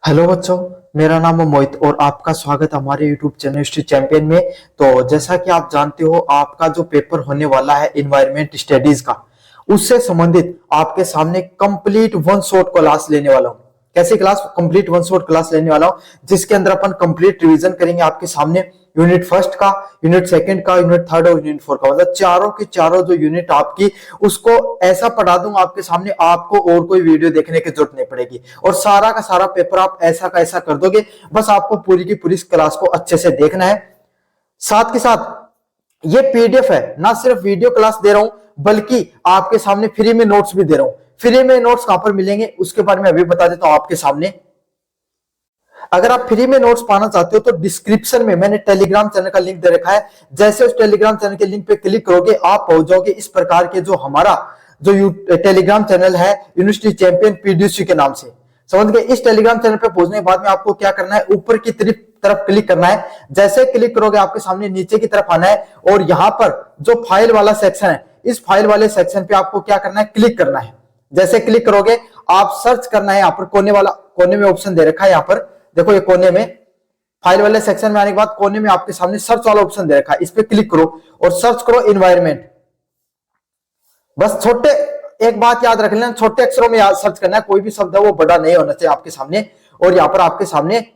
Hello बच्चों, मेरा नाम है मोहित और आपका स्वागत है हमारे यूट्यूब चैनल हिस्ट्री चैंपियन में। तो जैसा कि आप जानते हो, आपका जो पेपर होने वाला है इन्वायरमेंट स्टडीज का, उससे संबंधित आपके सामने कंप्लीट वन शॉट क्लास लेने वाला हूँ। कैसी class? Complete one shot class लेने वाला हूँ, जिसके अंदर अपन कंप्लीट रिवीजन करेंगे आपके सामने यूनिट फर्स्ट का, यूनिट सेकंड का, यूनिट थर्ड और यूनिट फोर का। मतलब चारों की चारों जो यूनिट आपकी, उसको ऐसा पढ़ा दूंगा आपके सामने, आपको और कोई वीडियो देखने की जरूरत नहीं पड़ेगी और सारा का सारा पेपर आप ऐसा का ऐसा कर दोगे। बस आपको पूरी की पूरी क्लास को अच्छे से देखना है। साथ के साथ ये पीडीएफ है, ना सिर्फ वीडियो क्लास दे रहा हूं बल्कि आपके सामने फ्री में नोट्स भी दे रहा हूं। फ्री में नोट्स कहां पर मिलेंगे उसके बारे में अभी बता देता हूं आपके सामने। अगर आप फ्री में नोट्स पाना चाहते हो तो डिस्क्रिप्शन में मैंने टेलीग्राम चैनल का लिंक दे रखा है। जैसे उस टेलीग्राम चैनल के लिंक पे क्लिक करोगे, आप पहुंच जाओगे इस प्रकार के जो हमारा जो टेलीग्राम चैनल है यूनिवर्सिटी चैंपियन पीडीसी के नाम से। समझ गए? इस टेलीग्राम चैनल पे पहुंचने के बाद में आपको क्या करना है, ऊपर की तरफ क्लिक करना है। जैसे क्लिक करोगे आपके सामने नीचे की तरफ आना है और यहां पर जो फाइल वाला सेक्शन है, इस फाइल वाले सेक्शन पे आपको क्या करना है, क्लिक करना है। जैसे क्लिक करोगे आप सर्च करना है, यहां पर कोने में ऑप्शन दे रखा है। यहां पर देखो, ये कोने में फाइल वाले सेक्शन में आने के बाद कोने में आपके सामने सर्च वाला ऑप्शन दे रखा है, इस पे क्लिक करो और सर्च करो इन्वायरमेंट। बस छोटे, एक बात याद रख लेना, छोटे अक्षरों में याद सर्च करना है, कोई भी शब्द है वो बड़ा नहीं होना चाहिए आपके सामने। और यहां पर आपके सामने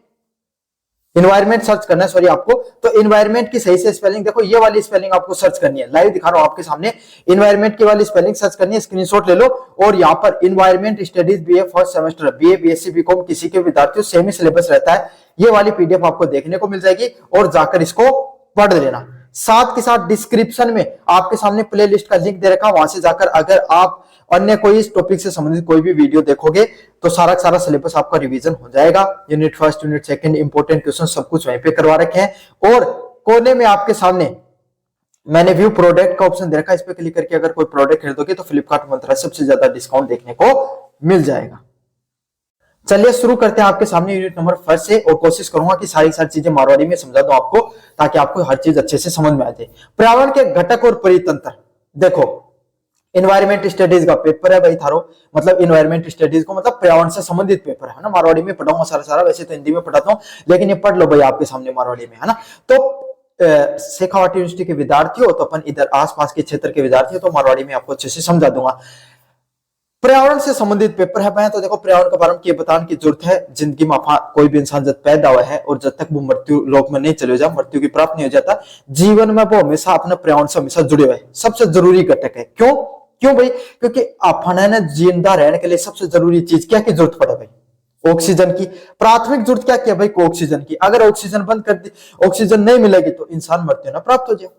इन्वायरमेंट सर्च करना है, सॉरी आपको। तो इन्वायरमेंट की सही से स्पेलिंग देखो, ये वाली स्पेलिंग आपको सर्च करनी है। लाइव दिखा रहा हूं आपके सामने, इन्वायरमेंट की वाली स्पेलिंग सर्च करनी है, स्क्रीनशॉट ले लो। और यहाँ पर environment studies BA first semester, BA BSc BCom किसी के विद्यार्थियों सेम ही सिलेबस रहता है, ये वाली पीडीएफ आपको देखने को मिल जाएगी और जाकर इसको पढ़ लेना। साथ के साथ डिस्क्रिप्शन में आपके सामने प्ले लिस्ट का लिंक दे रखा, वहां से जाकर अगर आप अन्य कोई इस टॉपिक से संबंधित कोई भी वीडियो देखोगे तो सारा सारा सिलेबस आपका रिवीजन हो जाएगा। Unit first, unit second, important question सब कुछ वहीं पे करवा रखे हैं। और कोने में आपके सामने मैंने व्यू प्रोडक्ट का ऑप्शन दे रखा है, इस पे क्लिक करके अगर कोई प्रोडक्ट खरीदोगे तो फ्लिपकार्ट मंत्रा सबसे ज्यादा डिस्काउंट देखने को मिल जाएगा। चलिए शुरू करते हैं आपके सामने यूनिट नंबर फर्स्ट से, और कोशिश करूंगा कि सारी चीजें मारवाड़ी में समझा दूं आपको, ताकि आपको हर चीज अच्छे से समझ में आ जाए। पर्यावरण के घटक और परितंत्र। देखो, इन्वायरमेंट स्टडीज का पेपर है भाई थारो, मतलब इन्वायरमेंट स्टडीज को मतलब पर्यावरण से संबंधित पेपर है ना। मारवाड़ी में पढ़ाऊंगा सारा, वैसे तो हिंदी में पढ़ाता हूँ, लेकिन ये पढ़ लो भाई आपके सामने मारवाड़ी में, है ना। तो शेखावाटी यूनिवर्सिटी के विद्यार्थी हो तो अपन इधर आसपास के क्षेत्र के विद्यार्थी हो तो मारवाड़ी में आपको अच्छे से समझा दूंगा। पर्यावरण से संबंधित पेपर है। मैं तो देखो पर्यावरण के बारे में बताने की जरूरत है। जिंदगी में कोई भी इंसान जब पैदा हुआ है और जब तक वो मृत्यु लोक में नहीं चले जाए, मृत्यु की प्राप्त नहीं हो जाता, जीवन में वो हमेशा अपने पर्यावरण से हमेशा जुड़े हुए, सबसे जरूरी घटक है। क्यों भाई? क्योंकि अपने जिंदा रहने के लिए सबसे जरूरी चीज क्या की जरूरत पड़े भाई? ऑक्सीजन की। प्राथमिक जरूरत क्या क्या भाई? ऑक्सीजन की। अगर ऑक्सीजन बंद कर दी, ऑक्सीजन नहीं मिलेगी तो इंसान मृत्यु ना प्राप्त हो जाए,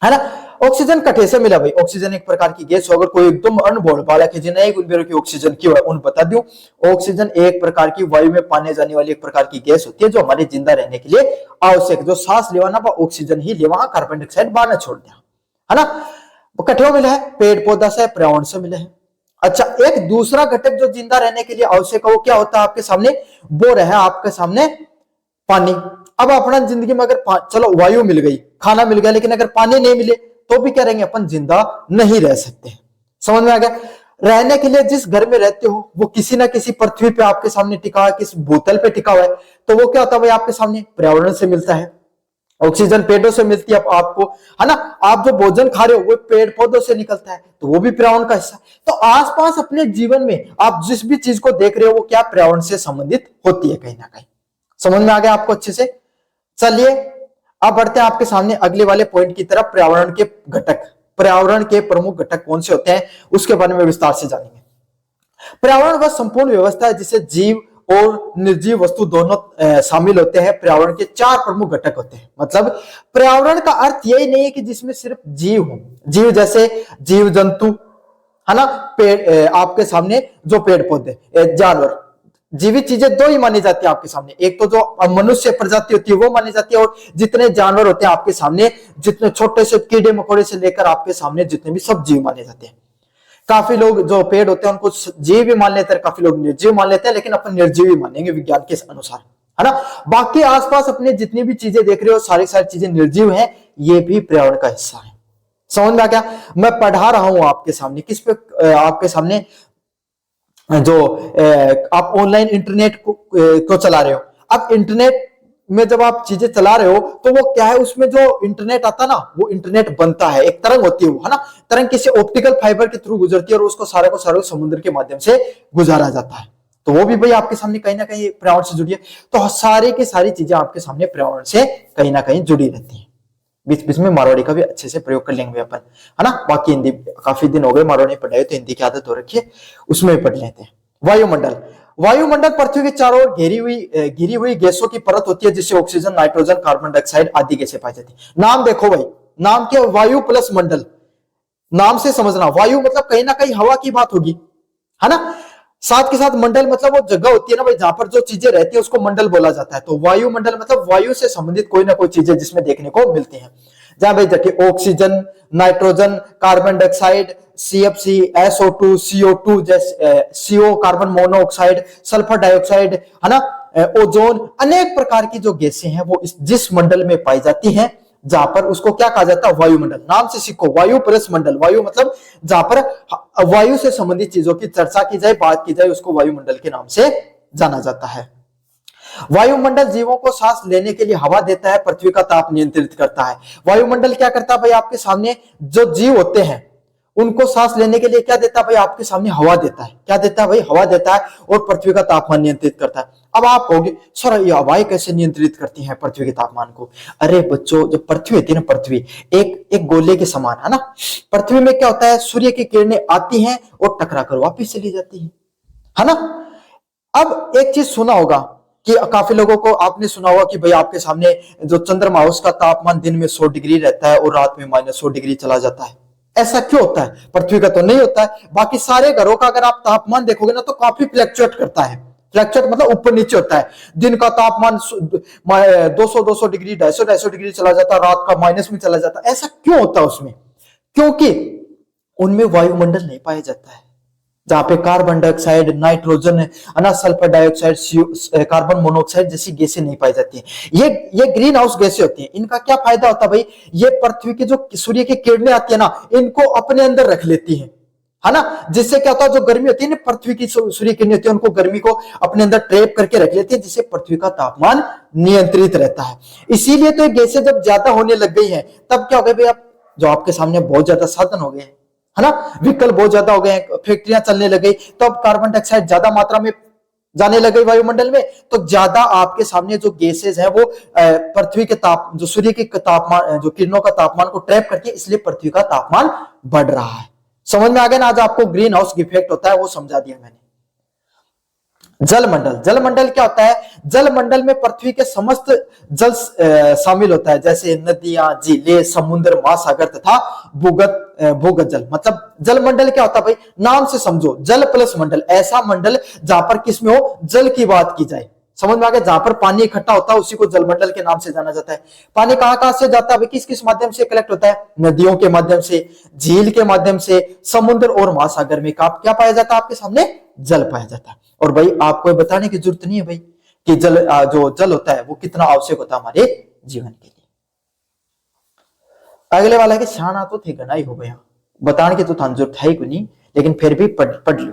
है ना। ऑक्सीजन कटे से मिला भाई? ऑक्सीजन एक प्रकार की गैस हो। अगर कोई एकदम अनबोल बालक है जिन्हें एक की ऑक्सीजन क्यों है, उन बता दूं, ऑक्सीजन एक प्रकार की वायु में पाने जाने वाली एक प्रकार की गैस होती है जो हमारे जिंदा रहने के लिए आवश्यक, जो सांस लेवाना वो ऑक्सीजन ही लेवा, कार्बन डाइऑक्साइड बाहर छोड़ दिया, है ना। कठिन मिला है, पेड़ पौधा से, पर्यावरण से मिले हैं। अच्छा, एक दूसरा घटक जो जिंदा रहने के लिए आवश्यक है वो क्या होता है आपके सामने? वो रहा आपके सामने पानी। अब अपना जिंदगी में अगर चलो वायु मिल गई, खाना मिल गया, लेकिन अगर पानी नहीं मिले तो भी क्या रहेंगे? अपन जिंदा नहीं रह सकते। समझ में आ गया? रहने के लिए जिस घर में रहते हो वो किसी ना किसी पृथ्वी पे आपके सामने टिका है, किस भूतल पे टिका हुआ है, तो वो क्या होता है भाई आपके सामने? पर्यावरण से मिलता है। ऑक्सीजन पेड़ों से मिलती है आपको, है ना। आप जो भोजन खा रहे हो वो पेड़ पौधों से निकलता है, तो वो भी पर्यावरण का हिस्सा। तो आसपास अपने जीवन में आप जिस भी चीज को देख रहे हो वो क्या पर्यावरण से संबंधित होती है कहीं ना कहीं। समझ में आ गया आपको अच्छे से? चलिए अब बढ़ते हैं आपके सामने अगले वाले पॉइंट की तरफ। पर्यावरण के घटक, पर्यावरण के प्रमुख घटक कौन से होते हैं उसके बारे में विस्तार से जानेंगे। पर्यावरण वह संपूर्ण व्यवस्था है जिसे जीव और निर्जीव वस्तु दोनों शामिल होते हैं। पर्यावरण के चार प्रमुख घटक होते हैं। मतलब पर्यावरण का अर्थ यही नहीं है कि जिसमें सिर्फ जीव हो, जीव जैसे जीव जंतु, है ना, पेड़ आपके सामने जो पेड़ पौधे, जानवर, जीवित चीजें दो ही मानी जाती है आपके सामने। एक तो जो मनुष्य प्रजाति होती है वो मानी जाती है, और जितने जानवर होते हैं आपके सामने, जितने छोटे से कीड़े मकोड़े से लेकर आपके सामने जितने भी सब जीव माने जाते हैं। काफी लोग जो पेड़ होते हैं उनको जीव भी मान लेते हैं, काफी लोग निर्जीव मान लेते हैं, लेकिन अपन निर्जीव ही मानेंगे विज्ञान के अनुसार, है ना। बाकी आसपास अपने जितनी भी चीजें देख रहे हो सारी चीजें निर्जीव हैं, ये भी पर्यावरण का हिस्सा है। समझ में आ गया? मैं पढ़ा रहा हूं आपके सामने, किस पे? आपके सामने जो आप ऑनलाइन इंटरनेट को चला रहे हो। अब इंटरनेट में जब आप चीजें चला रहे हो तो वो क्या है, उसमें जो इंटरनेट आता ना, वो इंटरनेट बनता है, एक तरंग होती है वो, है ना। तरंग किसी ऑप्टिकल फाइबर के थ्रू गुजरती है और उसको सारे को सारे समुद्र के माध्यम से गुजारा जाता है। तो वो भी भाई आपके सामने कहीं ना कहीं पर्यावरण से जुड़ी है। तो सारे की सारी चीजें आपके सामने पर्यावरण से कहीं ना कहीं जुड़ी रहती है। बीच बीच में मारवाड़ी का भी अच्छे से प्रयोग कर लेंगे अपन, है ना। बाकी हिंदी काफी दिन हो गए मारवाड़ी पढ़ाई, तो हिंदी की आदत हो रखी है, उसमें भी पढ़ लेते हैं। वायुमंडल, वायुमंडल पृथ्वी के चारों ओर घिरी हुई गैसों की परत होती है, जिससे ऑक्सीजन, नाइट्रोजन, कार्बन डाइऑक्साइड आदि गैसें पाई जाती है। नाम देखो भाई, नाम क्या, वायु प्लस मंडल, नाम से समझना, वायु मतलब कहीं ना कहीं हवा की बात होगी, है ना। साथ के साथ मंडल मतलब वो जगह होती है ना भाई, जहां पर जो चीजें रहती है उसको मंडल बोला जाता है। तो वायुमंडल मतलब वायु से संबंधित कोई ना कोई चीजें जिसमें देखने को मिलती हैं। जहां भाई देखिए oxygen, nitrogen, carbon dioxide, CFC, SO2, CO2, जैसे CO carbon monoxide, sulphur dioxide, है ना, ओजोन, अनेक प्रकार की जो गैसें हैं वो जिस मंडल में पाई जाती हैं, जहां पर उसको क्या कहा जाता है, वायुमंडल। नाम से सीखो, वायु प्लस मंडल। वायु मतलब जहां पर वायु से संबंधित चीजों की चर्चा की जाए, बात की जाए, उसको वायुमंडल के नाम से जाना जाता है। वायुमंडल जीवों को सांस लेने के लिए हवा देता है, पृथ्वी का ताप नियंत्रित करता है। वायुमंडल क्या करता है भाई, आपके सामने जो जीव होते हैं उनको सांस लेने के लिए क्या देता है भाई, आपके सामने हवा देता है। क्या देता है भाई, हवा देता है, और पृथ्वी का तापमान नियंत्रित करता है। अब आप कहोगे सर ये हवाएं कैसे नियंत्रित करती हैं पृथ्वी के तापमान को? अरे बच्चों, जो पृथ्वी होती है ना, पृथ्वी एक गोले के समान है ना। पृथ्वी में क्या होता है, सूर्य की किरणें आती हैं और टकरा कर वापिस चली जाती है ना। अब एक चीज सुना होगा कि काफी लोगों को आपने सुना होगा कि भाई आपके सामने जो चंद्रमा, उसका तापमान दिन में 100 डिग्री रहता है और रात में -100 डिग्री चला जाता है। ऐसा क्यों होता है? पृथ्वी का तो नहीं होता है। बाकी सारे घरों का अगर आप तापमान देखोगे ना तो काफी फ्लक्चुएट करता है। फ्लक्चुएट मतलब ऊपर नीचे होता है। दिन का तापमान 200 डिग्री, 250 डिग्री चला जाता है, रात का माइनस में चला जाता है। ऐसा क्यों होता है उसमें? क्योंकि उनमें वायुमंडल नहीं पाया जाता है, जहां पे carbon dioxide, nitrogen, sulphur dioxide, carbon monoxide जैसी गैसें नहीं पाई जाती हैं। ये ग्रीन हाउस गैसें होती हैं। इनका क्या फायदा होता है भाई, ये पृथ्वी की जो सूर्य की किरणें आती है ना, इनको अपने अंदर रख लेती हैं, है ना। जिससे क्या होता है, जो गर्मी होती है ना, पृथ्वी की सूर्य किरणें होती है, उनको गर्मी को अपने अंदर ट्रैप करके रख लेती है, जिससे पृथ्वी का तापमान नियंत्रित रहता है। इसीलिए तो ये गैसें जब ज्यादा होने लग गई है, तब क्या हो गया भाई, आप जो आपके सामने बहुत ज्यादा साधन हो गए, है ना, व्हीकल बहुत ज्यादा हो गए, फैक्ट्रियां चलने लग गई, तो अब कार्बन डाइऑक्साइड ज्यादा मात्रा में जाने लग गई वायुमंडल में, तो ज्यादा आपके सामने जो गैसेज है वो पृथ्वी के जो सूर्य के तापमान, जो किरणों का तापमान को ट्रैप करती है, इसलिए पृथ्वी का तापमान बढ़ रहा है। समझ में आ गया ना? आज आपको ग्रीन हाउस इफेक्ट होता है वो समझा दिया मैंने। जलमंडल, जलमंडल क्या होता है? जलमंडल में पृथ्वी के समस्त जल शामिल होता है, जैसे नदियां, झीलें, समुद्र, महासागर तथा भूगत जल। मतलब जलमंडल क्या होता है भाई, नाम से समझो, जल प्लस मंडल, ऐसा मंडल जहां पर किसमें हो, जल की बात की जाए। समझ में आ गया? जहां पर पानी इकट्ठा होता है उसी को जलमंडल के नाम से जाना जाता है। पानी कहां कहां से जाता है भाई, किस किस माध्यम से कलेक्ट होता है? नदियों के माध्यम से, झील के माध्यम से, समुद्र और महासागर में क्या पाया जाता है? आपके सामने जल पाया जाता है। और भाई आपको बताने की जरूरत नहीं है भाई कि जो जल होता है वो कितना आवश्यक होता है हमारे जीवन के लिए। अगले वाला के शाना तो थे गनाई हो गया, बताने की तो थान जरूरत है ही नहीं, लेकिन फिर भी पढ़ लो।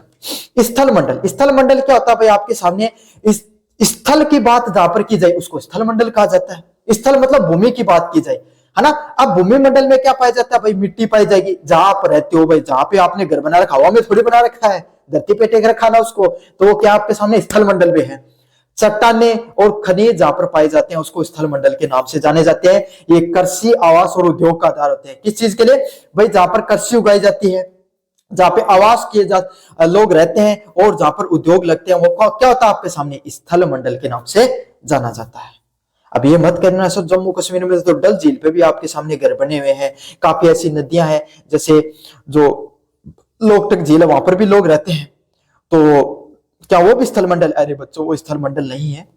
स्थल मंडल, स्थल मंडल क्या होता है भाई, आपके सामने इस स्थल की बात जहां पर की जाए उसको स्थल मंडल कहा जाता है। स्थल मतलब भूमि की बात की जाए, है ना। अब भूमि मंडल में क्या पाया जाता है भाई, मिट्टी पाई जाएगी, जहां आप रहते हो भाई, जहां पे आपने घर बना रखा, हवा में थोड़ी बना रखा है, धरती पे टेक रखा ना उसको, तो वो क्या आपके सामने स्थल मंडल में है। चट्टाने और खनिज जहां पर पाए जाते हैं उसको स्थल मंडल के नाम से जाने जाते हैं। ये कृषि, आवास और उद्योग का आधार होते हैं। किस चीज के लिए भाई? जहां पर कृषि उगाई जाती है, जहां पे आवास किए लोग रहते हैं और जहां पर उद्योग लगते हैं, वो क्या होता है आपके सामने? स्थल मंडल के नाम से जाना जाता है। अब ये मत करना सर, जम्मू कश्मीर में तो डल झील पे भी आपके सामने घर बने हुए हैं, काफी ऐसी नदियां हैं, जैसे जो लोकटक झील है, वहां पर भी लोग रहते हैं, तो क्या वो भी स्थल मंडल? अरे बच्चों, वो स्थल मंडल नहीं है,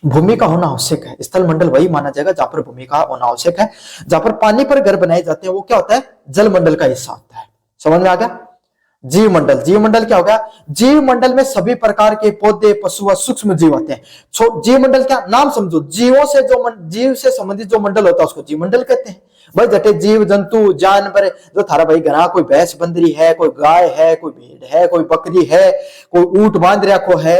भूमि का होना आवश्यक है। स्थल मंडल वही माना जाएगा जहां पर भूमि का होना आवश्यक है। जहां पर पानी पर घर बनाए जाते हैं वो क्या होता है? जल मंडल का हिस्सा होता है। समझ में आ गया? जीव मंडल, जीव मंडल क्या होगा? जीव मंडल में सभी प्रकार के पौधे, पशु व सूक्ष्म जीव आते हैं। जीव मंडल क्या नाम समझो, जीवों से जो जीव से संबंधित जो मंडल होता है उसको जीव मंडल कहते हैं। भाई जटे जीव जंतु जानवर जो थारा भाई घरा कोई भैंस बंदरी है, कोई गाय है, कोई भेड़ है, कोई बकरी है, कोई ऊंट बांध रखो है,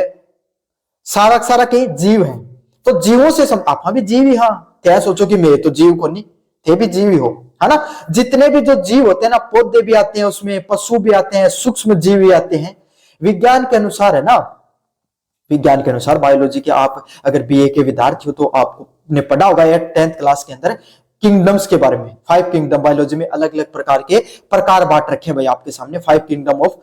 सारा सारा कहीं जीव है। तो जीवों से आप भी जीव ही, हाँ क्या सोचो कि मैं तो जीव को नहीं, थे भी जीव ही हो, है ना। जितने भी जो जीव होते हैं ना, पौधे भी आते हैं उसमें, पशु भी आते हैं, सूक्ष्म जीव भी आते हैं। विज्ञान के अनुसार है ना, विज्ञान के अनुसार बायोलॉजी के आप अगर बीए के विद्यार्थी हो तो आपने पढ़ा होगा या 10th क्लास के अंदर किंगडम्स के बारे में। 5 किंगडम बायोलॉजी में अलग अलग प्रकार के प्रकार बांट रखे हैं भाई आपके सामने। 5 किंगडम ऑफ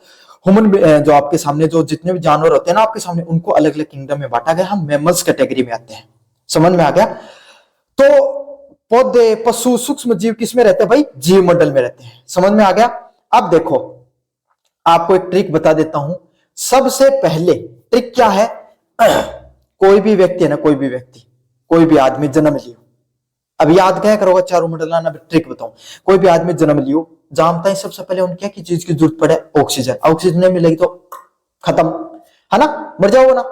ह्यूमन, जो आपके सामने जो जितने भी जानवर होते हैं ना आपके सामने, उनको अलग अलग किंगडम में बांटा गया। हम मैमल्स कैटेगरी में आते हैं, समझ में आ गया। तो पौधे, पशु, सूक्ष्म जीव किसमें रहते हैं भाई? जीव मंडल में रहते हैं, समझ में आ गया। अब देखो आपको एक ट्रिक बता देता हूं। सबसे पहले ट्रिक क्या है? कोई भी व्यक्ति है ना, कोई भी व्यक्ति, कोई भी आदमी जन्म लियो, अब याद क्या करोगे चारों मंडल ना, ट्रिक बताऊं। कोई भी आदमी जन्म लियो, जानता है सबसे पहले उनके क्या की चीज की जरूरत पड़े? ऑक्सीजन। ऑक्सीजन नहीं मिलेगी तो खत्म, है ना, मर जाओगे ना।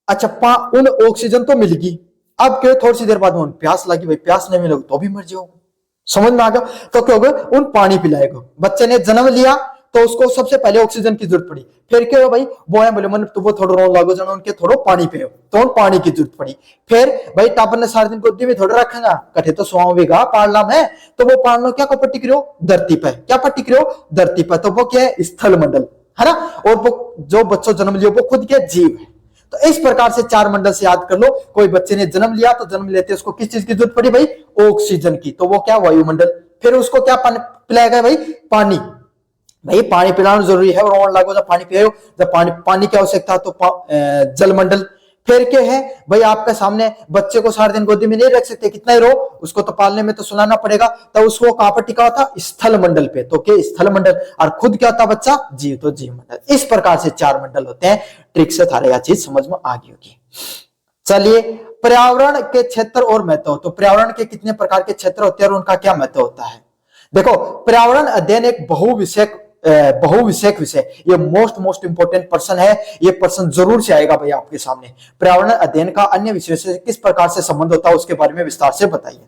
अच्छा, उन ऑक्सीजन तो मिल गई, अब क्या थोड़ी सी देर बाद उन प्यास लगी, भाई प्यास नहीं मिलोगे तो भी मर जाओगे, समझ में आ गया। तो क्या होगा? उन पानी पिलाएगा। बच्चे ने जन्म लिया तो उसको सबसे पहले ऑक्सीजन की जरूरत पड़ी, फिर क्या हो भाई बोया बोले मन तो वो थोड़ा रो लागो जाना, उनके थोड़ा पानी पियो तो उन पानी की जरूरत पड़ी। फिर भाई टापर ने सारे दिन गोदी में थोड़ा रखेगा, कठे तो स्वावेगा पाड़ला में, तो वो पाड़लो क्या को पट्टी करो? धरती पे। क्या पट्टी करो? धरती पे। तो वो क्या है? स्थल मंडल, है ना। और वो जो बच्चों जन्म लियो वो खुद क्या जीव है। तो इस प्रकार से 4 मंडल से याद कर लो। कोई बच्चे ने जन्म लिया तो जन्म लेते उसको किस चीज की जरूरत पड़ी भाई? ऑक्सीजन की, तो वो क्या? वायुमंडल। फिर उसको क्या पिलाएगा भाई? पानी। भाई पानी पिलाना जरूरी है, और लागो जब पानी पियो, जब पानी की आवश्यकता तो जलमंडल। फिर क्या है भाई आपके सामने? बच्चे को सारे दिन गोदी में नहीं रख सकते, कितना ही रो, उसको तो पालने में तो सुलाना पड़ेगा, तो उसको कहां पर टिका था? स्थल मंडल पे। तो क्या? स्थल मंडल। और खुद क्या होता बच्चा? जीव, तो जीव मंडल। इस प्रकार से 4 मंडल होते हैं। ट्रिक से थारे यह चीज समझ में आ गई होगी। चलिए, पर्यावरण के क्षेत्र और महत्व। तो पर्यावरण के कितने प्रकार के क्षेत्र होते हैं और उनका क्या महत्व होता है? देखो, पर्यावरण अध्ययन एक बहुविषयक विषय, ये मोस्ट इंपोर्टेंट पर्सन है। ये पर्सन जरूर से आएगा भाई आपके सामने। पर्यावरण अध्ययन का अन्य विषय से किस प्रकार से संबंध होता है उसके बारे में विस्तार से बताइए।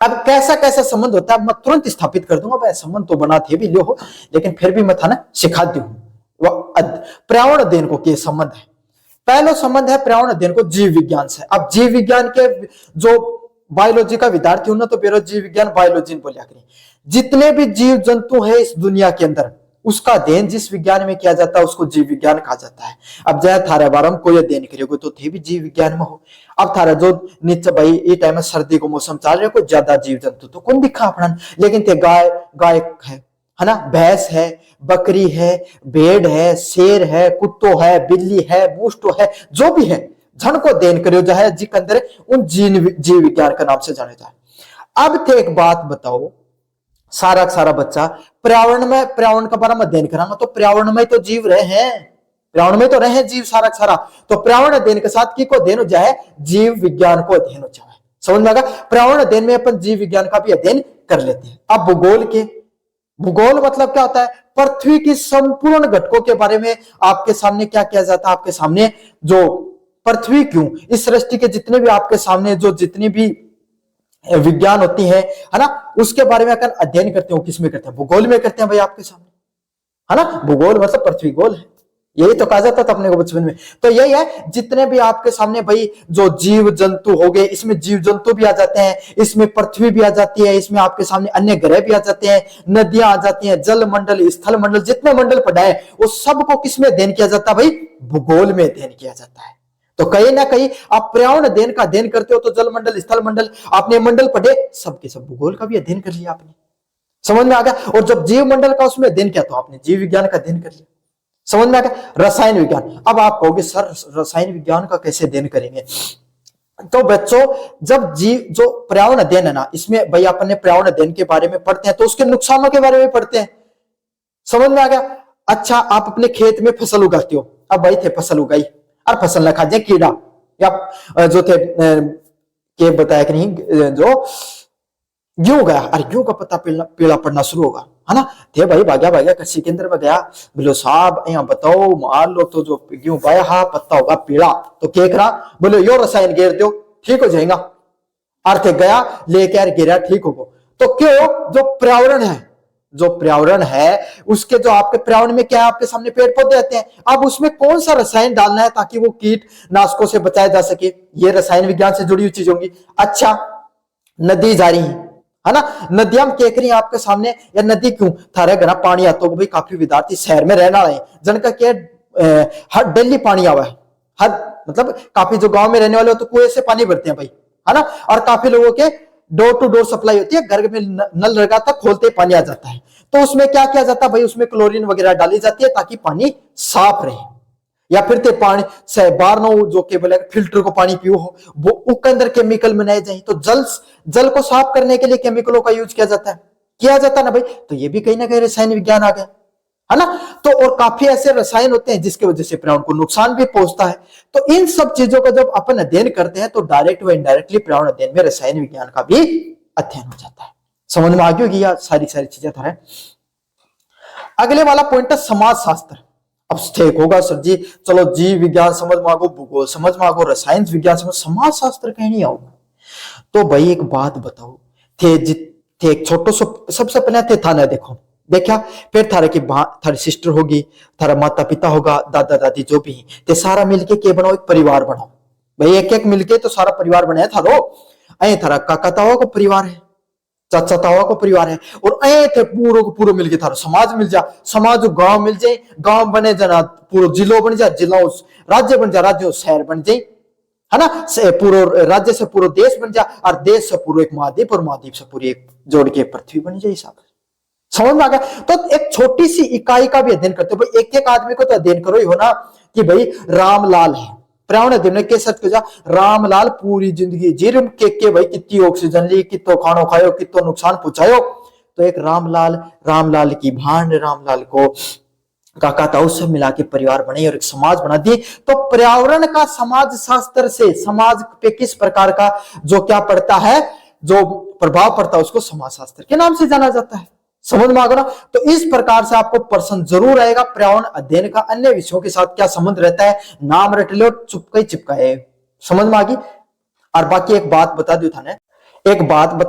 अब कैसा कैसा संबंध होता है मैं तुरंत स्थापित कर दूंगा। भाई संबंध तो बना थे भी लियो हो, लेकिन फिर भी मैं था ना सिखा दी हूं। पर्यावरण अध्ययन को क्या संबंध है? पहला संबंध है पर्यावरण अध्ययन को जीव विज्ञान से। अब जीव विज्ञान के जो बायोलॉजी का विद्यार्थी हूं तो बेरो जीव विज्ञान बायोलॉजी बोलिया करें। जितने भी जीव जंतु है इस दुनिया के अंदर, उसका अध्ययन जिस विज्ञान में किया जाता है उसको जीव विज्ञान कहा जाता है। अब जय थारे बारे में कोई अध्ययन करेगा तो थे भी जीव विज्ञान में हो। अब थारा जो नीचे भाई ये टाइम में सर्दी को मौसम चल रहा है, कोई ज्यादा जीव जंतु तो कौन दिखा अपना, लेकिन थे गाय है ना, भैंस है, बकरी है, भेड़ है, शेर है, कुत्तो है, बिल्ली है, मूष्टो है, जो भी है झन को अध्ययन करो जो है जी के अंदर उन जीव विज्ञान का नाम से जाने जाए। अब थे एक बात बताओ, सारा बच्चा पर्यावरण का बारे में अध्ययन करांगा तो पर्यावरण में तो जीव रहे हैं, पर्यावरण में तो रहे जीव सारा। तो पर्यावरण अध्ययन के साथ की को अध्ययन हो जाए? जीव विज्ञान को अध्ययन हो जाए। समझ में आएगा? पर्यावरण अध्ययन में अपन जीव विज्ञान का भी अध्ययन कर लेते हैं। अब भूगोल मतलब क्या होता है? पृथ्वी की संपूर्ण घटकों के बारे में आपके सामने क्या किया जाता है? आपके सामने जो पृथ्वी क्यों, इस सृष्टि के जितने भी आपके सामने जो जितनी भी विज्ञान होती है ना, उसके बारे में अगर अध्ययन करते हो किसमें करते हैं? भूगोल में करते हैं भाई आपके सामने, है ना। भूगोल मतलब पृथ्वी गोल है, यही तो कहा जाता था अपने को बचपन में। तो यही है, जितने भी आपके सामने भाई जो जीव जंतु हो गए, इसमें जीव जंतु भी आ जाते हैं, इसमें पृथ्वी भी आ जाती है, इसमें आपके सामने अन्य ग्रह भी आ जाते हैं, नदियां आ जाती हैं, जल मंडल, स्थल मंडल, जितने मंडल पढ़ाए वो सबको किसमें अध्ययन किया जाता है भाई? भूगोल में अध्ययन किया जाता है। तो कहीं ना कहीं आप पर्यावरण अध्ययन का अध्ययन करते हो तो जल मंडल, स्थल मंडल, आपने मंडल पढ़े, सबके सब भूगोल का भी अध्ययन कर लिया आपने। समझ में आ गया? और जब जीव मंडल का उसमें अध्ययन किया तो आपने जीव विज्ञान का अध्ययन कर लिया। समझ में आ गया? रसायन विज्ञान। अब आप कहोगे सर रसायन विज्ञान का कैसे अध्ययन करेंगे? तो बच्चों, जब जीव जो पर्यावरण अध्ययन है ना, इसमें भाई अपन ने पर्यावरण अध्ययन के बारे में पढ़ते हैं तो उसके नुकसानों के बारे में पढ़ते हैं। समझ में आ गया? अच्छा, आप अपने खेत में फसल उगाते हो, अब भाई थे फसल उगाई और फसल न खा जाए कीड़ा, या जो थे के बताया कि नहीं, जो गेहूं उगाया और गेहूं का पत्ता पीला पड़ना शुरू होगा, है ना। थे भाई भाग्या भाग्या कृषि केंद्र में गया, बोलो साहब यहाँ बताओ मान लो तो जो गेहूं पाया हा पत्ता होगा पीला तो क्या करा, बोले यो रसायन घेर दो ठीक हो जाएगा। अर्थ गया लेके यार गिरा ठीक होगा। तो क्यों, जो पर्यावरण है, जो पर्यावरण है उसके जो आपके पर्यावरण में क्या है, आपके सामने पेड़ पौधे आते हैं, अब उसमें कौन सा रसायन डालना है ताकि वो कीटनाशकों से बचाया जा सके, ये रसायन विज्ञान से जुड़ी हुई चीज होंगी। अच्छा नदी जा रही है ना, नदियां केक रही आपके सामने, या नदी क्यों थारे घर पानी आता होगा भाई, काफी विद्यार्थी शहर में रहना है जिनका क्या हर डेली पानी आवा है, हर मतलब काफी जो गांव में रहने वाले हो तो कुएं से पानी भरते हैं भाई, है ना। और काफी लोगों के डोर टू डोर सप्लाई होती है, घर में नल लगा था खोलते पानी आ जाता है। तो उसमें क्या किया जाता है भाई, उसमें क्लोरीन वगैरह डाली जाती है ताकि पानी साफ रहे, या फिर ते पानी से बाहर ना जो केवल फिल्टर को पानी पियो हो वो उसके अंदर केमिकल बनाए जाए। तो जल को साफ करने के लिए केमिकलों का यूज किया जाता है ना भाई। तो ये भी कहीं ना कहीं रसायन विज्ञान आ गया, है ना। तो और काफी ऐसे रसायन होते हैं जिसकी वजह से पर्यावरण को नुकसान भी पहुंचता है। तो इन सब चीजों का जब अपन अध्ययन करते हैं तो डायरेक्ट व इनडायरेक्टली पर्यावरण अध्ययन में रसायन विज्ञान का भी अध्ययन हो जाता है। समझ में आ गई होगी सारी चीजें था। अगले वाला पॉइंट है समाज शास्त्र। अब ठीक होगा सर जी, चलो जीव विज्ञान समझ मांगो, भूगोल समझ मांगो, रसायन विज्ञान समझ, समाज शास्त्र कहीं नहीं आओगे। तो भाई एक बात बताओ, थे एक छोटो सबसे पहले थे थाना देखो देखा, फिर थारे की थारी सिस्टर होगी, थारा माता पिता होगा, दादा दादी जो भी ते सारा मिलके के बनाओ, एक परिवार बनाओ भाई, एक एक मिलके तो सारा परिवार बनाया थारो। अये थारा काका तावा को परिवार है, चाचा तावा को परिवार है, और अये थे पूरो को पूरो मिलके थारो समाज मिल जा, समाज गांव मिल जाए, गांव बने जना पूरा जिलो बन जा, जिला राज्य बन जा, राज्य शहर बन जाए, है ना। पूरा राज्य से पूरा देश बन जा, और देश से पूरा एक महाद्वीप, और महाद्वीप से पूरी एक जोड़ के पृथ्वी बन जाए। हिसाब समझ में आ गया। तो एक छोटी सी इकाई का भी अध्ययन करते हो भाई, एक एक आदमी को तो अध्ययन करो ही हो ना, कि भाई रामलाल है, पर्यावरण अध्ययन ने सच जा रामलाल पूरी जिंदगी जीरम के भाई कितनी ऑक्सीजन ली, कितो खानो खायो, कितो नुकसान पहुंचायो। तो एक रामलाल की भांड रामलाल को काका ताऊ से मिला के परिवार बने और एक समाज बना दिए। तो पर्यावरण का समाज शास्त्र से समाज पे किस प्रकार का जो क्या पड़ता है, जो प्रभाव पड़ता है, उसको समाज शास्त्र के नाम से जाना जाता है। समझ में आ गया। तो इस प्रकार से आपको प्रश्न जरूर आएगा, पर्यावरण अध्ययन का अन्य विषयों के साथ क्या संबंध रहता है, नाम रट लो, चिपका है। समझ में आ गई। और बाकी एक बात बता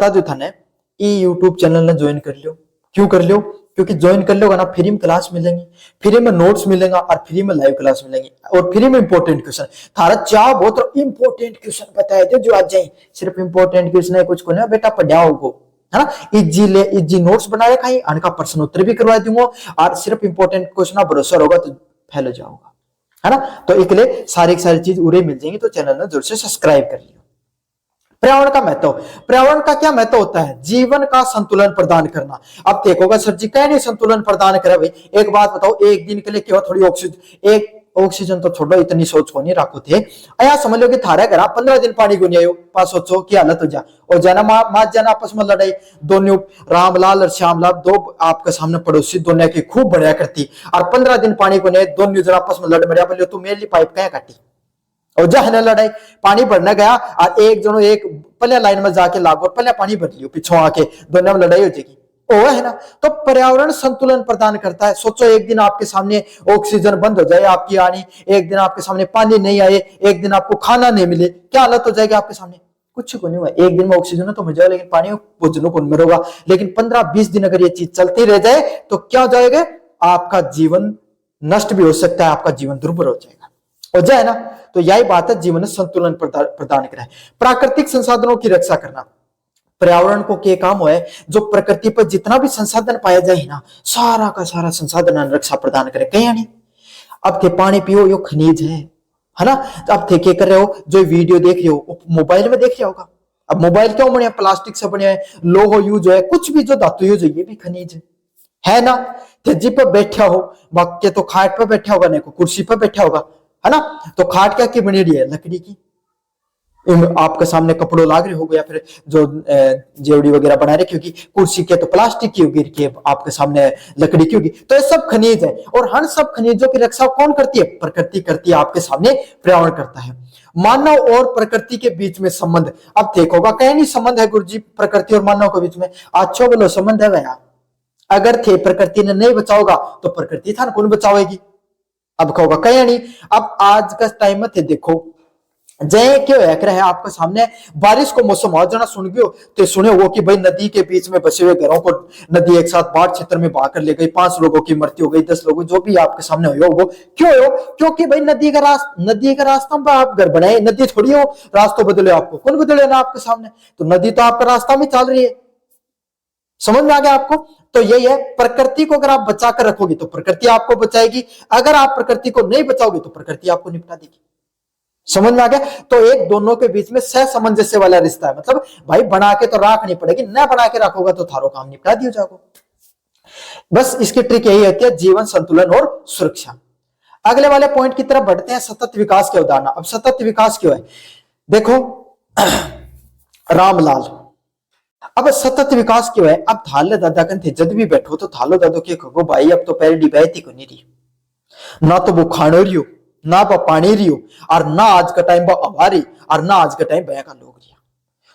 दू थाने, यूट्यूब चैनल ने ज्वाइन कर लियो। क्यों कर लियो? क्योंकि ज्वाइन कर लोगे ना, फ्री में क्लास मिलेंगी, फ्री में नोट्स मिलेगा, और फ्री में लाइव क्लास मिलेंगी, और फ्री में इंपॉर्टेंट क्वेश्चन थारा चाह बहुत इंपॉर्टेंट क्वेश्चन बताए थे जो आज जाए। सिर्फ इंपॉर्टेंट क्वेश्चन है, कुछ को नहीं बेटा पढ़ाओ, है ना। इजी नोट्स बना रखा है, उनका प्रश्न उत्तर भी करवा दूंगा, और सिर्फ इंपॉर्टेंट क्वेश्चन भरोसा होगा तो फेल हो जाओगा, है ना। तो इसलिए सारी चीज उरे मिल जाएंगी। तो चैनल ने जरूर से सब्सक्राइब कर लियो। पर्यावरण का महत्व, पर्यावरण का क्या महत्व होता है? जीवन का संतुलन प्रदान करना। अब देखोगा सर जी क्या नहीं संतुलन प्रदान करे भाई, एक बात बताओ, एक दिन के लिए केवल थोड़ी ऑक्सीजन तो छोड़ो, इतनी सोच को नहीं रखो थे। अया समझ लो कि थारे घर 15 दिन पानी को नहीं आयो, पास सोचो की हालत हो जा, और जाना माँ जाना आपस में लड़ाई, दोनों रामलाल और श्यामलाल दो आपके सामने पड़ोसी, दोनों की खूब बढ़िया करती, और 15 दिन पानी को नहीं, दोनों जन आपस में लड़ मरिया, बोले तू मेरे लिए पाइप कहाँ काटी, और जहने लड़ाई, पानी भरने गया, और एक जनो एक पहले लाइन में जाके लागो, पहले पानी भर लियो, पिछो आके दोनों में लड़ाई हो जाएगी, ओ है ना। तो पर्यावरण संतुलन प्रदान करता है। सोचो एक दिन आपके सामने ऑक्सीजन बंद हो जाए आपकी आनी, एक दिन आपके सामने पानी नहीं आए, एक दिन आपको खाना नहीं मिले, क्या हालत हो जाएगी आपके सामने? कुछ को नहीं हुआ, एक दिन में ऑक्सीजन तो मिल जाए, लेकिन पानी भोजनों को मरोगा। लेकिन 15-20 दिन अगर ये चीज चलती रह जाए तो क्या हो जाएगा? आपका जीवन नष्ट भी हो सकता है, आपका जीवन दुर्भर हो जाएगा, हो जाए ना। तो यही बात है, जीवन में संतुलन प्रदान करें। प्राकृतिक संसाधनों की रक्षा करना, पर्यावरण को क्या काम है, जो प्रकृति पर जितना भी संसाधन पाया जाए ना, सारा का सारा संसाधन रक्षा प्रदान करे, कहीं नहीं। अब थे पानी पियो, यो खनिज है ना। अब थे क्या कर रहे हो, जो वीडियो देख रहे हो मोबाइल में देख रहे होगा। अब मोबाइल क्यों बने? प्लास्टिक से बने, लोहो यूज है, कुछ भी जो धातु यूज है, ये भी खनिज है ना। तेजी पर बैठा हो, बाकी तो खाट पर बैठा होगा, नहीं को कुर्सी पर बैठा होगा, है ना। तो खाट क्या की बनी रही है? लकड़ी की। आपके सामने कपड़ों लाग रहे हो गया, फिर जो जेवड़ी वगैरह बना रहे, क्योंकि कुर्सी के तो प्लास्टिक की होगी, के आपके सामने लकड़ी की होगी। तो ये सब खनिज है, और हर सब खनिजों की रक्षा कौन करती है? प्रकृति करती है, आपके सामने पर्यावरण करता है। मानव और प्रकृति के बीच में संबंध, अब देखोगा कहीं नहीं संबंध है गुरुजी प्रकृति और मानव के बीच में, अच्छो बोलो संबंध है भैया, अगर थे प्रकृति ने नहीं बचाओगा तो प्रकृति था कौन बचावेगी। अब कहोगा कहीं नहीं। अब आज का टाइम में थे देखो जय क्यों एक रहे आपके सामने बारिश को मौसम आ जाना सुन गयो तो सुने वो कि भाई नदी के बीच में बसे हुए घरों को नदी एक साथ बाढ़ क्षेत्र में बहा कर ले गई, 5 लोगों की मृत्यु हो गई, 10 लोगों जो भी आपके सामने हो वो क्यों हो? क्योंकि भाई नदी का रास्ता में आप घर बनाए, नदी थोड़ी हो रास्तों बदले, आपको कौन बदले ना आपके सामने, तो नदी तो आपका रास्ता में चल रही है। समझ में आ गया आपको? तो यही है, प्रकृति को अगर आप बचा कर रखोगे तो प्रकृति आपको बचाएगी, अगर आप प्रकृति को नहीं बचाओगे तो प्रकृति आपको निपटा देगी। समझ में आ गया? तो एक दोनों के बीच में सहसमंजस्य वाला रिश्ता है, मतलब भाई बना के तो रखनी पड़ेगी, ना बना के रखोगा तो थारो काम निपटा दिया जाएगा। बस इसकी ट्रिक यही होती है, जीवन संतुलन और सुरक्षा। अगले वाले पॉइंट की तरफ बढ़ते हैं, सतत विकास के उदाहरण। अब सतत विकास क्यों है देखो रामलाल, अब सतत विकास क्यों है? अब थाले दादा कन थे जब भी बैठो तो थालो दादो के कहो भाई अब तो पहले डिबाई को नहीं रही, ना तो वो खानो रही हो, ना वो पानी रही हो, और ना आज का टाइम अवारी, और ना आज का टाइम बया का लोग रिया।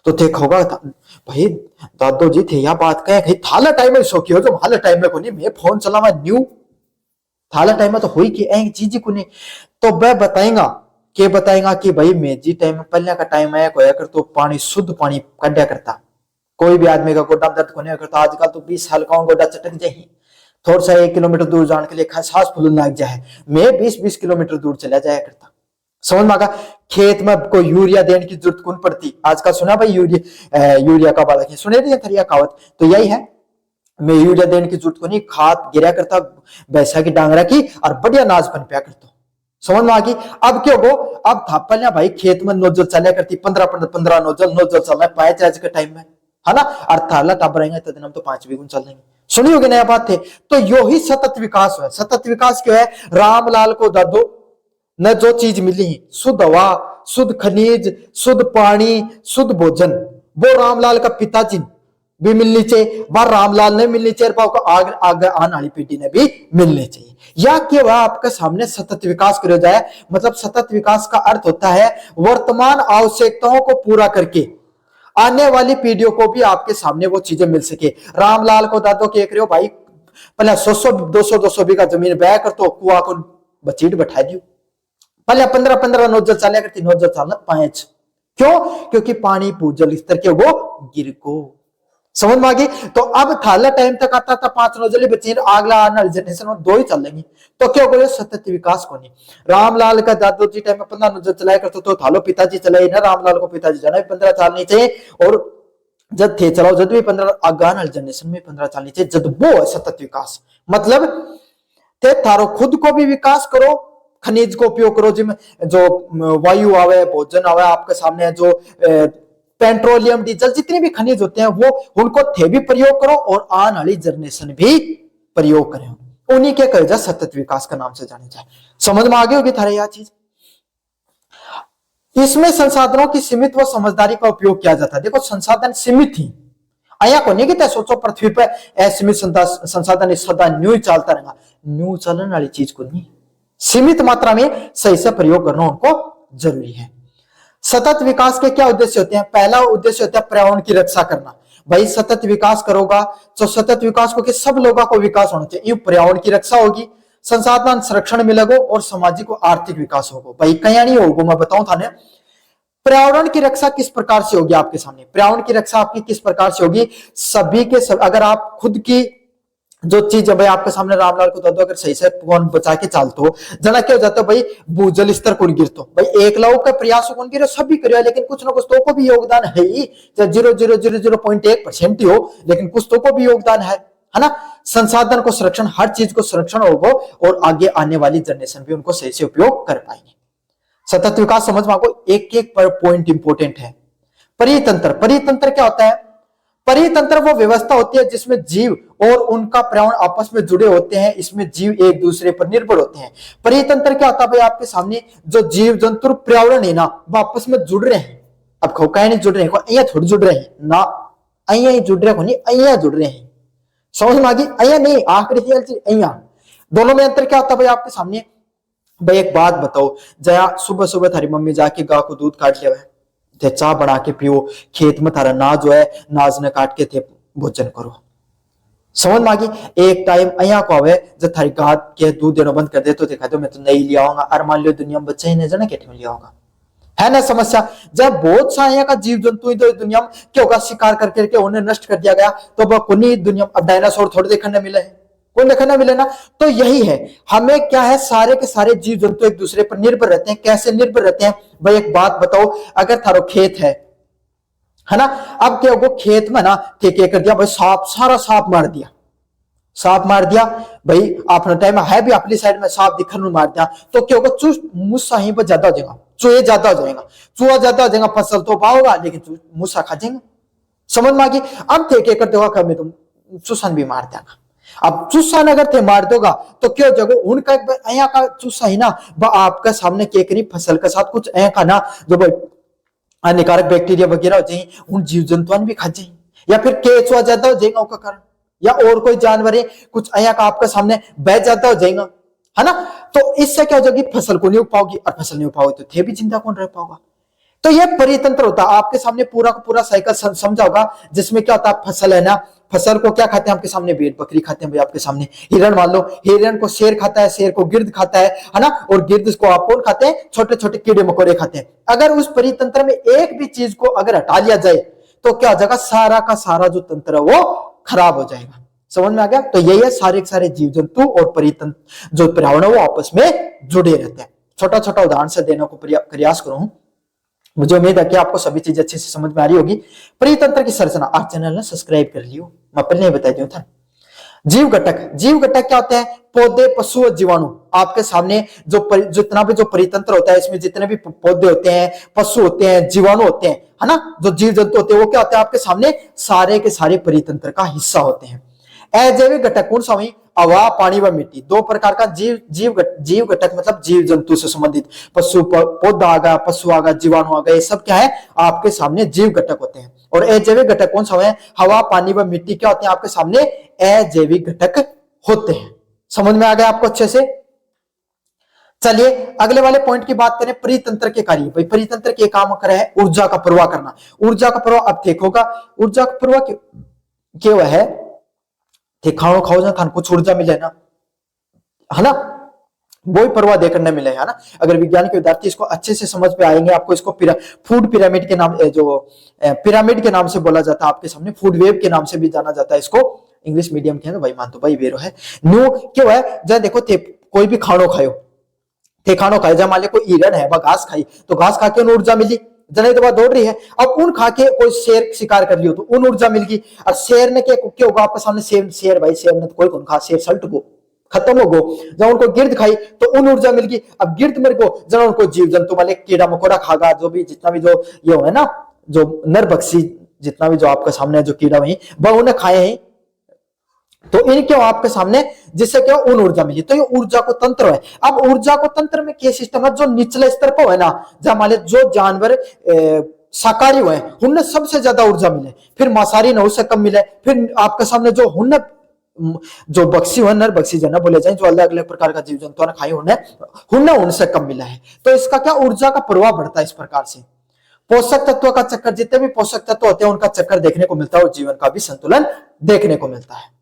तो देखोगा भाई दादो जी थे या बात कहे थाला टाइम में शौकी हो जो हाल टाइम में को नहीं, मैं फोन चलावा न्यू थाला टाइम में तो हुई कि एक चीज को नहीं, तो वह बताएगा कि भाई मेजी टाइम में पहले का टाइम आया कोया कर तो पानी शुद्ध पानी कड्या करता, कोई भी आदमी का गोड्डा दर्द को नहीं करता। आजकल तो 20 साल का गोड्डा चटक जाए, थोड़ा सा 1 किलोमीटर दूर जाने के लिए सांस फूलने लग जाए, मैं 20-20 किलोमीटर दूर चला जाया करता। समझ में आगा? खेत में कोई यूरिया देने की जरूरत कौन पड़ती, आजकल सुना भाई यूरिया का बालक है, सुने रही थरिया कहावत, तो यही है, मैं यूरिया देने की जरूरत को नहीं, खाद गिरा करता भैंसा की डांगरा की और बढ़िया नाज पन पिया करता। समझ में आ गई? अब क्यों गो, अब थापल भाई खेत में नोजल चला करती, 15 नोजल चल रहा है पाए आज के टाइम में, है ना, और थाला टाप रहेंगे तो दिन हम तो 5 भी गुण चल लेंगे। सुनी होगी नया बात थे। तो यो ही सतत विकास है। सतत विकास क्यों है? रामलाल को दादो न जो चीज मिली, शुद्ध हवा, शुद्ध खनिज, शुद्ध पानी, शुद्ध भोजन, वो रामलाल का पिताजी भी मिलनी चाहिए, वह रामलाल ने मिलनी चाहिए, आगे आने वाली पीढ़ी ने भी मिलनी चाहिए। या कि वह आपके सामने सतत विकास करो जाए, मतलब सतत विकास का अर्थ होता है वर्तमान आवश्यकताओं को पूरा करके आने वाली पीढ़ियों को भी आपके सामने वो चीजें मिल सके। रामलाल को दादो के रहे हो भाई पहले 100-200 बीघा जमीन बह कर तो कुआ को बचीट बैठा दियो, पहले 15 नोजल चला करती, नोजल चलना 5, क्यों? क्योंकि पानी भूजल स्तर के वो गिर को। समझ में आ गई? तो अब थाला टाइम तक आता था 5 नोजल बची, अगला आने वाली जनरेशन में 2 ही चलेंगी, तो क्यों बोले सतत विकास को नहीं। रामलाल का दादो जी टाइम में 15 नोजल चलाया करते तो थालो पिताजी चलाए ना, रामलाल को पिताजी जाना 15 चलनी चाहिए, और जब थे चलाओ जब भी 15 आगान वाली जनरेशन में 15 चलनी चाहिए, जब वो है सतत विकास। मतलब ते थारो खुद को भी विकास करो, खनिज को उपयोग करो, जिसमें जो वायु आवे, भोजन आवे आपके सामने, जो पेट्रोलियम, डीजल, जितने भी खनिज होते हैं वो उनको थे भी प्रयोग करो और आने वाली जनरेशन भी प्रयोग करें, उन्हीं के कहे जा सतत विकास का नाम से जाने जाए। समझ में आगे होगी थारे यह चीज। इसमें संसाधनों की सीमित व समझदारी का उपयोग किया जाता है। देखो संसाधन सीमित ही आया को नहीं कहते, सोचो पृथ्वी पर असीमित संसाधन सदा न्यू चलता रहेगा, न्यू चलने वाली चीज को नहीं, सीमित मात्रा में सही से प्रयोग करना उनको जरूरी है। सतत विकास के क्या उद्देश्य होते हैं? पहला उद्देश्य होता है पर्यावरण की रक्षा करना। भाई सतत विकास करोगा तो सतत विकास को कि सब लोगों को विकास होना चाहिए, पर्यावरण की रक्षा होगी, संसाधन संरक्षण मिलेगा और सामाजिक और आर्थिक विकास होगा। भाई कहीं नहीं होगा, मैं बताऊं थाने पर्यावरण की रक्षा किस प्रकार से होगी आपके सामने। पर्यावरण की रक्षा आपकी किस प्रकार से होगी? सभी के सब, अगर आप खुद की जो चीज है भाई आपके सामने रामलाल को दो, अगर सही से कौन बचा के चलतो, जना क्या हो जाता है भाई भूजल स्तर कौन गिरतो, भाई एक लोग का प्रयास कौन गिरे, सभी करियो, लेकिन कुछ ना कुछ तो को भी योगदान है ही, चाहे 0.001% ही हो, लेकिन कुछ तो को भी योगदान है ना। संसाधन को संरक्षण, हर चीज को संरक्षण होगा और आगे आने वाली जनरेशन भी उनको सही से उपयोग कर पाएंगे। सतत विकास समझ में आपको एक पर पॉइंट इंपोर्टेंट है। परितंत्र, परितंत्र क्या होता है? परितंत्र वो व्यवस्था होती है जिसमें जीव और उनका पर्यावरण आपस में जुड़े होते हैं, इसमें जीव एक दूसरे पर निर्भर होते हैं। परितंत्र क्या होता है भाई आपके सामने, जो जीव जंतु पर्यावरण है ना वो आपस में जुड़ रहे हैं। अब खोका नहीं जुड़ रहे हैं, अहिया थोड़ी जुड़ रहे हैं ना, अहिया ही जुड़ रहे हो नहीं, अहिया जुड़ रहे हैं। समझ में आ गई? अहिया नहीं, आखिरी अहिया, दोनों में अंतर क्या होता है भाई आपके सामने। भाई एक बात बताओ, जया सुबह सुबह थारी मम्मी जाके गाय को दूध काट लिया है, चाय बना के पियो, खेत में थारा नाज जो है नाज ने काट के थे भोजन करो। समझ में आ गई। एक टाइम अया को आवे जब थारी गात के दूध देना बंद कर दे तो देखा तो मैं तो नहीं लिया आऊंगा, और मान लो दुनिया में बच्चे ही नहीं जाना कैसे लिया होगा, है ना समस्या। जब बहुत सा यहाँ का जीव जंतु तो दुनिया में क्या होगा, शिकार करके उन्हें नष्ट कर दिया गया, तो अब कुनी दुनिया में अब डायनासोर थोड़े देखने मिले हैं, कोई देखने मिले ना। तो यही है, हमें क्या है, सारे के सारे जीव जंतु एक दूसरे पर निर्भर रहते हैं। कैसे निर्भर रहते हैं भाई, एक बात बताओ, अगर थारो खेत है ना, अब क्या होगा, खेत में ना क्या कर दिया भाई, सांप, सारा सांप मार दिया, सांप मार दिया भाई, अपना टाइम है भी अपनी साइड में सांप दिखने मार दिया, तो क्या होगा, चूस मुस्सा ही पर ज्यादा हो जाएगा, चूहे ज्यादा हो जाएगा, चूहा ज्यादा हो जाएगा, फसल तो पाओगा लेकिन मुस्सा खा जाएंगे। समझ में आ गई। अब थे क्या करते होगा, कभी तुम चूसन भी मार देगा। अब चूसन अगर थे मार दोगा तो क्या हो जाएगा, उनका यहाँ का चूसा ही ना आपका सामने क्या करी, फसल के साथ कुछ ऐ का ना जो हानिकारक बैक्टीरिया वगैरह हो जाए, उन जीव जंतुओं भी खा जाए, या फिर केचुआ ज्यादा हो जाएगा उसका कारण, या और कोई जानवर है कुछ अया का आपके सामने बह जाता हो जाएगा, है ना। तो इससे क्या हो जाएगी, फसल को नहीं उग पाओगी, और फसल नहीं उग पाओगी तो थे भी जिंदा कौन रह पाओगा। तो ये परितंत्र होता है, आपके सामने पूरा का पूरा साइकिल समझा होगा, जिसमें क्या होता है, फसल है ना, फसल को क्या खाते हैं आपके सामने, भेड़ बकरी खाते हैं भाई आपके सामने, हिरण मान लो, हिरण को शेर खाता है, शेर को गिर्द खाता है ना, और गिर्द को आप कौन खाते हैं, छोटे छोटे कीड़े मकोड़े खाते हैं। अगर उस परितंत्र में एक भी चीज को अगर हटा लिया जाए तो क्या हो जाएगा, सारा का सारा जो तंत्र है वो खराब हो जाएगा। समझ में आ गया। तो यही है, सारे के सारे जीव जंतु और परितंत्र जो पर्यावरण है वो आपस में जुड़े रहते हैं। छोटा छोटा उदाहरण से देने को प्रयास करूं, मुझे उम्मीद है कि आपको सभी चीजें अच्छे से समझ में आ रही होगी। परितंत्र की संरचना, आप चैनल ने सब्सक्राइब कर लियो, मैं पहले बता दिया था। जीव घटक, जीव घटक क्या होते हैं, पौधे, पशु और जीवाणु। आपके सामने जो जितना भी जो परितंत्र होता है, इसमें जितने भी पौधे होते हैं, पशु होते हैं, जीवाणु होते हैं, है ना, जो जीव जंतु होते हैं, वो क्या होते हैं आपके सामने, सारे के सारे परितंत्र का हिस्सा होते हैं। अजैविक घटक कौन सा हुई, हवा, पानी व मिट्टी। दो प्रकार का जीव घटक मतलब जीव जंतु से संबंधित, पशु पौधा आ गया, पशु आ गया, जीवाणु आ गया, ये सब क्या है आपके सामने जीव घटक होते हैं। और अजैविक घटक कौन सा है, हवा, पानी व मिट्टी क्या होते हैं आपके सामने, अजैविक घटक होते हैं। समझ में आ गया आपको अच्छे से। चलिए अगले वाले पॉइंट की बात करें, परितंत्र के कार्य। भाई परितंत्र के काम कर रहा है ऊर्जा का प्रवाह करना। ऊर्जा का प्रवाह अब देखोगा, ऊर्जा का प्रवाह क्यों है, खाओ खाओ जा खान कुछ ऊर्जा मिले ना, है ना, वही प्रवाह देखने मिले, है ना। अगर विज्ञान के विद्यार्थी इसको अच्छे से समझ पे आएंगे, आपको इसको फूड पिरामिड के नाम, जो पिरामिड के नाम से बोला जाता है आपके सामने, फूड वेव के नाम से भी जाना जाता है इसको, इंग्लिश मीडियम के है ना भाई, मान तो भाई वेरो है न्यू क्यों है। जब देखो कोई भी खानो खायो, थे खानो खाए, जब मान लो कोई हिरण है वह घास खाई, तो घास खा के ऊर्जा मिली, जने तो दौड़ रही है। अब उन खा के कोई शेर शिकार कर लियो तो उन ऊर्जा मिल गई। और शेर ने क्या होगा आपके सामने, शेर भाई, शेर ने तो कोई कौन खा, शेर सल्ट को खत्म हो गो। जब उनको गिरद खाई तो उन ऊर्जा मिल गई। अब गिरद मर गो, जब उनको जीव जंतु वाले कीड़ा मकोड़ा खागा, जो भी जितना भी जो ये है ना, जो नरभक्षी जितना भी जो आपके सामने जो कीड़ा वही वह उन्हें खाए हैं, तो इनके आपके सामने जिससे क्या उन ऊर्जा मिली। तो ये ऊर्जा को तंत्र है। अब ऊर्जा को तंत्र में क्या सिस्टम है, जो निचले स्तर पर है ना, जहां मान जो जानवर शाकाहारी हुए उनने सबसे ज्यादा ऊर्जा मिले, फिर मांसाहारी ने उससे कम मिले, फिर आपके सामने जो हुन जो बक्सी हुए, नर बक्सी जना बोले जाए, जो अलग अलग प्रकार का जीव जंतु खाई हुन उनसे कम मिला है। तो इसका क्या ऊर्जा का प्रवाह बढ़ता है इस प्रकार से। पोषक तत्वों का चक्कर, जितने भी पोषक तत्व होते हैं उनका चक्कर देखने को मिलता है, और जीवन का भी संतुलन देखने को मिलता है।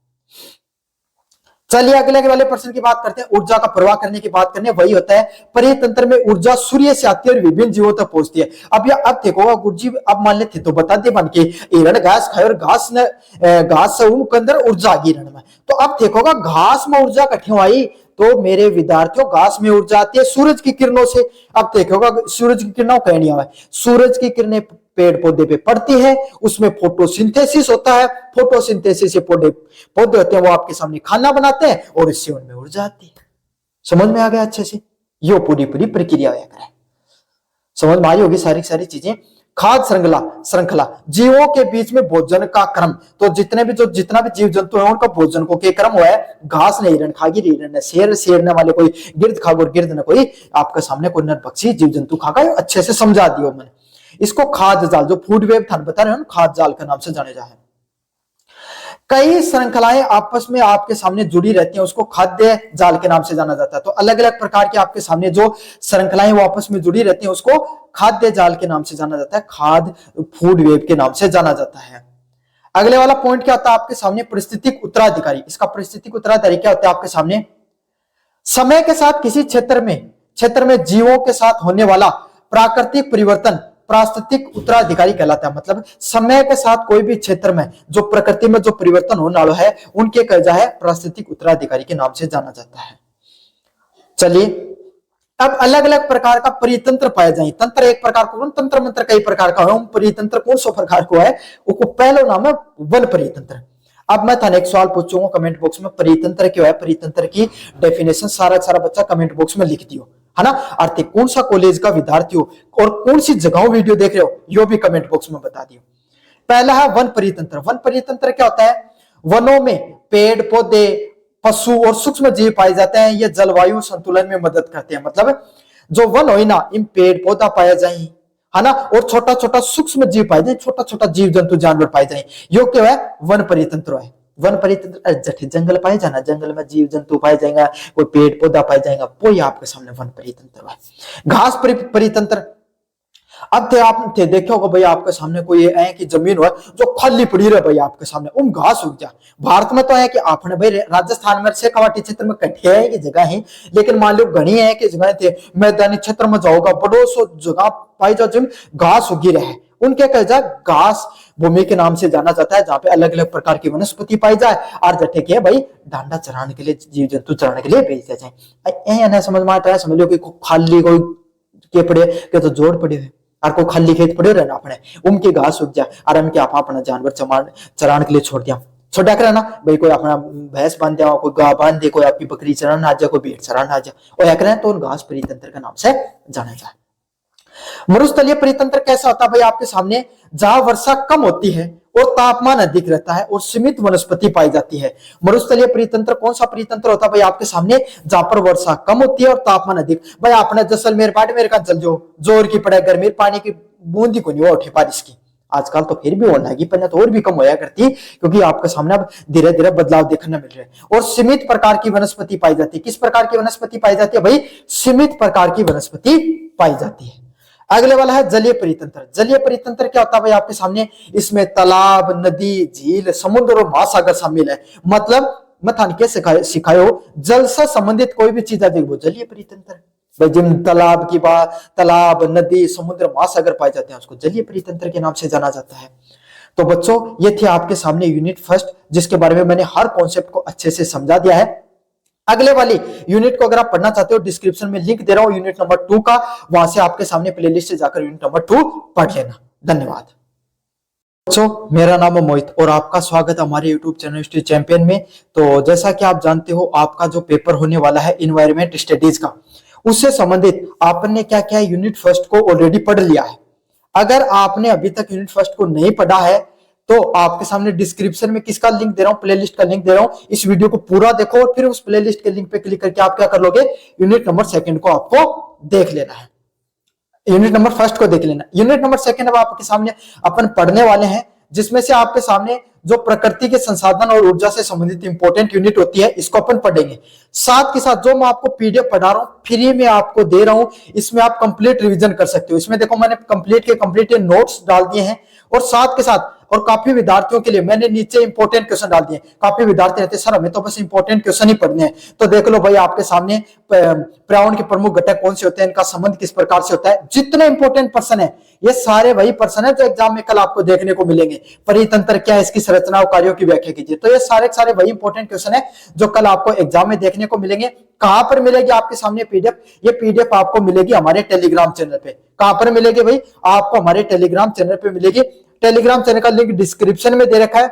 चलिए अगले वाले प्रश्न की बात करते हैं। ऊर्जा का प्रवाह करने की बात करने, वही होता है परितंत्र में ऊर्जा सूर्य से आती है और विभिन्न जीवों तक पहुंचती है। अब देखो गुरुजी, अब मान लेते तो बता दे बन के हिरण घास खाए और घास से उनके अंदर ऊर्जा आ गई हिरण में। तो अब देखोगा घास में ऊर्जा कठिन आई, तो मेरे विद्यार्थियों घास में ऊर्जा आती है सूरज की किरणों से। अब देखोगा सूरज की किरणों कहनी है, सूरज की किरणें पेड़ पौधे पे पड़ती है, उसमें फोटोसिंथेसिस होता है, फोटोसिंथेसिस से पौधे होते हैं वो आपके सामने खाना बनाते हैं और इससे उनमें ऊर्जा आती है। समझ में आ गया अच्छे से, ये पूरी प्रक्रिया होया करे। समझ में आई होगी सारी चीजें। खाद्य श्रृंखला, जीवों के बीच में भोजन का क्रम। तो जितना भी जीव जंतु है उनका भोजन को क्या क्रम हुआ है, घास ने हिरण खागी, हिरण ने शेर ने वाले कोई गिरद खागो और गिरद ने कोई आपके सामने कोई नर पक्षी जीव जंतु खागा। अच्छे से समझा दियो मैंने इसको। खाद्य जाल, जो फूड वेब था बता रहे हो, खाद्य जाल के नाम से जाने जाए। कई श्रृंखलाएं आपस में आपके सामने जुड़ी रहती हैं, उसको खाद्य जाल के नाम से जाना जाता है। तो अलग अलग प्रकार के आपके सामने जो श्रृंखलाएं वो आपस में जुड़ी रहती हैं उसको खाद्य जाल के नाम से जाना जाता है, खाद्य फूड वेब के नाम से जाना जाता है। अगले वाला पॉइंट क्या होता है आपके सामने, पारिस्थितिक उत्तराधिकारी। इसका पारिस्थितिक उत्तराधिकारी क्या होता है आपके सामने, समय के साथ किसी क्षेत्र में जीवों के साथ होने वाला प्राकृतिक परिवर्तन पारिस्थितिक उत्तराधिकारी कहलाता है। मतलब समय के साथ कोई भी क्षेत्र में जो प्रकृति में जो परिवर्तन होने वाला है उनके कहा है पारिस्थितिक उत्तराधिकारी के नाम से जाना जाता है। चलिए, अब अलग अलग प्रकार का परितंत्र पाया जाए। तंत्र एक प्रकार को, तंत्र मंत्र कई प्रकार का है, परितंत्र कौन सा प्रकार को है, उसको पहला नाम है वन परितंत्र। अब मैं थाने एक सवाल पूछूंगा कमेंट बॉक्स में, परितंत्र क्यों है, परितंत्र की डेफिनेशन सारा बच्चा कमेंट बॉक्स में लिख दियो, है ना। अर्थ कौन सा कॉलेज का विद्यार्थी हो और कौन सी जगहों वीडियो देख रहे हो, यो भी कमेंट बॉक्स में बता दियो। पहला है वन परितंत्र। वन परितंत्र क्या होता है, वनों में पेड़ पौधे पशु और सूक्ष्म जीव पाए जाते हैं, ये जलवायु संतुलन में मदद करते हैं। मतलब जो वन हो ना, इन पेड़ पौधा पाया जाए, है ना, और छोटा छोटा सूक्ष्म जीव पाए जाए, छोटा छोटा जीव जंतु जानवर पाए जाए, यो क्या है, वन परितंत्र है। वन परितंत्र जठे जंगल पाए जाना, जंगल में जीव जंतु पाए जाएगा, कोई पेड़ पौधा पाए जाएगा, वो आपके सामने वन परितंत्र है। घास परितंत्र, अब थे आप थे देखे होगा भाई आपके सामने कोई है कि जमीन हो जो खाली पड़ी रहे भाई आपके सामने, उन घास उग जा। भारत में तो है कि आपने भाई राजस्थान में शेखावाटी क्षेत्र में कट्ठे है की जगह है, लेकिन मान लो घनी है कि जगह थे मैदानी क्षेत्र में जाओगा, बड़ो सो जगह पाई जाओ जिन घास उगी रहे, उनके कह जाए घास भूमि के नाम से जाना जाता है, जहां पे अलग अलग प्रकार की वनस्पति पाई जाए। और जटे के भाई डांडा चराने के लिए, जीव जंतु चराने के लिए भेज दिया जाए। समझ में आता है, समझ लो कि खाली कोई के पड़े के तो जोड़ पड़े हुए और को खाली खेत पड़े रहना अपने, उनकी घास उग जाए और हम क्या अपना जानवर चरान के लिए छोड़ दिया, छोड़ा कर ना भाई, कोई अपना भैंस बांध दिया, कोई गाय बांध दे, कोई आपकी बकरी चरान आ जाए, कोई भेड़ चरान आ जाए, और एक तो उन घास परितंत्र के नाम से जाना जाए। मरुस्थलीय परितंत्र कैसा होता है भाई आपके सामने, जहां वर्षा कम होती है और तापमान अधिक रहता है और सीमित वनस्पति पाई जाती है। मरुस्थलीय परितंत्र कौन सा परितंत्र होता है भाई आपके सामने, जहां पर वर्षा कम होती है और तापमान अधिक। भाई आपने जैसलमेर बाड़मेर का जल जो जोर की पड़े गर्मी पानी की बूंदी को नहीं उठे बारिश की, आजकल तो फिर भी होना है, पहले तो और भी कम होया करती, क्योंकि आपके सामने अब धीरे धीरे बदलाव देखने मिल रहे हैं। और सीमित प्रकार की वनस्पति पाई जाती है। किस प्रकार की वनस्पति पाई जाती है भाई, सीमित प्रकार की वनस्पति पाई जाती है। अगले वाला है जलीय परितंत्र। जलीय परितंत्र क्या होता है भाई आपके सामने, इसमें तालाब, नदी, झील, समुद्र और महासागर शामिल है। मतलब मथान के सिखायो जल से संबंधित कोई भी चीज है वो जलीय परितंत्र। भाई जिन तालाब की बात, तालाब, नदी, समुद्र, महासागर पाए जाते हैं उसको जलीय परितंत्र के नाम से जाना जाता है। तो बच्चों ये थी आपके सामने यूनिट फर्स्ट, जिसके बारे में मैंने हर कॉन्सेप्ट को अच्छे से समझा दिया है। अगले वाली यूनिट को अगर आप पढ़ना चाहते हो, डिस्क्रिप्शन में लिंक दे रहा हूं यूनिट नंबर 2 का, वहां से आपके सामने प्लेलिस्ट से जाकर यूनिट नंबर 2 पढ़ लेना। धन्यवाद। बच्चों मेरा नाम है मोहित और आपका स्वागत है हमारे यूट्यूब चैनल हिस्ट्री चैंपियन में। तो जैसा कि आप जानते हो, आपका जो पेपर होने वाला है इन्वायरमेंट स्टडीज का, उससे संबंधित आपने क्या क्या यूनिट फर्स्ट को ऑलरेडी पढ़ लिया है। अगर आपने अभी तक यूनिट फर्स्ट को नहीं पढ़ा है तो आपके सामने डिस्क्रिप्शन में किसका लिंक दे रहा हूं, प्लेलिस्ट का लिंक दे रहा हूं। इस वीडियो को पूरा देखो और फिर उस प्लेलिस्ट के लिंक पे क्लिक करके आप क्या कर लोगे, यूनिट नंबर सेकंड को आपको देख लेना है, यूनिट नंबर फर्स्ट को देख लेना। यूनिट नंबर सेकंड अब आपके सामने अपन पढ़ने वाले हैं, जिसमें से आपके सामने जो प्रकृति के संसाधन और ऊर्जा से संबंधित इंपॉर्टेंट यूनिट होती है, इसको अपन पढ़ेंगे। साथ के साथ जो मैं आपको पीडीएफ पढ़ा रहा हूं, फ्री में आपको दे रहा हूं, इसमें आप कंप्लीट रिवीजन कर सकते हो। इसमें देखो मैंने कंप्लीट नोट्स डाल दिए हैं, और साथ के साथ और काफी विद्यार्थियों के लिए मैंने नीचे इंपॉर्टेंट क्वेश्चन डाल दिए। काफी विद्यार्थी रहते सर हमें तो बस इंपॉर्टेंट क्वेश्चन ही पढ़ने हैं, तो देख लो भाई आपके सामने पर्यावरण के प्रमुख घटक कौन से होते हैं, इनका संबंध किस प्रकार से होता है, जितने इंपॉर्टेंट पर्सन है ये सारे वही पर्सन है जो एग्जाम में कल आपको देखने को मिलेंगे। परितंत्र क्या है, इसकी संरचना और कार्यों की व्याख्या कीजिए, तो ये सारे वही इंपॉर्टेंट क्वेश्चन है जो कल आपको एग्जाम में देखने को मिलेंगे। कहां पर मिलेगी आपके सामने पीडीएफ, ये पीडीएफ आपको मिलेगी हमारे टेलीग्राम चैनल पे। कहां पर मिलेगी भाई, आपको हमारे टेलीग्राम चैनल पे मिलेगी। टेलीग्राम चैनल का लिंक डिस्क्रिप्शन में दे रखा है,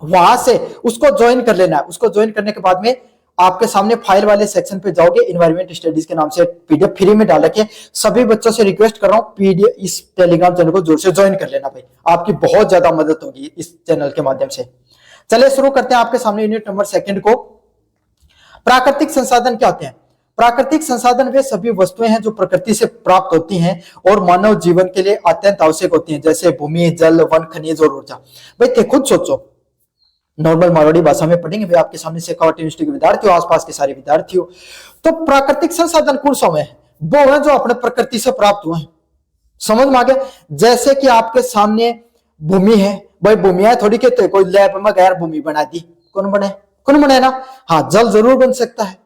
वहां से उसको ज्वाइन कर लेना है। उसको ज्वाइन करने के बाद में आपके सामने फाइल वाले सेक्शन पे जाओगे, एनवायरमेंट स्टडीज के नाम से पीडीएफ फ्री में डाल रखे। सभी बच्चों से रिक्वेस्ट कर रहा हूं पीडीएफ इस टेलीग्राम चैनल को जोर से ज्वाइन कर लेना भाई, आपकी बहुत ज्यादा मदद होगी इस चैनल के माध्यम से। चलिए शुरू करते हैं आपके सामने यूनिट नंबर सेकंड को। प्राकृतिक संसाधन क्या होते हैं? प्राकृतिक संसाधन वे सभी वस्तुएं हैं जो प्रकृति से प्राप्त होती हैं और मानव जीवन के लिए अत्यंत आवश्यक होती हैं, जैसे भूमि, जल, वन, खनिज और ऊर्जा। भाई खुद सोचो, नॉर्मल मारवाड़ी भाषा में पढ़ेंगे भाई आपके सामने शेखावाटी यूनिवर्सिटी के विद्यार्थी हो, आसपास के सारे विद्यार्थी हो। तो प्राकृतिक संसाधन कौन सा है? वो है जो अपने प्रकृति से प्राप्त हुए हैं। समझ में आ गया? जैसे कि आपके सामने भूमि है, भाई भूमिया थोड़ी कहते हैं, कोई लैब में गैर भूमि बना दी, कौन बने? कौन बने ना? हाँ, जल जरूर बन सकता है।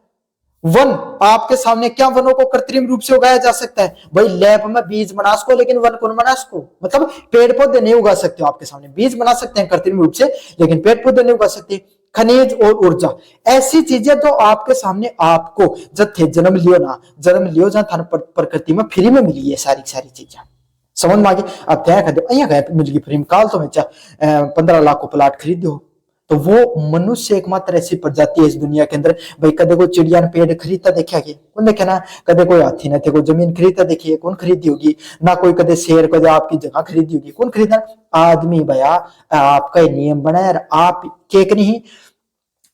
वन, आपके सामने क्या वनों को कृत्रिम रूप से उगाया जा सकता है? भाई लैब में बीज बना सको, लेकिन वन कौन बना सको? मतलब पेड़ पौधे नहीं उगा सकते हो आपके सामने, बीज बना सकते हैं कृत्रिम रूप से, लेकिन पेड़ पौधे नहीं उगा सकते। खनिज और ऊर्जा, ऐसी चीजें तो आपके सामने, आपको जब थे जन्म लियो ना, जन्म लियो जहां थाने प्रकृति में फ्री में मिली है सारी सारी चीजें, समझ में आ गई? अब क्या कर दो, अहियां मिल गई फ्री में, काल तो मैं 15 लाख को प्लाट खरीद दो। तो वो मनुष्य एकमात्र ऐसी प्रजाति है इस दुनिया के अंदर, भाई कदे कोई चिड़िया ने पेड़ खरीदता देखा कि कौन देखे ना? कदे कोई हाथी ने कोई जमीन खरीदता देखी है? कौन खरीदी होगी ना? कोई कदे शेर कदे आपकी जगह खरीदी होगी? कौन खरीदा? आदमी भैया, आपका नियम बना है, आप केक नहीं,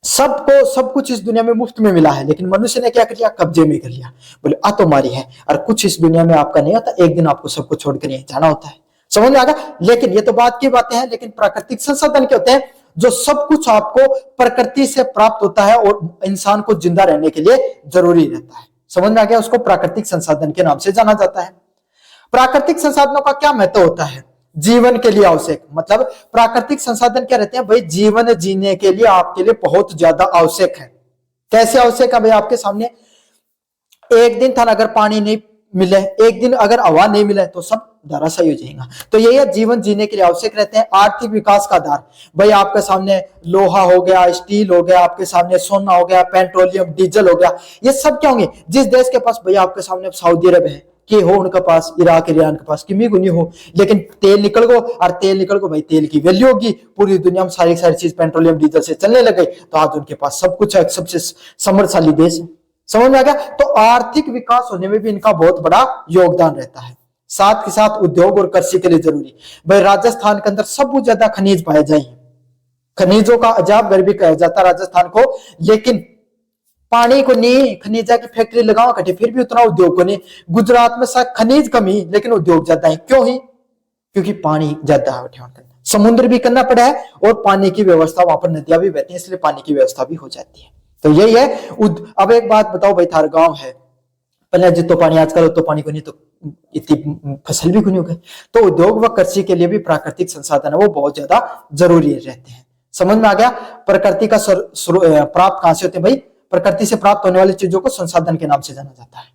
सबको सब कुछ इस दुनिया में मुफ्त में मिला है, लेकिन मनुष्य ने क्या कर लिया? कब्जे में कर लिया। बोले आ तुम्हारी है, और कुछ इस दुनिया में आपका नहीं होता, एक दिन आपको सबको छोड़कर यहीं जाना होता है। समझ में आ गया? लेकिन ये तो बात की बातें हैं, लेकिन प्राकृतिक संसाधन क्या होते हैं? जो सब कुछ आपको प्रकृति से प्राप्त होता है और इंसान को जिंदा रहने के लिए जरूरी रहता है। समझ में आ गया? उसको प्राकृतिक संसाधन के नाम से जाना जाता है। प्राकृतिक संसाधनों का क्या महत्व होता है? जीवन के लिए आवश्यक, मतलब प्राकृतिक संसाधन क्या रहते हैं? भाई जीवन जीने के लिए आपके लिए बहुत ज्यादा आवश्यक है। कैसे आवश्यक है भाई? आपके सामने एक दिन था अगर पानी नहीं मिले, एक दिन अगर हवा नहीं मिले, तो सब धराशायी हो जाएगा। तो ये जीवन जीने के लिए आवश्यक रहते हैं। आर्थिक विकास का आधार, भाई आपके सामने लोहा हो गया, स्टील हो गया, आपके सामने सोना हो गया, पेट्रोलियम डीजल हो गया, ये सब क्या होंगे? जिस देश के पास, भैया आपके सामने सऊदी अरब है कि हो उनके पास, इराक ईरान के पास किमी गुनी हो, लेकिन तेल निकल गो, और तेल निकल गो, भाई तेल की वैल्यू होगी, पूरी दुनिया में सारी सारी चीज पेट्रोलियम डीजल से चलने लग गई, तो आज उनके पास सब कुछ है, सबसे समृद्धशाली देश है। समझ में आ गया? तो आर्थिक विकास होने में भी इनका बहुत बड़ा योगदान रहता है। साथ के साथ उद्योग और कृषि के लिए जरूरी, भाई राजस्थान के अंदर सबसे ज्यादा खनिज पाए जाएंगे, खनिजों का अजाब घर भी कहा जाता है राजस्थान को, लेकिन पानी को नहीं, खनिजा की फैक्ट्री लगाओ कटे, फिर भी उतना उद्योग को नहीं। गुजरात में खनिज कमी, लेकिन उद्योग ज्यादा है, क्यों ही? क्योंकि पानी ज्यादा है, समुद्र भी करना पड़ा है, और पानी की व्यवस्था, वहां पर नदियां भी बहती है, इसलिए पानी की व्यवस्था भी हो जाती है। तो यही है। अब एक बात बताओ भाई, थार गांव है, पहले जितो पानी, आजकल उतो पानी को नहीं, तो इतनी फसल भी नहीं हो गई। तो उद्योग व कृषि के लिए भी प्राकृतिक संसाधन है वो बहुत ज्यादा जरूरी रहते हैं। समझ में आ गया? प्रकृति का प्राप्त कहां से होते हैं भाई? प्रकृति से प्राप्त होने वाली चीजों को संसाधन के नाम से जाना जाता है।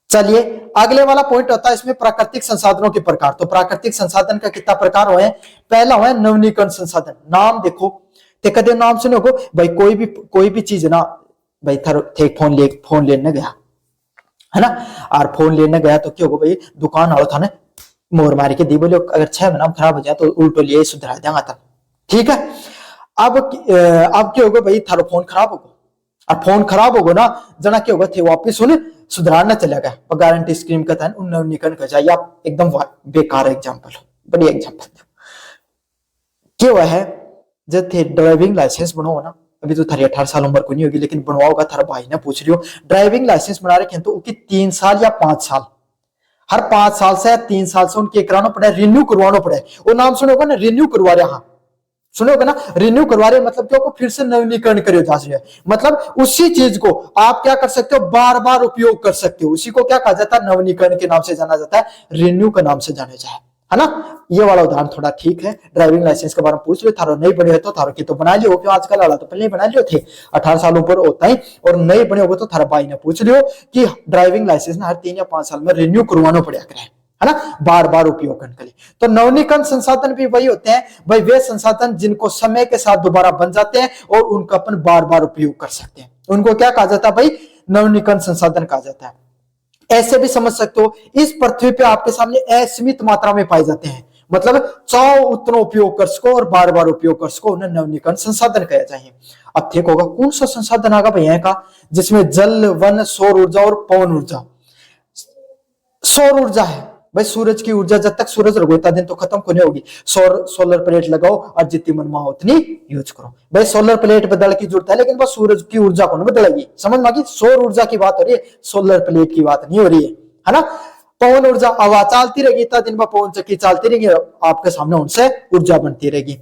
चलिए अगले वाला पॉइंट होता है इसमें प्राकृतिक संसाधनों के प्रकार। तो प्राकृतिक संसाधन का कितना प्रकार हुए? पहला हुआ नवीनीकरण संसाधन। नाम देखो, ते कदे नाम सुनो को भाई, कोई भी चीज ना, भाई थे फोन लेने गया है ना, और फोन लेने गया तो क्या होगा भाई, दुकान वाला था ना मोर मार के दी, बोले अगर 6 महीना खराब हो जाए तो उल्टो लिए सुधरा देंगे था, ठीक है। अब क्या होगा भाई, थारो फोन खराब होगा, और फोन खराब होगा ना, जना क्या होगा थे वापिस उन्हें सुधारना चलेगा, गारंटी स्कीम का था नवीनीकरण का चाहिए। आप एकदम बेकार एग्जाम्पल, बड़ी एग्जाम्पल क्या हुआ है, जब थे ड्राइविंग लाइसेंस बनाओ ना, अभी तो थारी 18 साल उम्र को नहीं होगी, लेकिन बनवाओगा, थारा भाई ने पूछ लियो ड्राइविंग लाइसेंस बना रखे तो उनकी 3 साल या 5 साल, हर 5 साल से या 3 साल से उनके कराना पड़े, रिन्यू करवाना पड़े। वो नाम सुनोगे ना, रिन्यू करवा रहे, हाँ सुनोगे ना, रिन्यू करवा रहे, मतलब क्या फिर से नवीनीकरण करियो जा रही है, मतलब उसी चीज को आप क्या कर सकते हो, बार बार उपयोग कर सकते हो। उसी को क्या कहा जाता है, नवीनीकरण के नाम से जाना जाता है, रिन्यू के नाम से जाने जाए, है ना। ये वाला उदाहरण थोड़ा ठीक है। ड्राइविंग लाइसेंस के बारे में पूछ लो, थारो नहीं बने हो तो थारो की तो बना लियो, क्यों आजकल वाला तो पहले बना लियो थे, 18 साल ऊपर होता है, और नहीं बने होगे तो थारा भाई ने पूछ लियो कि ड्राइविंग लाइसेंस हर 3 या 5 साल में रिन्यू करवाना पड़ा करे, है ना, बार बार उपयोग करने के लिए। तो नवीनीकरण संसाधन भी वही होते हैं भाई, वे संसाधन जिनको समय के साथ दोबारा बन जाते हैं और उनका अपन बार बार उपयोग कर सकते हैं, उनको क्या कहा जाता है भाई, नवीनीकरण संसाधन कहा जाता है। ऐसे भी समझ सकते हो, इस पृथ्वी पे आपके सामने असीमित मात्रा में पाए जाते हैं, मतलब चाहो उतना उपयोग कर सको और बार बार उपयोग कर सको, उन्हें नवीनीकरण संसाधन कहा जाए। अब ठीक होगा, कौन सा संसाधन आगा भैया का, जिसमें जल, वन, सौर ऊर्जा और पवन ऊर्जा। सौर ऊर्जा है भाई, सूरज की ऊर्जा, जब तक सूरज रहोगे इतना दिन तो खत्म को नहीं होगी। सोलर प्लेट लगाओ और जितनी मनमा उतनी यूज करो। भाई सोलर प्लेट बदल की जरूरत है, लेकिन बस सूरज की ऊर्जा को नहीं बदलेगी, समझ में आ गई। सौर ऊर्जा की बात हो रही है, सोलर प्लेट की बात नहीं हो रही है ना। पवन ऊर्जा, हवा चलती रहेगी इतना दिन में, पवन चक्की चलती रहेगी, आपके सामने उनसे ऊर्जा बनती रहेगी।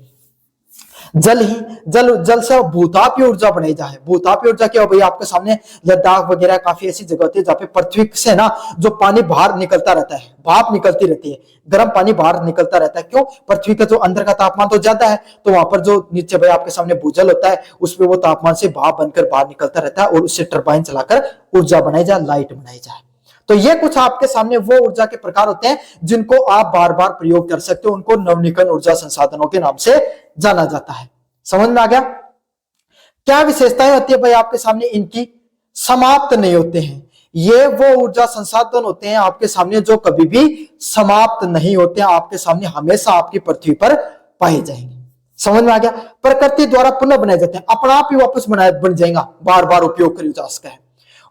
जल ही जल से भूतापीय ऊर्जा बनाई जाए। भूतापीय ऊर्जा क्या हो भाई, आपके सामने लद्दाख वगैरह काफी ऐसी जगह होती है जहाँ पे पृथ्वी से ना जो पानी बाहर निकलता रहता है, भाप निकलती रहती है, गर्म पानी बाहर निकलता रहता है। क्यों? पृथ्वी का जो अंदर का तापमान तो ज्यादा है, तो वहां पर जो नीचे भाई आपके सामने भूजल होता है उसमें वो तापमान से भाप बनकर बाहर निकलता रहता है और उससे टरबाइन चलाकर ऊर्जा बनाई जाए, लाइट बनाई जाए। तो ये कुछ आपके सामने वो ऊर्जा के प्रकार होते हैं जिनको आप बार बार प्रयोग कर सकते हो, उनको नवीनीकरण ऊर्जा संसाधनों के नाम से जाना जाता है। समझ में आ गया? क्या विशेषताएं होती है भाई आपके सामने इनकी? समाप्त नहीं होते हैं। ये वो ऊर्जा संसाधन होते हैं आपके सामने जो कभी भी समाप्त नहीं होते हैं, आपके सामने हमेशा आपकी पृथ्वी पर पाए जाएंगे। समझ में आ गया? प्रकृति द्वारा पुनः बनाए जाते हैं, अपना आप ही वापस बन जाएगा, बार बार उपयोग करिए जा सकता है।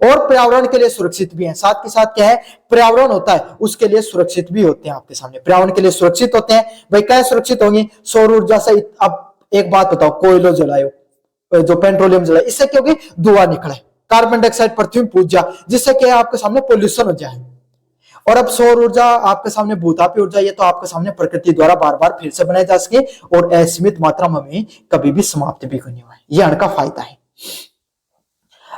और पर्यावरण के लिए सुरक्षित भी है। साथ के साथ क्या है, पर्यावरण होता है उसके लिए सुरक्षित भी होते हैं आपके सामने, पर्यावरण के लिए सुरक्षित होते हैं। भाई क्या सुरक्षित होंगे? सौर ऊर्जा से। अब एक बात बताओ, कोयलो जलायो, जो पेट्रोलियम जलाए, इससे क्या होगी? धुआं निकले, कार्बन डाइऑक्साइड पृथ्वी में पूज जा, जिससे क्या है आपके सामने पोल्यूशन हो जाए। और अब सौर ऊर्जा आपके सामने भूतापीय ऊर्जा, ये तो आपके सामने प्रकृति द्वारा बार बार फिर से बनाई जा सके और असीमित मात्रा में कभी भी समाप्त भी नहीं हुआ, ये इनका फायदा है।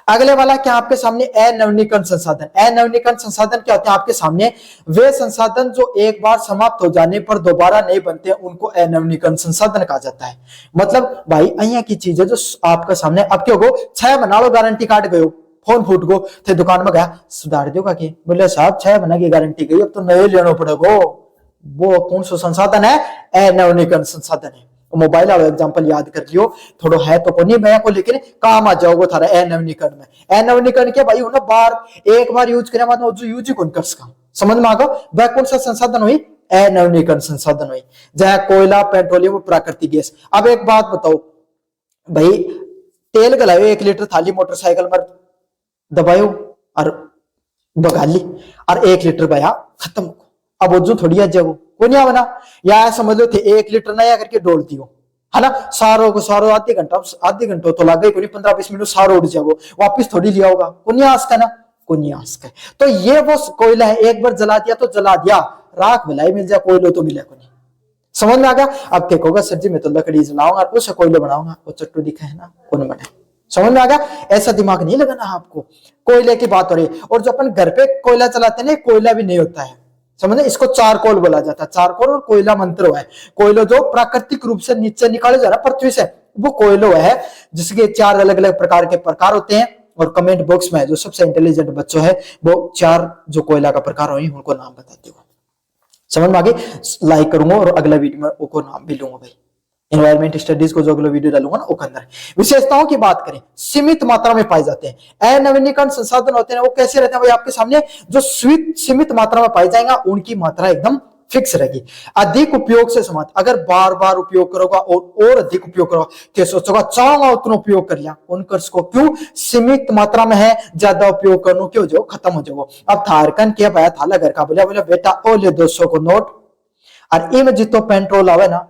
अगले वाला क्या आपके सामने? अनवीनीकरण संसाधन। अनवीनीकरण संसाधन क्या होते हैं आपके सामने? वे संसाधन जो एक बार समाप्त हो जाने पर दोबारा नहीं बनते, उनको अनवीनीकरण संसाधन कहा जाता है। मतलब भाई अहिया की चीज है जो आपके सामने, अब क्यों गो 6 महीना लो गारंटी कार्ड गयो, फोन फूट गो, थे दुकान में गया सुधार दो का, बोले साहब 6 महीना की गारंटी गई, अब तो नए लेना पड़ेगा। वो कौन सा संसाधन है? अनवीनीकरण संसाधन है। मोबाइल वाला एग्जांपल याद कर लियो, थोड़ा है तो कोनी मैं को, लेकिन काम आ जाओगे थारा अनवीनीकरण में। अनवीनीकरण के भाई उन्हें एक बार यूज करे मतलब जो यूज ही कौन कर सका। समझ में आ गया? वह कौन सा संसाधन हुई? अनवीनीकरण संसाधन हुई, चाहे कोयला, पेट्रोलियम, प्राकृतिक गैस। अब एक बात बताओ भाई, तेल गलायो 1 लीटर थाली मोटरसाइकिल में दबायो और भगा ली, और 1 लीटर भया खत्म। अब वो जो थोड़ी आज को नहीं बना, या समझ लो थे 1 लीटर नया करके डोल दियो, है ना, सारो को सारो आधे घंटा तो लग गई, 15-20 मिनट सारो उड़ जाओ, वापिस थोड़ी लिया होगा, कुनिया आस का ना, कुनिया आस का। तो ये वो कोयला है, एक बार जला दिया तो जला दिया, राख भलाई मिल जाए, कोयलो तो मिले को नहीं। समझ में आ गया? अब क्या होगा, सर जी मैं तो लकड़ी जलाऊंगा उसे कोयलो बनाऊंगा, वो चट्टू दिखा है ना, कौन बने। समझ में आ गया? ऐसा दिमाग नहीं लगाना आपको, कोयले की बात हो रही है। और जो अपन घर पे कोयला चलाते हैं, कोयला भी नहीं होता है, समझे, इसको चारकोल बोला जाता है। चारकोल और कोयला मंत्र है। कोयलो जो प्राकृतिक रूप से नीचे निकाले जा रहा है पृथ्वी से, वो कोयलो है, जिसके 4 अलग अलग प्रकार के प्रकार होते हैं। और कमेंट बॉक्स में जो सबसे इंटेलिजेंट बच्चों है वो 4 जो कोयला का प्रकार हो उनको नाम बताते हो। समझ में आगे? लाइक करूंगा और अगला वीडियो में उनको नाम भी लूंगा भाई। एनवायरमेंट स्टडीज को जो अगला वीडियो डालूंगा ना, वो अंदर विशेषताओं की बात करें, सीमित मात्रा में पाए जाते हैं। अनवीनीकरण संसाधन होते हैं वो कैसे रहते हैं भाई आपके सामने? जो सीमित मात्रा में पाए जाएगा उनकी मात्रा एकदम फिक्स रहेगी। अधिक उपयोग से समाप्त, अगर बार बार उपयोग करोगा और अधिक उपयोग करोगा, क्या सोचोगा चाहूंगा उतना उपयोग कर लिया, उन कर्ज को क्यों? सीमित मात्रा में है, ज्यादा उपयोग करने क्यों जो खत्म हो जाओ। अब थारकन क्या पाया थाला घर का, बोला बेटा ओ ले 200 को नोट, और इम जितो पेट्रोल आवे ना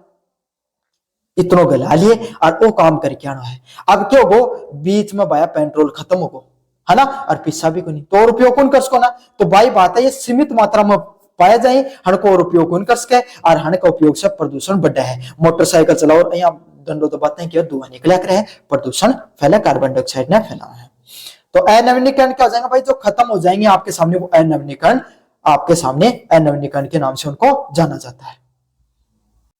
इतनो गला लिए और वो काम करके आना है। अब क्यों हो बीच में भाया पेट्रोल खत्म हो गो, है ना, और पिस्सा भी को नहीं, तो और उपयोग कौन कर सको ना। तो भाई बात है ये सीमित मात्रा में पाया जाए, हण को और उपयोग कौन कर सके, और हण का उपयोग से प्रदूषण बढ़ा है। मोटरसाइकिल चलाओ और यहाँ दंडो तो बातें कि धुआं निकला कर है, प्रदूषण फैला, कार्बन डाइऑक्साइड ने फैला है। तो अनवीनीकरण क्या हो जाएगा भाई? जो खत्म हो जाएंगे आपके सामने, वो अनवीनीकरण आपके सामने अनवीनीकरण के नाम से उनको जाना जाता है।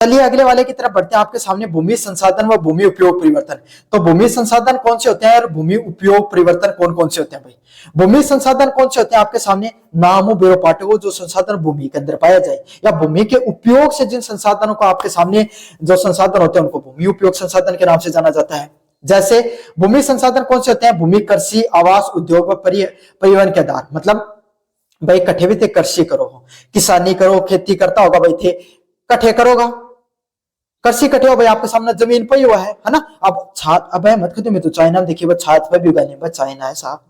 चलिए अगले वाले की तरफ बढ़ते हैं। आपके सामने भूमि संसाधन व भूमि उपयोग परिवर्तन। तो भूमि संसाधन कौन से होते हैं और भूमि उपयोग परिवर्तन कौन कौन से होते हैं भाई? भूमि संसाधन कौन से होते हैं आपके सामने? नामो बेरो पाटो, जो संसाधन भूमि के अंदर पाया जाए, या भूमि के उपयोग से जिन संसाधनों को आपके सामने जो संसाधन होते हैं उनको भूमि उपयोग संसाधन के नाम से जाना जाता है। जैसे भूमि संसाधन कौन से होते हैं? भूमि, कृषि, आवास, उद्योग व परिवहन के आधार। मतलब भाई कट्ठे भी थे कृषि करो, किसानी करो, खेती करता होगा भाई थे कट्ठे करोगा, कृषि कटे हो भाई आपके सामने जमीन पर ही हुआ है ना। अब छात, अब मत कहते मैं तो चाइना में देखिए छात पर भी उगाने, बस चाइना है साहब,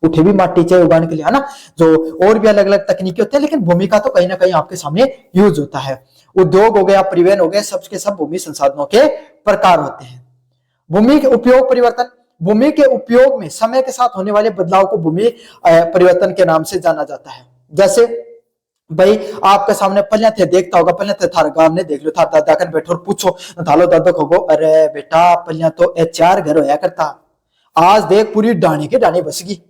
उठे भी माटी चाहिए उगाने के लिए, है ना। जो और भी अलग अलग तकनीकें होती है, लेकिन भूमि का तो कहीं ना कहीं आपके सामने यूज होता है। उद्योग हो गया, परिवहन हो गया, सबके सब भूमि संसाधनों के प्रकार होते हैं। भूमि के उपयोग परिवर्तन, भूमि के उपयोग में समय के साथ होने वाले बदलाव को भूमि परिवर्तन के नाम से जाना जाता है। जैसे भाई आपके सामने पहले थे देखता होगा, पहले थे थार गांव ने देख लो, थार दादा कर बैठो और पूछो थालो दादा खोगो, अरे बेटा पहले तो ए 4 घर होया करता, आज देख पूरी डाणी के डाणी बस गई।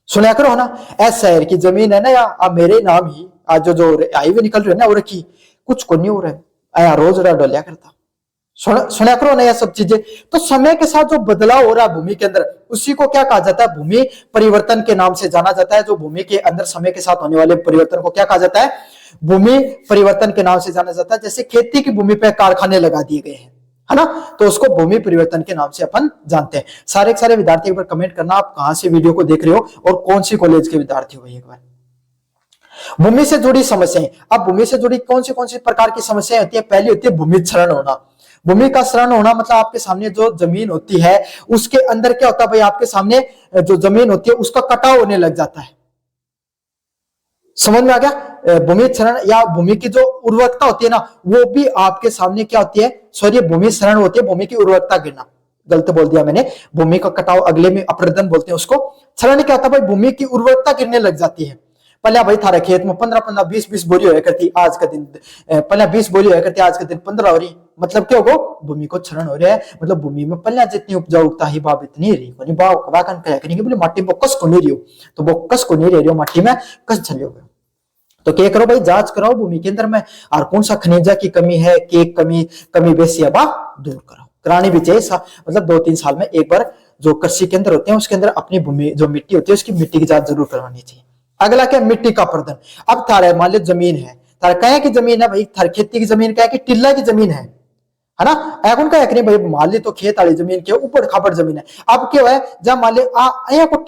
सुना करो ना, ऐ शहर की जमीन है ना या अब मेरे नाम ही, आज जो जो आई हुई निकल रही है ना वो रखी, कुछ को नहीं हो रहा है, आया रोज डोलिया करता। सुना करो ना यह सब चीजें। तो समय के साथ जो बदलाव हो रहा है भूमि के अंदर, उसी को क्या कहा जाता है, भूमि परिवर्तन के नाम से जाना जाता है। जो भूमि के अंदर समय के साथ होने वाले परिवर्तन को क्या कहा जाता है, भूमि परिवर्तन के नाम से जाना जाता है। जैसे खेती की भूमि पर कारखाने लगा दिए गए हैं, है ना, तो उसको भूमि परिवर्तन के नाम से अपन जानते हैं। सारे के सारे विद्यार्थी एक बार कमेंट करना आप कहां से वीडियो को देख रहे हो और कौन सी कॉलेज के विद्यार्थी हो। एक बार भूमि से जुड़ी समस्याएं, अब भूमि से जुड़ी कौन सी प्रकार की समस्याएं होती है। पहली होती है भूमि क्षरण होना। भूमि का क्षरण होना मतलब आपके सामने जो जमीन होती है उसके अंदर क्या होता है भाई, आपके सामने जो जमीन होती है उसका कटाव होने लग जाता है। समझ में आ गया। भूमि क्षरण या भूमि की जो उर्वरकता होती है ना, वो भी आपके सामने क्या होती है, सॉरी भूमि क्षरण होती है, भूमि की उर्वरकता गिरना, गलत बोल दिया मैंने। भूमि का कटाव अगले में अपर्दन बोलते हैं उसको। क्षरण क्या होता है भाई, भूमि की उर्वरकता गिरने लग जाती है। पहले भाई थारे खेत में 15-15 20-20 बोरी होया करती, आज का दिन पहले 20 बोरी होया करती, आज के दिन 15 हो रही, मतलब क्या होगा, भूमि को क्षरण हो रहा है। मतलब भूमि में पहले जितनी उपजाऊता ही बाब इतनी रही कोनी, बाव वाकन कह करेंगे बोले माटी में कस को नहीं रही हो, तो वो कस को नहीं रह रही हो, माटी में कस चले हो। तो क्या करो भाई, जांच कराओ भूमि के अंदर में, और कौन सा खनिजा की कमी है, के कमी बेसी है दूर कराओ, करानी भी चाहिए। मतलब 2-3 साल में एक बार जो कृषि केंद्र होते हैं उसके अंदर अपनी भूमि जो मिट्टी होती है उसकी मिट्टी की जांच जरूर करवानी चाहिए। अगला क्या, मिट्टी का अपर्दन। अब थारे मान लो जमीन है, थारे कहे की जमीन है भाई, थारे खेती की जमीन क्या है कि टिल्ला की जमीन है ना, एकुन का नहीं भाई, मान ली तो खेत वाली जमीन के ऊपर खापड़ जमीन है। अब क्या है, जब मान ली आया को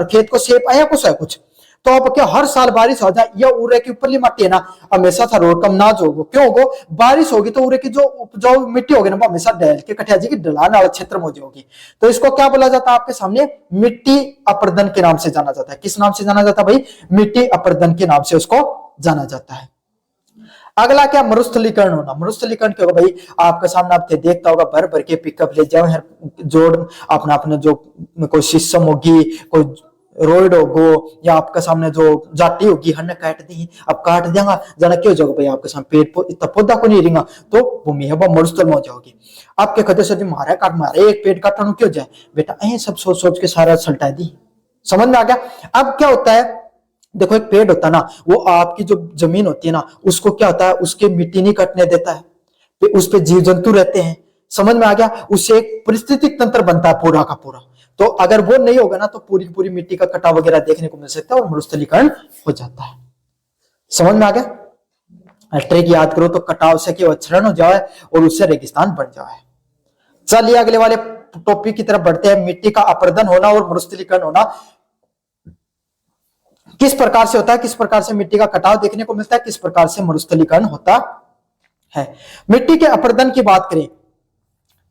खेत को सेप आया कुछ है कुछ, तो अब क्या हर साल बारिश हो जाए, या उरे की ऊपरली मिट्टी है ना हमेशा था रोड कम नाज होगो, क्यों होगो, बारिश होगी तो उरे की जो उपजाऊ मिट्टी होगी ना वो हमेशा डैल के कटिया जी की ढलान वाले क्षेत्र में होगी। तो इसको क्या बोला जाता है आपके सामने, मिट्टी अपर्दन के नाम से जाना जाता है। किस नाम से जाना जाता है भाई, मिट्टी अपर्दन के नाम से उसको जाना जाता है। अगला क्या, मरुस्थलीकरण होना। मरुस्थलीकरण क्या होगा भाई, आपके सामने आप देखता होगा भर भर के पिकअप ले जाओ जोड़ अपना अपने जो कोई सिस्टम होगी, कोई रोड होगो, या आपके सामने जो जाटी होगी हमने काट दी, अब काट देंगे जना क्यों जाओगे भाई, आपके सामने पेड़ इतना पौधा को नहीं रहेगा तो भूमि है वो मरुस्थल में हो जाओगी। आपके कदे से मारा काट मारे एक पेड़ काटना क्यों जाए बेटा, अं सब सोच सोच के सारा सलटा दी। समझ में आ गया। अब क्या होता है, देखो एक पेड़ होता है ना, वो आपकी जो जमीन होती है ना उसको क्या होता है, उसके मिट्टी नहीं कटने देता है, उस पे जीव जंतु रहते हैं। समझ में आ गया, उससे एक पारिस्थितिक तंत्र बनता है पूरा का पूरा। तो अगर वो नहीं होगा ना तो पूरी पूरी मिट्टी का कटाव वगैरह देखने को मिल सकता है और मरुस्थलीकरण हो जाता है। समझ में आ गया। ट्रिक याद करो तो कटाव से क्या क्षरण हो जाए और उससे रेगिस्तान बन जाए। चलिए अगले वाले टॉपिक की तरफ बढ़ते हैं, मिट्टी का अपर्दन होना और मरुस्थलीकरण होना किस प्रकार से होता है, किस प्रकार से मिट्टी का कटाव देखने को मिलता है, किस प्रकार से मरुस्थलीकरण होता है। मिट्टी के अपर्दन की बात करें,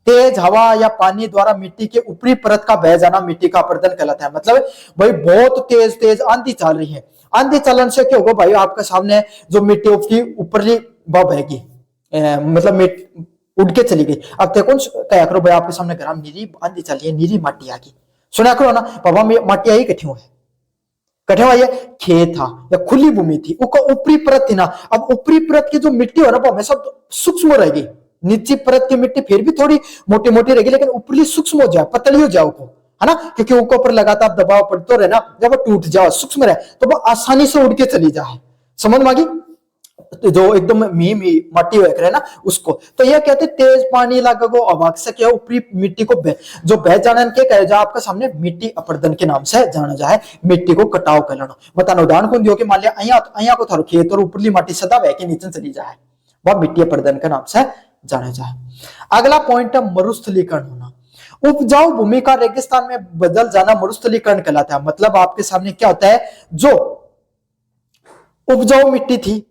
तेज हवा या पानी द्वारा मिट्टी के ऊपरी परत का बह जाना मिट्टी का अपर्दन कहलाता है। मतलब भाई बहुत तेज तेज आंधी चल रही है, आंधी चलन से क्या होगा भाई, आपके सामने जो मिट्टी की ऊपरली बहेगी, मतलब उड़ के चली गई। अब देखो क्या करो भाई, आपके सामने ग्राम नीरी आंधी चली है, नीरी माटी आ गई, सुना करो ना बाबा माटी आई कठियों है, कठे हुआ, खेत था या खुली भूमि थी, उसका ऊपरी परत थी ना, अब ऊपरी परत की जो मिट्टी हो ना वो हमेशा सूक्ष्म रहेगी, नीचे परत की मिट्टी फिर भी थोड़ी मोटी मोटी रहेगी, लेकिन ऊपरी सूक्ष्म हो जाए, पतली हो जाए उसको, है ना, क्योंकि उसके ऊपर लगातार दबाव पड़ता रहे ना, जब वो टूट जाए सूक्ष्म रहे तो वो आसानी से उड़ के चली जाए। समझ में आ गई, जो एकदम मी मट्टी है ना उसको। तो यह कहते तेज पानी लगो अवाक से क्या ऊपरी मिट्टी को जो बह जाने के कहे जा आपका सामने मिट्टी अपर्दन के नाम से जाना जाए, मिट्टी को कटाव कर लेना। मतलब उदाहरण कौन दियो कि मान लिया अया को थारो खेत और ऊपरली माटी सदा बह के नीचे चली जाए, वह मिट्टी अपर्दन के नाम से जाना जाए। अगला पॉइंट है मरुस्थलीकरण होना। उपजाऊ भूमि का रेगिस्तान में बदल जाना मरुस्थलीकरण कहलाता है। मतलब आपके सामने क्या होता है, जो उपजाऊ मिट्टी थी,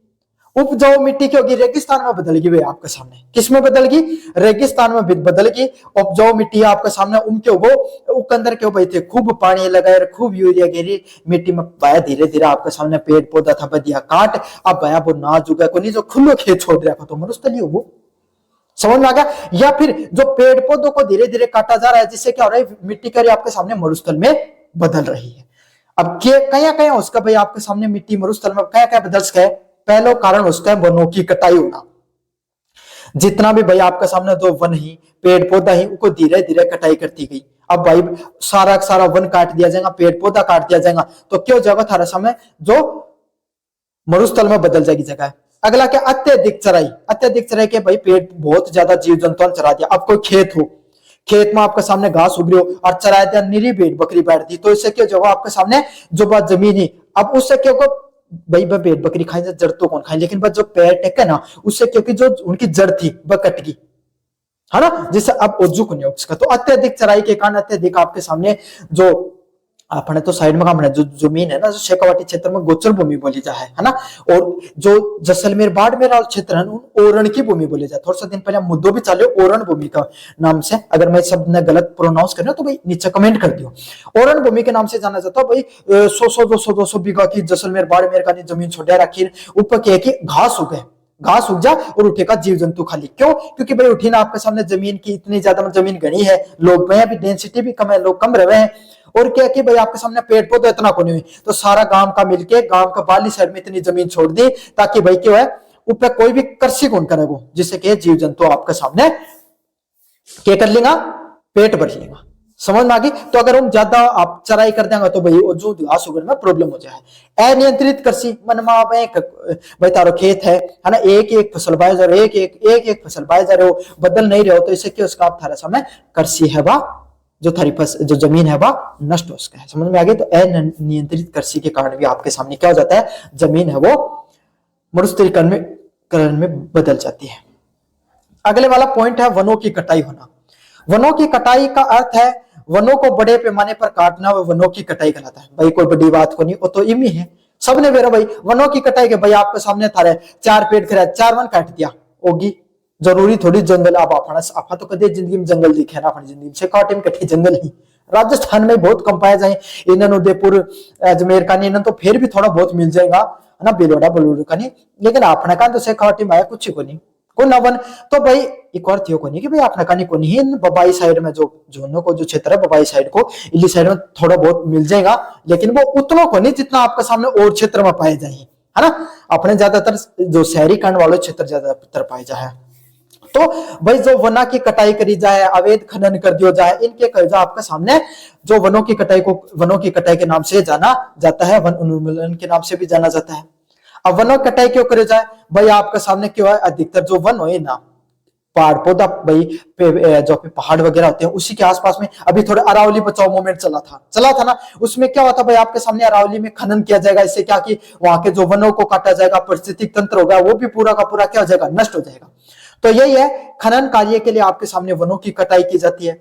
उपजाऊ मिट्टी क्या होगी, रेगिस्तान में बदल गई। आपके सामने किस में बदल गई, रेगिस्तान में बदल गई। उपजाऊ मिट्टी आपके सामने उनके वो अंदर क्यों भाई थे, खूब पानी लगाए, खूब यूरिया गिरी मिट्टी में पाया, धीरे धीरे आपके सामने पेड़ पौधा था बदिया काट, अब भाया वो नाज उगा को नहीं, जो खुले खेत छोड़ रखा तो मरुस्थली हो। समझ में आ गया। या फिर जो पेड़ पौधों को धीरे धीरे काटा जा रहा है, जिससे क्या हो रहा है, मिट्टी करी आपके सामने मरुस्थल में बदल रही है। अब कया कया उसका भाई आपके सामने मिट्टी मरुस्थल में कया कया बदल सके। पहला कारण उसका है वनों की कटाई होना। जितना भी भाई आपके सामने जो वन ही पेड़ पौधा ही उनको धीरे धीरे कटाई करती गई। अब भाई सारा सारा वन काट दिया जाएगा, पेड़ पौधा काट दिया जाएगा, तो क्या हो जाएगा थारा समय जो मरुस्थल में बदल जाएगी जगह। अगला क्या, अत्यधिक चराई। अत्यधिक चराई के भाई पेड़ बहुत ज्यादा जीव जंतु चरा दिया। अब कोई खेत हो, खेत में आपके सामने घास उग रही हो और चराया दिया, निरी भेड़ बकरी बैठ दी, तो इससे क्या होगा आपके सामने जो बात जमीन ही, अब उससे क्या होगा भाई भेड़ बकरी खाई जड़ तो कौन खाए, लेकिन बस जो पेड़ टेके ना उससे क्योंकि जो उनकी जड़ थी वह कट गई, है ना, जिससे अब उज्जू को नहीं उसका। तो अत्यधिक चराई के कारण अत्यधिक आपके सामने जो अपने तो साइड में काम है जो जमीन है ना, जो शेखावाटी क्षेत्र में गोचर भूमि बोली जाए, है ना, और जो जैसलमेर बाड़मेर क्षेत्र है ओरण की भूमि बोली जाए। थोड़ा सा दिन पहले मुद्दों भी चले ओरण भूमि का नाम से, अगर मैं शब्द ने गलत प्रोनाउंस कर रहा हूं तो भाई नीचे कमेंट कर दियो। ओरण भूमि के नाम से जाना जाता है भाई 100-200 बीघा की जैसलमेर बाड़मेर का जमीन छोड़ा रखी, ऊपर क्या कि घास उगे, घास उग जा और उठेगा जीव जंतु खाली। क्यों, क्योंकि भाई उठी ना आपके सामने जमीन की इतनी ज्यादा जमीन घनी है, लोग में भी डेंसिटी भी कम है, लोग कम रहे हैं, और क्या कि भाई आपके सामने पेड़ पौधे इतना को नहीं हुई, तो सारा गांव का मिलके गांव का बाली साइड में इतनी जमीन छोड़ दी ताकि भाई क्या है ऊपर कोई भी कृषि कौन करेगा, जिससे कि जीव जंतु आपके सामने क्या कर लेगा, पेट भर लेगा। समझ में आ गई। तो अगर हम ज्यादा आप चराई कर देंगे तो भाई जो घास उगने में प्रॉब्लम हो जाए। अनियंत्रित कृषि, मन भाई तारो खेत है ना, एक एक फसल बाय जा रहे हो, एक फसल बाय जा रहे हो, बदल नहीं रहे हो, तो इससे क्या उसका आप थारा समय कृषि है वह जो थारी जो जमीन है वह नष्ट हो सका है। समझ में आ गई। तो अनियंत्रित कृषि के कारण भी आपके सामने क्या हो जाता है, जमीन है वो मरुस्थलीकरण में बदल जाती है। अगले वाला पॉइंट है वनों की कटाई होना। वनों की कटाई का अर्थ है वनों को बड़े पैमाने पर काटना, वो वनों की कटाई कहलाता है। भाई कोई बड़ी बात को नहीं, वो तो इमी है, सबने बेरा भाई वनों की कटाई के भाई आपके सामने थारे 4 पेड़ खड़ा 4 वन काट दिया होगी, जरूरी थोड़ी जंगल आप आपा तो कदे जिंदगी में जंगल दिखे ना, अपनी जिंदगी से काटे में कट्ठी जंगल ही राजस्थान में बहुत कम पाया जाए, इन्हन उदयपुर अजमेर का नहीं, तो फिर भी थोड़ा बहुत मिल जाएगा, है ना, बेलोड़ा बलूड़ का नहीं, लेकिन अपने का तो से काटे में आया कुछ को नहीं को ना वन। तो भाई एक और थियो को नहीं कि भाई अपना कानी को नहीं, बबाई साइड में जो जोनों को जो क्षेत्र है बबाई साइड को इली साइड में थोड़ा बहुत मिल जाएगा, लेकिन वो उतना को नहीं जितना आपके सामने और क्षेत्र में पाए जाए, है ना। अपने ज्यादातर जो शहरीकरण वाले क्षेत्र ज्यादातर पाए जाए, तो भाई जो वना की कटाई करी जाए, अवैध खनन कर दिया जाए, इनके कर्जा आपके सामने जो वनों की कटाई के नाम से जाना जाता है, वन उन्मूलन के नाम से भी जाना जाता है। अब वनों की कटाई क्यों करे जाए, भाई आपके सामने क्यों है, अधिकतर जो वन हो ना पहाड़ पौधा भाई जो पहाड़ वगैरह होते हैं उसी के आसपास में, अभी थोड़ा अरावली बचाओ मूवमेंट चला था ना, उसमें क्या होता भाई आपके सामने अरावली में खनन किया जाएगा, इससे क्या कि वहां के जो वनों को काटा जाएगा, पारिस्थितिक तंत्र होगा वो भी पूरा का पूरा क्या हो जाएगा, नष्ट हो जाएगा। तो यही है, खनन कार्य के लिए आपके सामने वनों की कटाई की जाती है।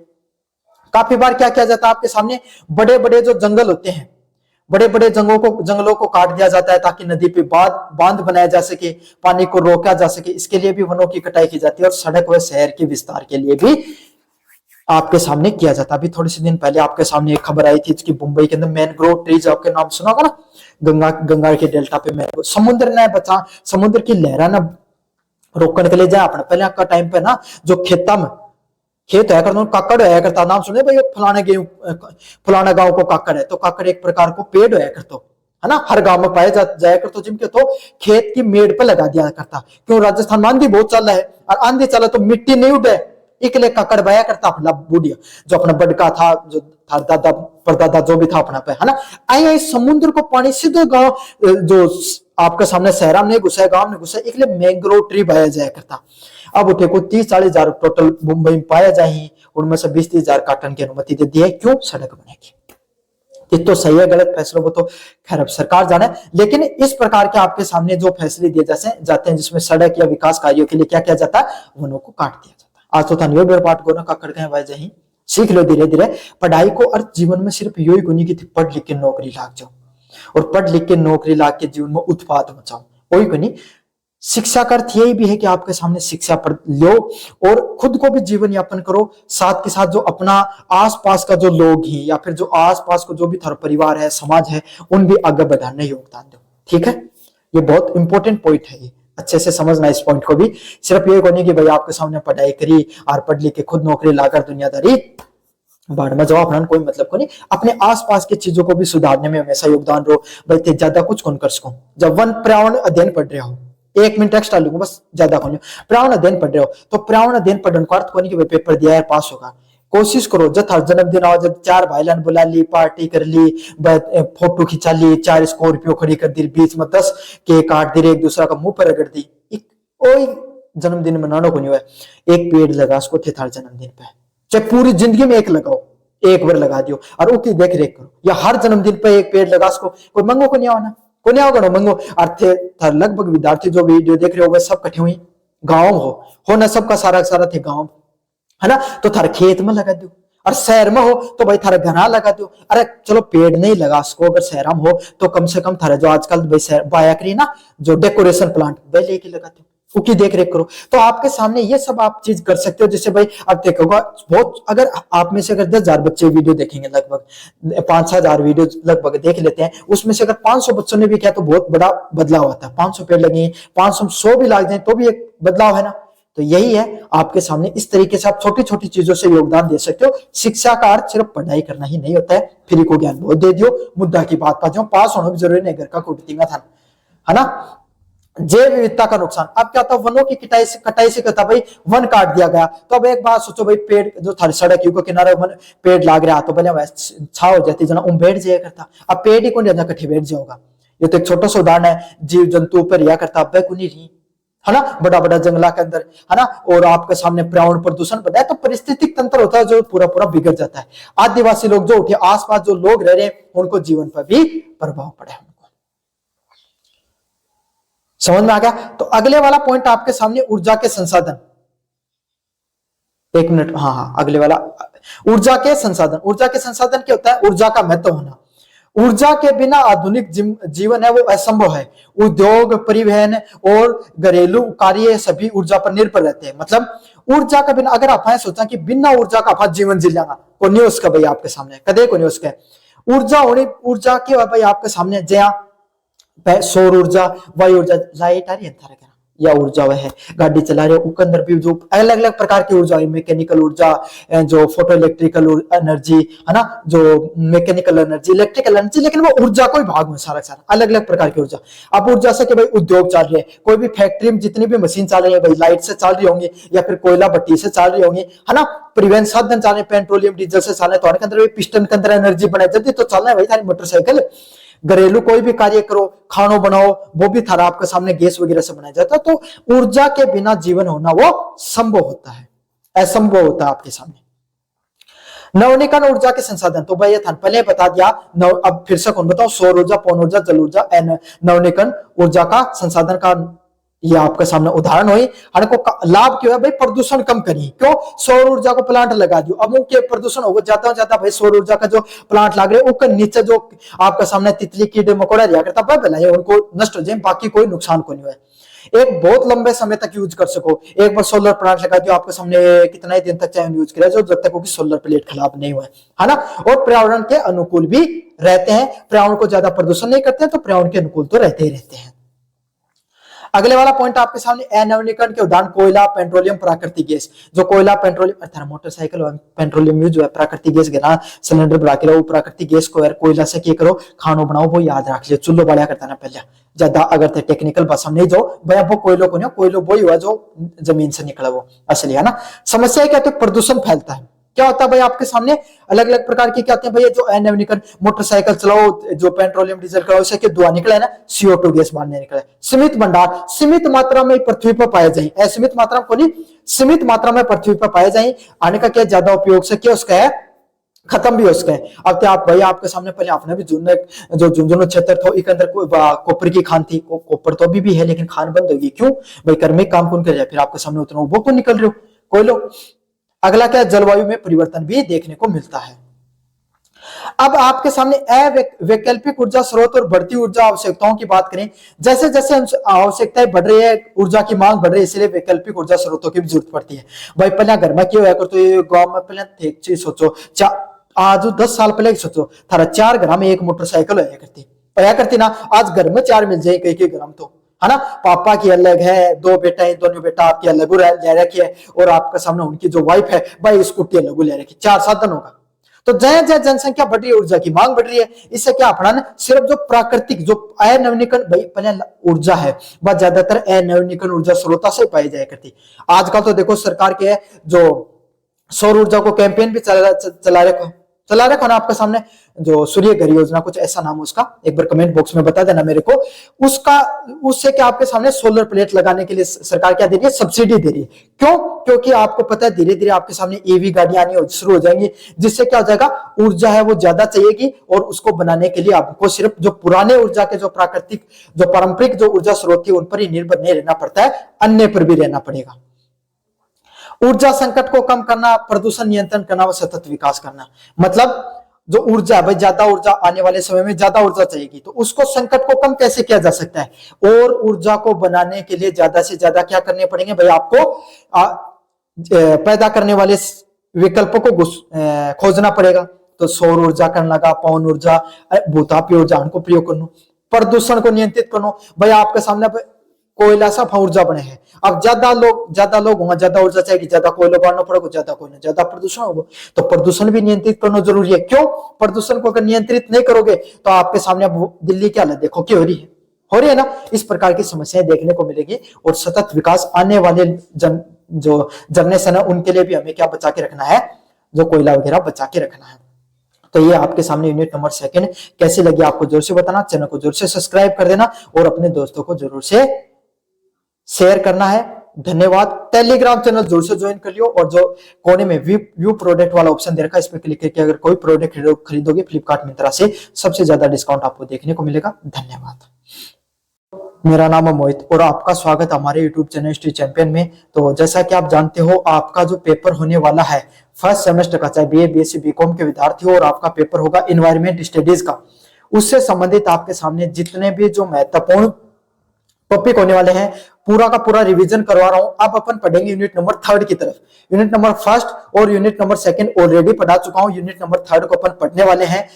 काफी बार क्या किया जाता है आपके सामने, बड़े बड़े जो जंगल होते हैं, बड़े बड़े जंगलों को काट दिया जाता है ताकि नदी पे बांध बनाया जा सके, पानी को रोका जा सके, इसके लिए भी वनों की कटाई की जाती है। और सड़क व शहर के विस्तार के लिए भी आपके सामने किया जाता है। अभी थोड़े से दिन पहले आपके सामने एक खबर आई थी कि मुंबई के अंदर मैनग्रोव ट्रीज, आपके नाम सुना होगा ना, गंगा के डेल्टा पे मैनग्रोव, समुद्र की लहरा ना रोकने के लिए जाए अपने पहले का टाइम पे ना, जो खेत है करता काकड़ है करता, नाम सुने भाई फलाना गांव को काकड़ है, तो काकड़ एक प्रकार को पेड़ है करता, है ना, हर गांव में पाया जाया करता, जिनके तो खेत की मेड़ पे लगा दिया करता। क्यों, राजस्थान में आंधी बहुत चल रहा है, और आंधी चला तो मिट्टी नहीं उड़े, इकले काकड़ बया करता अपना बूढ़िया जो अपना बड़का था, जो था दादा परदादा जो भी था अपना पे, है ना। आई समुद्र को पानी सीधे गांव जो आपके सामने शहरा में नहीं घुसा, गांव में घुसा, इसलिए मैंग्रोव ट्री बया जाया करता। अब उठे को 30-40 हजार टोटल मुंबई में पाया जाए, उनमें से 20-30 हजार काटन की अनुमति दे दी है। क्यों, सड़क बनेगी। ये तो सही है गलत फैसलों को तो खैर अब सरकार जाने, लेकिन इस प्रकार के आपके सामने जो फैसले दिए जाते हैं जिसमें सड़क या विकास कार्यों के लिए क्या किया जाता है, वनों को काट दिया जाता है। आज तो था न्यू पाठ को ना काकड़ गए भाई जही सीख लो धीरे धीरे। पढ़ाई को अर्थ जीवन में सिर्फ यही को नहीं कि पढ़ लिख के नौकरी लाग जाओ, और पढ़ लिख के नौकरी लाग के जीवन में उत्पाद बचाओ, वही को नहीं। शिक्षा का अर्थ यही भी है कि आपके सामने शिक्षा पढ़ लो और खुद को भी जीवन यापन करो, साथ के साथ जो अपना आसपास का जो लोग हैं या फिर जो आसपास को जो भी थारा परिवार है, समाज है, उन भी आगे बढ़ाने योगदान दो। ठीक है, ये बहुत इंपॉर्टेंट पॉइंट है, ये अच्छे से समझना इस पॉइंट को भी। सिर्फ ये को नहीं कि भाई आपके सामने पढ़ाई करी और पढ़ लिख के खुद नौकरी लाकर दुनियादारी बाढ़ में जाओ अपना कोई मतलब को नहीं, अपने आसपास की चीजों को भी सुधारने में हमेशा योगदान दो भाई, ते ज्यादा कुछ कौन कर सको। जब वन पर्यावरण अध्ययन पढ़ रहे हो, 1 मिनट एक्स्ट्रा लूंगा बस, ज्यादा कौन, पर्यावरण अध्ययन पढ़ रहे हो तो पर्यावरण अध्ययन पढ़ने का अर्थ कोनी कि पेपर दिया है पास होगा। कोशिश करो जब हर जन्मदिन आओ, जब 4 भाईलान बुला ली, पार्टी कर ली, फोटो खिंचा ली, 4 स्कॉर्पियो खड़ी कर दी, बीच में 10 केक काट दी, एक दूसरा का मुंह पर रगड़ दी, कोई जन्मदिन मनाना को नहीं हुआ। एक पेड़ लगा उसको थे थार जन्मदिन पे, चाहे पूरी जिंदगी में एक लगाओ, एक बार लगा दियो और उसकी देख रेख करो, या हर जन्मदिन पे एक पेड़ लगा उसको, कोई मंगो को नहीं आना, को नहीं आओ मंगो। अर्थे थार लगभग विद्यार्थी जो वीडियो देख रहे हो वह सब इकट्ठे हुई गाँव हो ना, सबका सारा सारा थे गाँव है ना, तो थारे खेत में लगा दो, और शहर में हो तो भाई थारे घना लगा दो। अरे चलो पेड़ नहीं लगा सको, अगर शहर में हो तो कम से कम थारे जो आजकल बाया करी ना जो डेकोरेशन प्लांट वह लेके लगा दो, उसकी देख रेख करो। तो आपके सामने ये सब आप चीज कर सकते हो। जैसे भाई अब देखोगा बहुत, अगर आप में से अगर 10,000 बच्चे वीडियो देखेंगे, लगभग 5-6 हजार वीडियो लगभग देख लेते हैं, उसमें से अगर 500 बच्चों ने भी किया तो बहुत बड़ा बदलाव आता है। 500 पेड़ लगे, 500 100 भी लाग जाए तो भी एक बदलाव है ना। तो यही है आपके सामने, इस तरीके से आप छोटी छोटी चीजों से योगदान दे सकते हो। शिक्षा का अर्थ सिर्फ पढ़ाई करना ही नहीं होता है, फ्री को ज्ञान बहुत दे दियो, मुद्दा की बात पा जाओ, पास होना भी जरूरी नहीं, घर का कोटिंगा था है ना। जैव विविधता का नुकसान, अब क्या होता है वनों की कटाई से कहता भाई वन काट दिया गया, तो अब एक बात सोचो भाई, पेड़ जो थारी सड़क के किनारे पेड़ लाग रहा तो भले छा हो जाती जना बैठ जाया करता, अब पेड़ ही कौन कट्ठे बैठ जाओगा। ये तो एक छोटा सा उदाहरण है, जीव जंतु पर रिया करता अब को नहीं रही है ना, बड़ा बड़ा जंगला के अंदर है ना, और आपके सामने पर्यावरण प्रदूषण बढ़ा है तो परिस्थितिक तंत्र होता है जो पूरा पूरा बिगड़ जाता है। आदिवासी लोग जो उठे, आसपास जो लोग रह रहे हैं उनको जीवन पर भी प्रभाव पड़े, उनको समझ में आ गया। तो अगले वाला पॉइंट आपके सामने ऊर्जा के संसाधन, 1 मिनट, हाँ अगले वाला ऊर्जा के संसाधन। ऊर्जा के संसाधन क्या होता है, ऊर्जा का महत्व होना। ऊर्जा के बिना आधुनिक जीवन है वो असंभव है। उद्योग, परिवहन और घरेलू कार्य सभी ऊर्जा पर निर्भर रहते हैं। मतलब ऊर्जा का बिना, अगर आप सोचा कि बिना ऊर्जा का आप जीवन जी लेना को नहीं, उसका भाई आपके सामने कदे को नहीं उसके ऊर्जा होनी। ऊर्जा के भाई आपके सामने जया सौर ऊर्जा, वायु ऊर्जा, लाइट आ रही है या ऊर्जा वह है, गाड़ी चला रहे हो उसके अंदर भी जो अलग अलग प्रकार की ऊर्जा है, मैकेनिकल ऊर्जा, जो फोटो इलेक्ट्रिकल एनर्जी है ना, जो मैकेनिकल एनर्जी, इलेक्ट्रिकल एनर्जी, लेकिन वो ऊर्जा को ही भाग में सारा सारा अलग अलग प्रकार की ऊर्जा। अब ऊर्जा से कि भाई उद्योग चल रहे हैं, कोई भी फैक्ट्री में जितनी भी मशीन चल रही है भाई लाइट से चल रही होंगी या फिर कोयला भट्टी से चल रही होंगी है ना, परिवहन साधन चल रहे पेट्रोलियम डीजल से चल रहे, तो अंदर पिस्टन के अंदर एनर्जी बनाई जाती तो चलना है भाई थारी मोटरसाइकिल। घरेलू कोई भी कार्य करो, खानो बनाओ, वो भी थारा आपके सामने गैस वगैरह से बनाया जाता है। तो ऊर्जा के बिना जीवन होना वो संभव होता है, असंभव होता है आपके सामने। नवीकरण ऊर्जा के संसाधन, तो भाई ये था पहले बता दिया, अब फिर से कौन बताओ, सौर ऊर्जा, पवन ऊर्जा, जल ऊर्जा, नवीकरण ऊर्जा का संसाधन का ये आपके सामने उदाहरण हुई। को लाभ क्यों है भाई, प्रदूषण कम करिए, क्यों, सौर ऊर्जा को प्लांट लगा दियो, अब उनके प्रदूषण हो जाता भाई सौर ऊर्जा का जो प्लांट लग रहे हैं उसके नीचे जो आपके सामने तितली कीड़े मकोड़ा दिया करता भाई भला उनको नष्ट हो जाए, बाकी कोई नुकसान को नहीं हुआ। एक बहुत लंबे समय तक यूज कर सको, एक बार सोलर प्लांट लगा दियो, आपके सामने कितना ही दिन तक चाहे यूज करें, जो जब तक वो सोलर प्लेट खराब नहीं हुआ है ना, और पर्यावरण के अनुकूल भी रहते हैं, पर्यावरण को ज्यादा प्रदूषण नहीं करते हैं, तो पर्यावरण के अनुकूल तो रहते ही रहते हैं। अगले वाला पॉइंट आपके सामने अनवीनीकरण के उदाहरण, कोयला, पेट्रोलियम, प्राकृतिक गैस। जो कोयला, पेट्रोलियम, मोटरसाइकिल पेट्रोलियम यूज है, प्राकृतिक गैस गिरा सिलेंडर बढ़ा के रहो, प्राकृतिक गैस को कोयला से क्या करो, खानो बनाओ, वो याद रख लियो, चूल्हो बढ़िया करता ना पहले ज्यादा, अगर थे टेक्निकल भाषा में नहीं जो भैया वो कोयलो को नहीं, कोयलो वो ही हुआ जो जमीन से निकला वो असली है ना। समस्या क्या होती है, प्रदूषण फैलता है। क्या होता है भाई आपके सामने अलग अलग प्रकार की क्या होते हैं भैया, जो अनवीनीकरण, मोटरसाइकिल चलाओ, जो पेट्रोलियम डीजल का उससे क्या धुआं निकला है ना, CO2 गैस बाहर निकला है। सीमित भंडार, सीमित मात्रा में पृथ्वी पर पाए जाए, असीमित मात्रा में नहीं, सीमित मात्रा में पृथ्वी पर पाए जाए, आने का क्या ज्यादा उपयोग से क्या उसका है, खत्म भी हो सके। अब क्या आप भाई आपके सामने पहले आपने भी जो झुंझुनू क्षेत्र था इसके अंदर कॉपर की खान थी, कॉपर तो अभी भी है लेकिन खान बंद होगी, क्यों भाई कर्मी काम कौन कर जाए, फिर आपके सामने उतना वो कौन निकल रहे हो, कोई लोग। अगला क्या, जलवायु में परिवर्तन भी देखने को मिलता है। अब आपके सामने वैकल्पिक ऊर्जा स्रोत और बढ़ती ऊर्जा आवश्यकताओं की बात करें, जैसे जैसे आवश्यकताएं बढ़ रही है, ऊर्जा की मांग बढ़ रही है, इसलिए वैकल्पिक ऊर्जा स्रोतों की भी जरूरत पड़ती है। भाई पहले घर में क्यों है तो ये गांव में पहले एक चीज सोचो, आज 10 साल पहले सोचो थारा 4 घर में एक मोटरसाइकिल होया करती ना, आज घर में 4 मिल जाए कई घर में, तो है ना, पापा की अलग है, 2 बेटा है, दोनों बेटा आपकी अलग ले रखी है, और आपके सामने उनकी जो वाइफ है भाई स्कूटी अलग ले रखी, 4 साधन होगा। तो जय जय जनसंख्या बढ़ रही है, ऊर्जा की मांग बढ़ रही है। इससे क्या अपना सिर्फ जो प्राकृतिक जो अनवीनीकरण भाई पहले ऊर्जा है वह ज्यादातर अनवीनीकरण ऊर्जा स्रोता से पाई जाया करती। आजकल तो देखो सरकार के जो सौर ऊर्जा को कैंपेन भी चला रखा ना आपके सामने, जो सूर्य घर योजना कुछ ऐसा नाम उसका, एक बार कमेंट बॉक्स में बता देना मेरे को। उसका उससे क्या आपके सामने सोलर प्लेट लगाने के लिए सरकार क्या दे रही है, सब्सिडी दे रही है। क्यों? क्योंकि आपको पता है धीरे धीरे आपके सामने ईवी गाड़ियां आनी शुरू हो जाएंगी, जिससे क्या हो जाएगा, ऊर्जा है वो ज्यादा चाहिएगी और उसको बनाने के लिए आपको सिर्फ जो पुराने ऊर्जा के जो प्राकृतिक जो पारंपरिक जो ऊर्जा स्रोत है उन पर ही निर्भर नहीं रहना पड़ता है, अन्य पर भी रहना पड़ेगा। ऊर्जा संकट को कम करना, प्रदूषण नियंत्रण करना व सतत विकास करना। मतलब जो ऊर्जा भाई, ज्यादा ऊर्जा आने वाले समय में ज्यादा ऊर्जा चाहिएगी, तो उसको संकट को कम कैसे किया जा सकता है, और ऊर्जा को बनाने के लिए ज्यादा से ज्यादा क्या करने पड़ेंगे भाई, आपको पैदा करने वाले विकल्पों को खोजना पड़ेगा। तो सौर ऊर्जा करने लगा, पवन ऊर्जा, भूतापी ऊर्जा उनको प्रयोग करना, प्रदूषण को नियंत्रित करना। भाई आपके सामने कोयला सा ऊर्जा बने हैं, अब ज्यादा लोग होंगे, ज्यादा ऊर्जा चाहिए, ज्यादा कोयला बांटना पड़ेगा, ज्यादा कोयला ज्यादा प्रदूषण होगा, तो प्रदूषण भी नियंत्रित करना जरूरी है। क्यों? प्रदूषण को अगर नियंत्रित नहीं करोगे तो आपके सामने अब दिल्ली की हालत देखो क्या हो रही है ना। इस प्रकार की समस्याएं देखने को मिलेगी, और सतत विकास आने वाले जो जनरेशन है उनके लिए भी हमें क्या बचा के रखना है, जो कोयला वगैरह बचा के रखना है। तो ये आपके सामने यूनिट नंबर 2 कैसी लगी आपको जरूर से बताना, चैनल को जरूर से सब्सक्राइब कर देना और अपने दोस्तों को जरूर से शेयर करना है। धन्यवाद। टेलीग्राम चैनल जरूर से ज्वाइन कर लियो, और जो कोने में व्यू प्रोडक्ट वाला ऑप्शन दे रखा है इस पर क्लिक करके अगर कोई प्रोडक्ट खरीदोगे फ्लिपकार्ट मिंत्रा से, सबसे ज्यादा डिस्काउंट आपको देखने को मिलेगा। धन्यवाद। मेरा नाम है मोहित और आपका स्वागत हमारे यूट्यूब चैनल हिस्ट्री चैंपियन में। तो जैसा कि आप जानते हो, आपका जो पेपर होने वाला है फर्स्ट सेमेस्टर का, चाहे बीए बीएससी बीकॉम के विद्यार्थी हो, और आपका पेपर होगा एनवायरमेंट स्टडीज का, उससे संबंधित आपके सामने जितने भी जो महत्वपूर्ण टॉपिक होने वाले हैं पूरा का पूरा रिवीजन करवा रहा हूं। अब अपन पढ़ेंगे यूनिट नंबर 3 की तरफ। यूनिट नंबर 1 और यूनिट नंबर 2 ऑलरेडी पढ़ा चुका हूं, यूनिट नंबर 3 को अपन पढ़ने वाले हैं।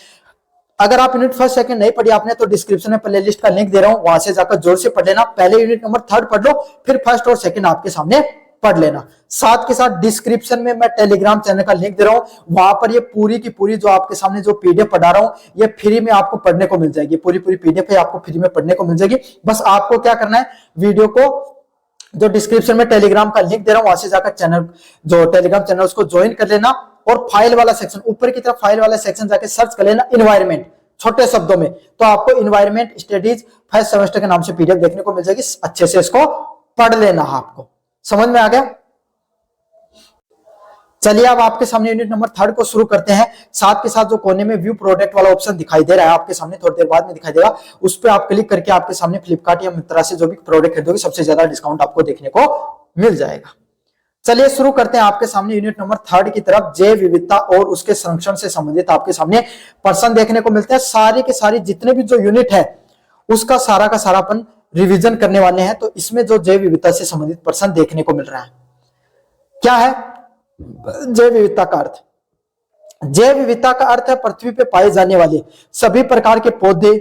अगर आप यूनिट 1, 2 नहीं पढ़ी आपने तो डिस्क्रिप्शन में प्लेलिस्ट का लिंक दे रहा हूं, वहां से जाकर जोर से पढ़ लेना। पहले यूनिट नंबर 3 पढ़ लो, फिर 1 और 2 आपके सामने पढ़ लेना। साथ के साथ डिस्क्रिप्शन में मैं टेलीग्राम चैनल का लिंक दे रहा हूं, वहां पर ये पूरी की पूरी जो आपके सामने जो पीडीएफ पढ़ा रहा हूं ये फ्री में आपको पढ़ने को मिल जाएगी। पूरी पीडीएफ है आपको फ्री में पढ़ने को मिल जाएगी। बस आपको क्या करना है, वीडियो को जो डिस्क्रिप्शन में टेलीग्राम का लिंक दे रहा हूं वहां से जाकर चैनल जो टेलीग्राम चैनल उसको ज्वाइन कर लेना, और फाइल वाला सेक्शन ऊपर की तरफ फाइल वाला सेक्शन जाके सर्च कर लेना एनवायरमेंट छोटे शब्दों में, तो आपको एनवायरमेंट स्टडीज फर्स्ट सेमेस्टर के नाम से पीडीएफ देखने को मिल जाएगी। अच्छे से इसको पढ़ लेना। आपको समझ में आ गया? चलिए अब आपके सामने यूनिट नंबर 3 को शुरू करते हैं। साथ के साथ जो कोने में व्यू प्रोडक्ट वाला ऑप्शन दिखाई दे रहा है आपके सामने, थोड़ी देर बाद में दिखाई देगा, उस पर आप क्लिक करके आपके सामने फ्लिपकार्ट या मिंत्रा से जो भी प्रोडक्ट खरीदोगे सबसे ज्यादा डिस्काउंट आपको देखने को मिल जाएगा। चलिए शुरू करते हैं आपके सामने यूनिट नंबर 3 की तरफ। जैव विविधता और उसके संरक्षण से संबंधित आपके सामने प्रश्न देखने को मिलते हैं। सारी के सारी जितने भी जो यूनिट है उसका सारा का सारा अपन रिवीजन करने वाले हैं। तो इसमें जो जैव विविधता से संबंधित प्रश्न देखने को मिल रहा है, क्या है जैव विविधता का अर्थ? जैव विविधता का अर्थ है पृथ्वी पे पाए जाने वाले सभी प्रकार के पौधे,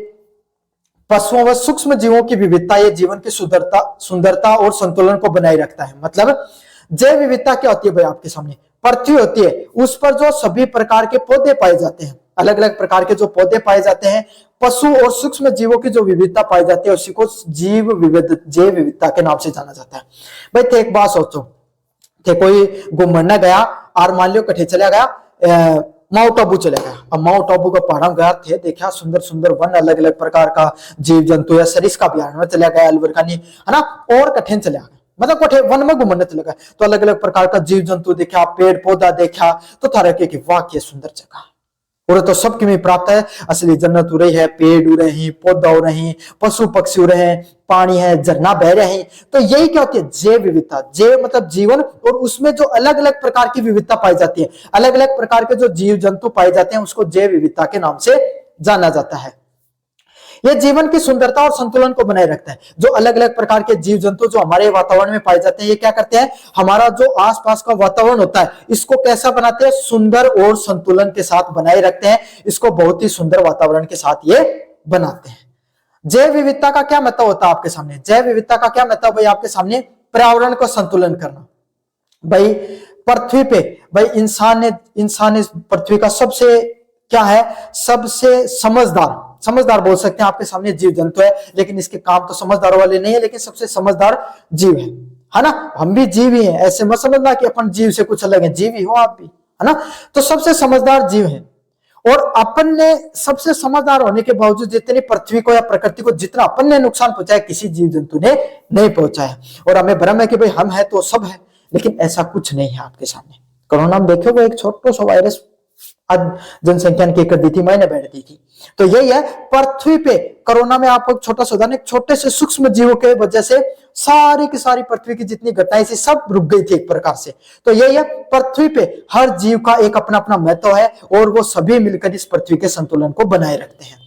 पशुओं व सूक्ष्म जीवों की विविधता। ये जीवन की सुंदरता और संतुलन को बनाए रखता है। मतलब जैव विविधता क्या होती है भाई? आपके सामने पृथ्वी होती है, उस पर जो सभी प्रकार के पौधे पाए जाते हैं, अलग अलग प्रकार के जो पौधे पाए जाते हैं, पशु और सूक्ष्म जीवों की जो विविधता पाई जाती है उसी को जैव विविधता के नाम से जाना जाता है। भाई थे एक बात सोचो, थे कोई घूमने गया और मान लो कठे चला गया माउंट आबू चला गया। अब माउंट आबू का पहाड़ गया थे, देखा सुंदर सुंदर वन, अलग अलग प्रकार का जीव जंतु या सरिस्का अभ्यारण्य में चला गया, अलवरखानी है ना, और कठिन चला गया, मतलब कठे वन में घूमने चला गया, तो अलग अलग प्रकार का जीव जंतु देखा, पेड़ पौधा देखा, तो थारा के वाह क्या सुंदर जगह, और तो सबकी में प्राप्त है, असली जन्नत हो रही है, पेड़ उड़ रहे हैं, पौधा हो रहे हैं, पशु पक्षी हो रहे हैं, पानी है, झरना बह रहे हैं। तो यही क्या होती है? जैव विविधता। जैव मतलब जीवन, और उसमें जो अलग अलग प्रकार की विविधता पाई जाती है, अलग अलग प्रकार के जो जीव जंतु पाए जाते हैं उसको जैव विविधता के नाम से जाना जाता है। यह जीवन की सुंदरता और संतुलन को बनाए रखता है। जो अलग अलग प्रकार के जीव जंतु जो हमारे वातावरण में पाए जाते हैं, ये क्या करते हैं? हमारा जो आसपास का वातावरण होता है इसको कैसा बनाते हैं? सुंदर और संतुलन के साथ बनाए रखते हैं। इसको बहुत ही सुंदर वातावरण के साथ ये बनाते हैं। जैव विविधता का क्या मतलब होता है आपके सामने? जैव विविधता का क्या मतलब भाई आपके सामने? पर्यावरण को संतुलन करना। भाई पृथ्वी पे भाई इंसान इस पृथ्वी का सबसे क्या है, सबसे समझदार बोल सकते हैं आपके सामने जीव जंतु है, लेकिन इसके काम तो समझदारों वाले नहीं है, लेकिन सबसे समझदार जीव है ना। हम भी जीव ही हैं, ऐसे मत समझना कि अपन जीव से कुछ अलग है, जीव ही हो आप भी, है ना। तो सबसे समझदार जीव है, और अपन ने सबसे समझदार होने के बावजूद जितनी पृथ्वी को या प्रकृति को जितना अपन ने नुकसान पहुंचाया, किसी जीव जंतु ने नहीं पहुंचाया। और हमें भ्रम है कि भाई हम है तो सब है, लेकिन ऐसा कुछ नहीं है आपके सामने। कोरोना में देखो, वो एक छोटा सा वायरस आज जनसंख्या ने कर दी थी, मैंने बैठ दी थी। तो यही है, पृथ्वी पे कोरोना में आपको छोटा सा उदाहरण, एक छोटे से सूक्ष्म जीवों के वजह से सारी की सारी पृथ्वी की जितनी घटनाएं थी सब रुक गई थी एक प्रकार से। तो यही है, पृथ्वी पे हर जीव का एक अपना अपना महत्व है, और वो सभी मिलकर इस पृथ्वी के संतुलन को बनाए रखते हैं।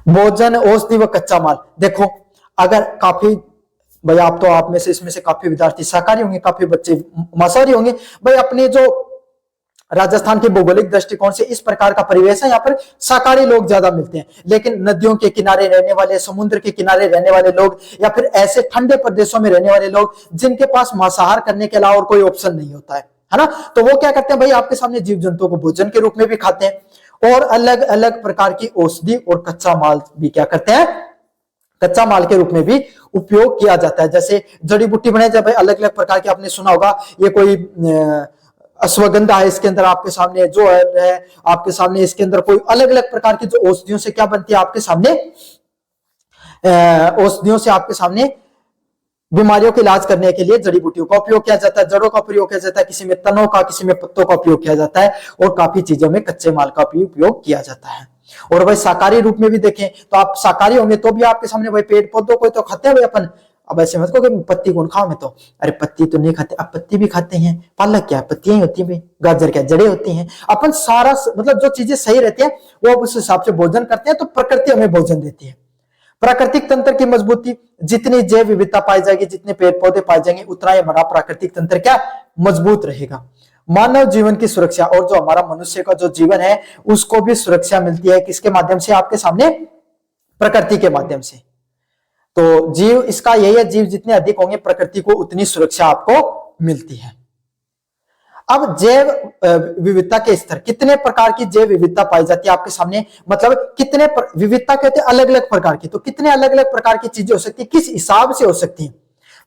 भोजन, औषधि व कच्चा माल। देखो, अगर काफी भाई आप में से इसमें से काफी विद्यार्थी शाकाहारी होंगे, काफी बच्चे मांसाहारी होंगे। भाई अपने जो राजस्थान के भौगोलिक दृष्टिकोण से इस प्रकार का परिवेश है, यहाँ पर शाकाहारी लोग ज्यादा मिलते हैं, लेकिन नदियों के किनारे रहने वाले, समुद्र के किनारे रहने वाले लोग, या फिर ऐसे ठंडे प्रदेशों में रहने वाले लोग जिनके पास मांसाहार करने के अलावा और कोई ऑप्शन नहीं होता है ना, तो वो क्या करते हैं भाई, आपके सामने जीव जंतुओं को भोजन के रूप में भी खाते हैं, और अलग अलग प्रकार की औषधि और कच्चा माल भी क्या करते हैं, कच्चा माल के रूप में भी उपयोग किया जाता है। जैसे जड़ी बूटी बनाई जाए, अलग अलग प्रकार की, आपने सुना होगा, ये कोई अश्वगंधा है, इसके अंदर आपके सामने जो है आपके सामने इसके अंदर कोई अलग अलग प्रकार की जो औषधियों से क्या बनती है आपके सामने, औषधियों से आपके सामने बीमारियों का इलाज करने के लिए जड़ी बूटियों का उपयोग किया जाता है, जड़ों का प्रयोग किया जाता है, किसी में तनों का, किसी में पत्तों का उपयोग किया जाता है, और काफी चीजों में कच्चे माल का भी उपयोग किया जाता है। और भाई शाकाहारी रूप में भी देखें तो आप शाकाहारी होंगे तो भी आपके सामने भाई पेड़ पौधों को तो खाते हैं भाई अपन। अब ऐसे मत कहो कि पत्ती कौन खाओ, मैं तो अरे पत्ती तो नहीं खाते, अब पत्ती भी खाते हैं। पालक क्या है, पत्तियां ही होती हैं भाई, गाजर क्या, जड़ें होती हैं। अपन सारा मतलब जो चीजें सही रहती है वो अब उस हिसाब से भोजन करते हैं, तो प्रकृति हमें भोजन देती है। प्राकृतिक तंत्र की मजबूती, जितनी जैव विविधता पाई जाएगी, जितने पेड़ पौधे पाए जाएंगे, उतना ही हमारा प्राकृतिक तंत्र क्या मजबूत रहेगा। मानव जीवन की सुरक्षा, और जो हमारा मनुष्य का जो जीवन है उसको भी सुरक्षा मिलती है किसके माध्यम से, आपके सामने प्रकृति के माध्यम से। तो जीव इसका यही है, जीव जितने अधिक होंगे प्रकृति को उतनी सुरक्षा आपको मिलती है। अब जैव विविधता के स्तर, कितने प्रकार की जैव विविधता पाई जाती है आपके सामने, मतलब कितने विविधता कहते हैं अलग अलग प्रकार की, तो कितने अलग अलग प्रकार की चीजें हो सकती है, किस हिसाब से हो सकती है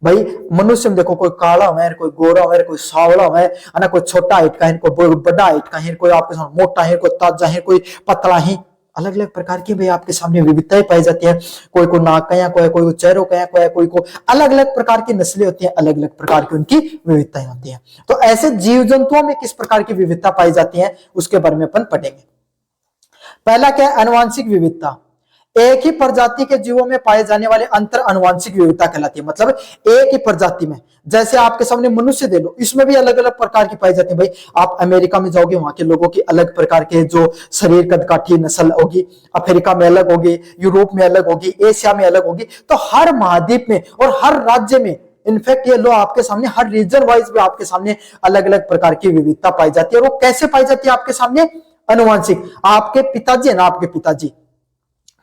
भाई। मनुष्य में देखो, कोई काला है, कोई गोरा है, कोई सावला है ना, कोई छोटा हाइट का है, कोई बड़ा हाइट का है, कोई आपके सामने मोटा है, कोई ताजा है, कोई पतला है। अलग अलग प्रकार की भाई आपके सामने विविधताएं पाई जाती है। कोई को नाक का है, कोई चेहरों का है, कोई को अलग अलग प्रकार की नस्लें होती हैं, अलग अलग प्रकार की उनकी विविधताएं होती हैं। तो ऐसे जीव जंतुओं में किस प्रकार की विविधता पाई जाती है उसके बारे में अपन पढ़ेंगे। पहला क्या है, आनुवंशिक विविधता। एक ही प्रजाति के जीवों में पाए जाने वाले अंतर आनुवंशिक विविधता कहलाती है। मतलब एक ही प्रजाति में, जैसे आपके सामने मनुष्य दे लो, इसमें भी अलग अलग प्रकार की पाई जाती है भाई। आप अमेरिका में जाओगे, वहां के लोगों की अलग प्रकार के जो शरीर कदकाठी नस्ल होगी, अफ्रीका में अलग होगी, यूरोप में अलग होगी, एशिया में अलग होगी। तो हर महाद्वीप में और हर राज्य में, इनफैक्ट ये लो आपके सामने हर रीजन वाइज भी आपके सामने अलग अलग प्रकार की विविधता पाई जाती है। और वो कैसे पाई जाती है आपके सामने, आनुवंशिक। आपके पिताजी है ना, आपके पिताजी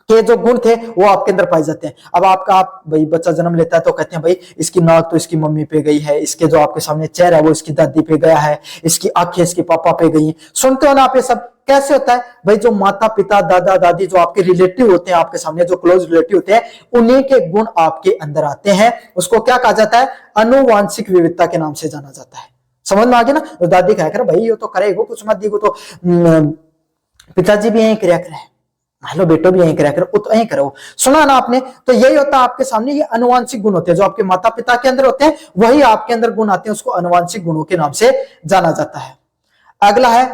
के जो गुण थे वो आपके अंदर पाए जाते हैं। अब आप भाई बच्चा जन्म लेता है तो कहते हैं भाई इसकी नाक तो इसकी मम्मी पे गई है, इसके जो आपके सामने चेहरा है वो इसकी दादी पे गया है, इसकी आंखें इसके पापा पे गई हैं। सुनते हो ना आप ये सब, कैसे होता है भाई, जो माता पिता दादा दादी जो आपके रिलेटिव होते हैं, आपके सामने जो क्लोज रिलेटिव होते हैं, उन्हीं के गुण आपके अंदर आते हैं। उसको क्या कहा जाता है, आनुवंशिक विविधता के नाम से जाना जाता है। समझ में आ गया ना। तो दादी कहा कर भाई ये तो करेगा कुछ मत, देखो तो पिताजी भी यही क्रिया करे, हेलो बेटो भी यही करा करो, तो यही करो, सुना ना आपने। तो यही होता है आपके सामने, ये आनुवंशिक गुण होते हैं जो आपके माता पिता के अंदर होते हैं, वही आपके अंदर गुण आते हैं, उसको आनुवंशिक गुणों के नाम से जाना जाता है। अगला है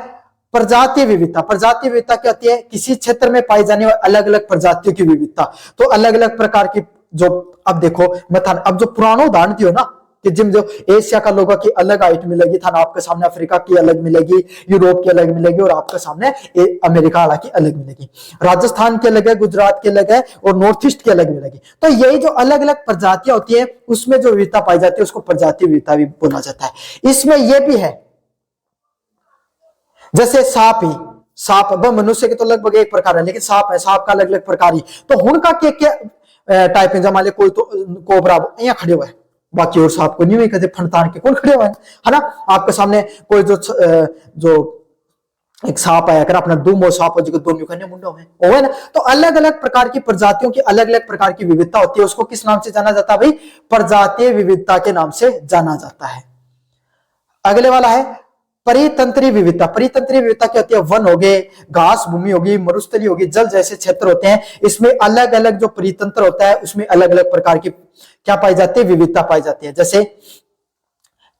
प्रजातीय विविधता। प्रजातीय विविधता क्या होती है, किसी क्षेत्र में पाई जाने वाली अलग अलग प्रजातियों की विविधता। तो अलग अलग प्रकार की जो, अब देखो मतलब अब जो पुराना उदाहरण दियो ना कि जिम जो एशिया का लोगों की अलग हाइट मिलेगी, था ना आपके सामने अफ्रीका की अलग मिलेगी, यूरोप की अलग मिलेगी, और आपके सामने अमेरिका वाला की अलग मिलेगी, राजस्थान की अलग है, गुजरात की अलग है, और नॉर्थ ईस्ट की अलग मिलेगी। तो यही जो अलग अलग प्रजातियां होती है उसमें जो विविधता पाई जाती है उसको प्रजातीय विविधता भी बोला जाता है। इसमें यह भी है, जैसे सांप ही, सांप अब मनुष्य के तो लगभग एक प्रकार है, लेकिन सांप है, सांप का अलग अलग प्रकार ही। तो उनका क्या क्या टाइप है, जमा कोई तो कोबरा यहाँ खड़े हुए है, बाकी और सांप को नहीं हुई कदे फणतान के कौन खड़े हुए है ना। आपके सामने कोई जो एक सांप आया कर अपना दो सांप हो जो दोनों कन्या मुंडो है ना। तो अलग अलग प्रकार की प्रजातियों की अलग अलग प्रकार की विविधता होती है, उसको किस नाम से जाना जाता है भाई? प्रजातीय विविधता के नाम से जाना जाता है। अगले वाला है परितंत्रीय विविधता। परितंत्रीय विविधता क्या होती है? वन हो गए, घास भूमि होगी, मरुस्थली होगी, जल जैसे क्षेत्र होते हैं, इसमें अलग अलग जो परितंत्र होता है उसमें अलग अलग प्रकार की क्या पाई जाती है? विविधता पाई जाती है। जैसे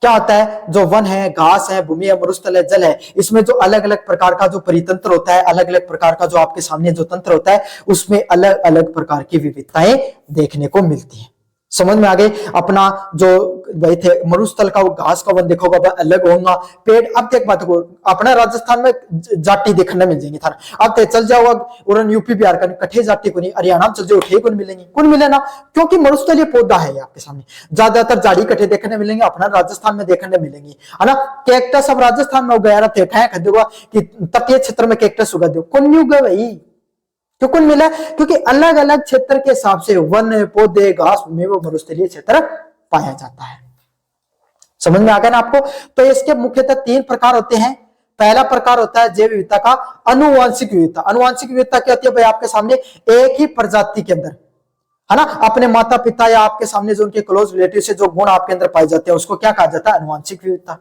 क्या होता है? जो वन है, घास है, भूमि है, मरुस्थल है, जल है, इसमें जो अलग अलग प्रकार का जो परितंत्र होता है, अलग अलग प्रकार का जो आपके सामने जो तंत्र होता है, उसमें अलग अलग प्रकार की विविधताएं देखने को मिलती है। समझ में आ गई? अपना जो भाई थे मरुस्थल का वो घास का वन देखोगा वह अलग होगा, पेड़। अब देख बात को अपना राजस्थान में जाति देखने मिल जाएंगे थाना। अब ते चल जाओ उड़न यूपी बिहार का कठे जाति को नहीं, हरियाणा में चल जाओ उठे कौन मिलेंगे? कौन मिले ना, क्योंकि मरुस्थलीय पौधा है आपके सामने। ज्यादातर जाड़ी कठे देखने मिलेंगे अपना राजस्थान में देखने मिलेंगे, है ना। कैक्टस अब राजस्थान में उगाया रहते कि तटीय क्षेत्र में कैक्टस उगा दो, कौन नहीं उगा भाई? क्यों कौन मिला? क्योंकि अलग अलग क्षेत्र के हिसाब से वन, पौधे, घास भूमि व मरुस्थलीय क्षेत्र पाया जाता है। समझ में आ गया ना आपको? तो इसके मुख्यतः 3 प्रकार होते हैं। पहला प्रकार होता है जैव विविधता का अनुवांशिक विविधता। अनुवांशिक विविधता क्या होती है भाई? आपके सामने एक ही प्रजाति के अंदर, है ना, अपने माता पिता या आपके सामने जो उनके क्लोज रिलेटिव से जो गुण आपके अंदर पाए जाते हैं उसको क्या कहा जाता है? अनुवांशिक विविधता।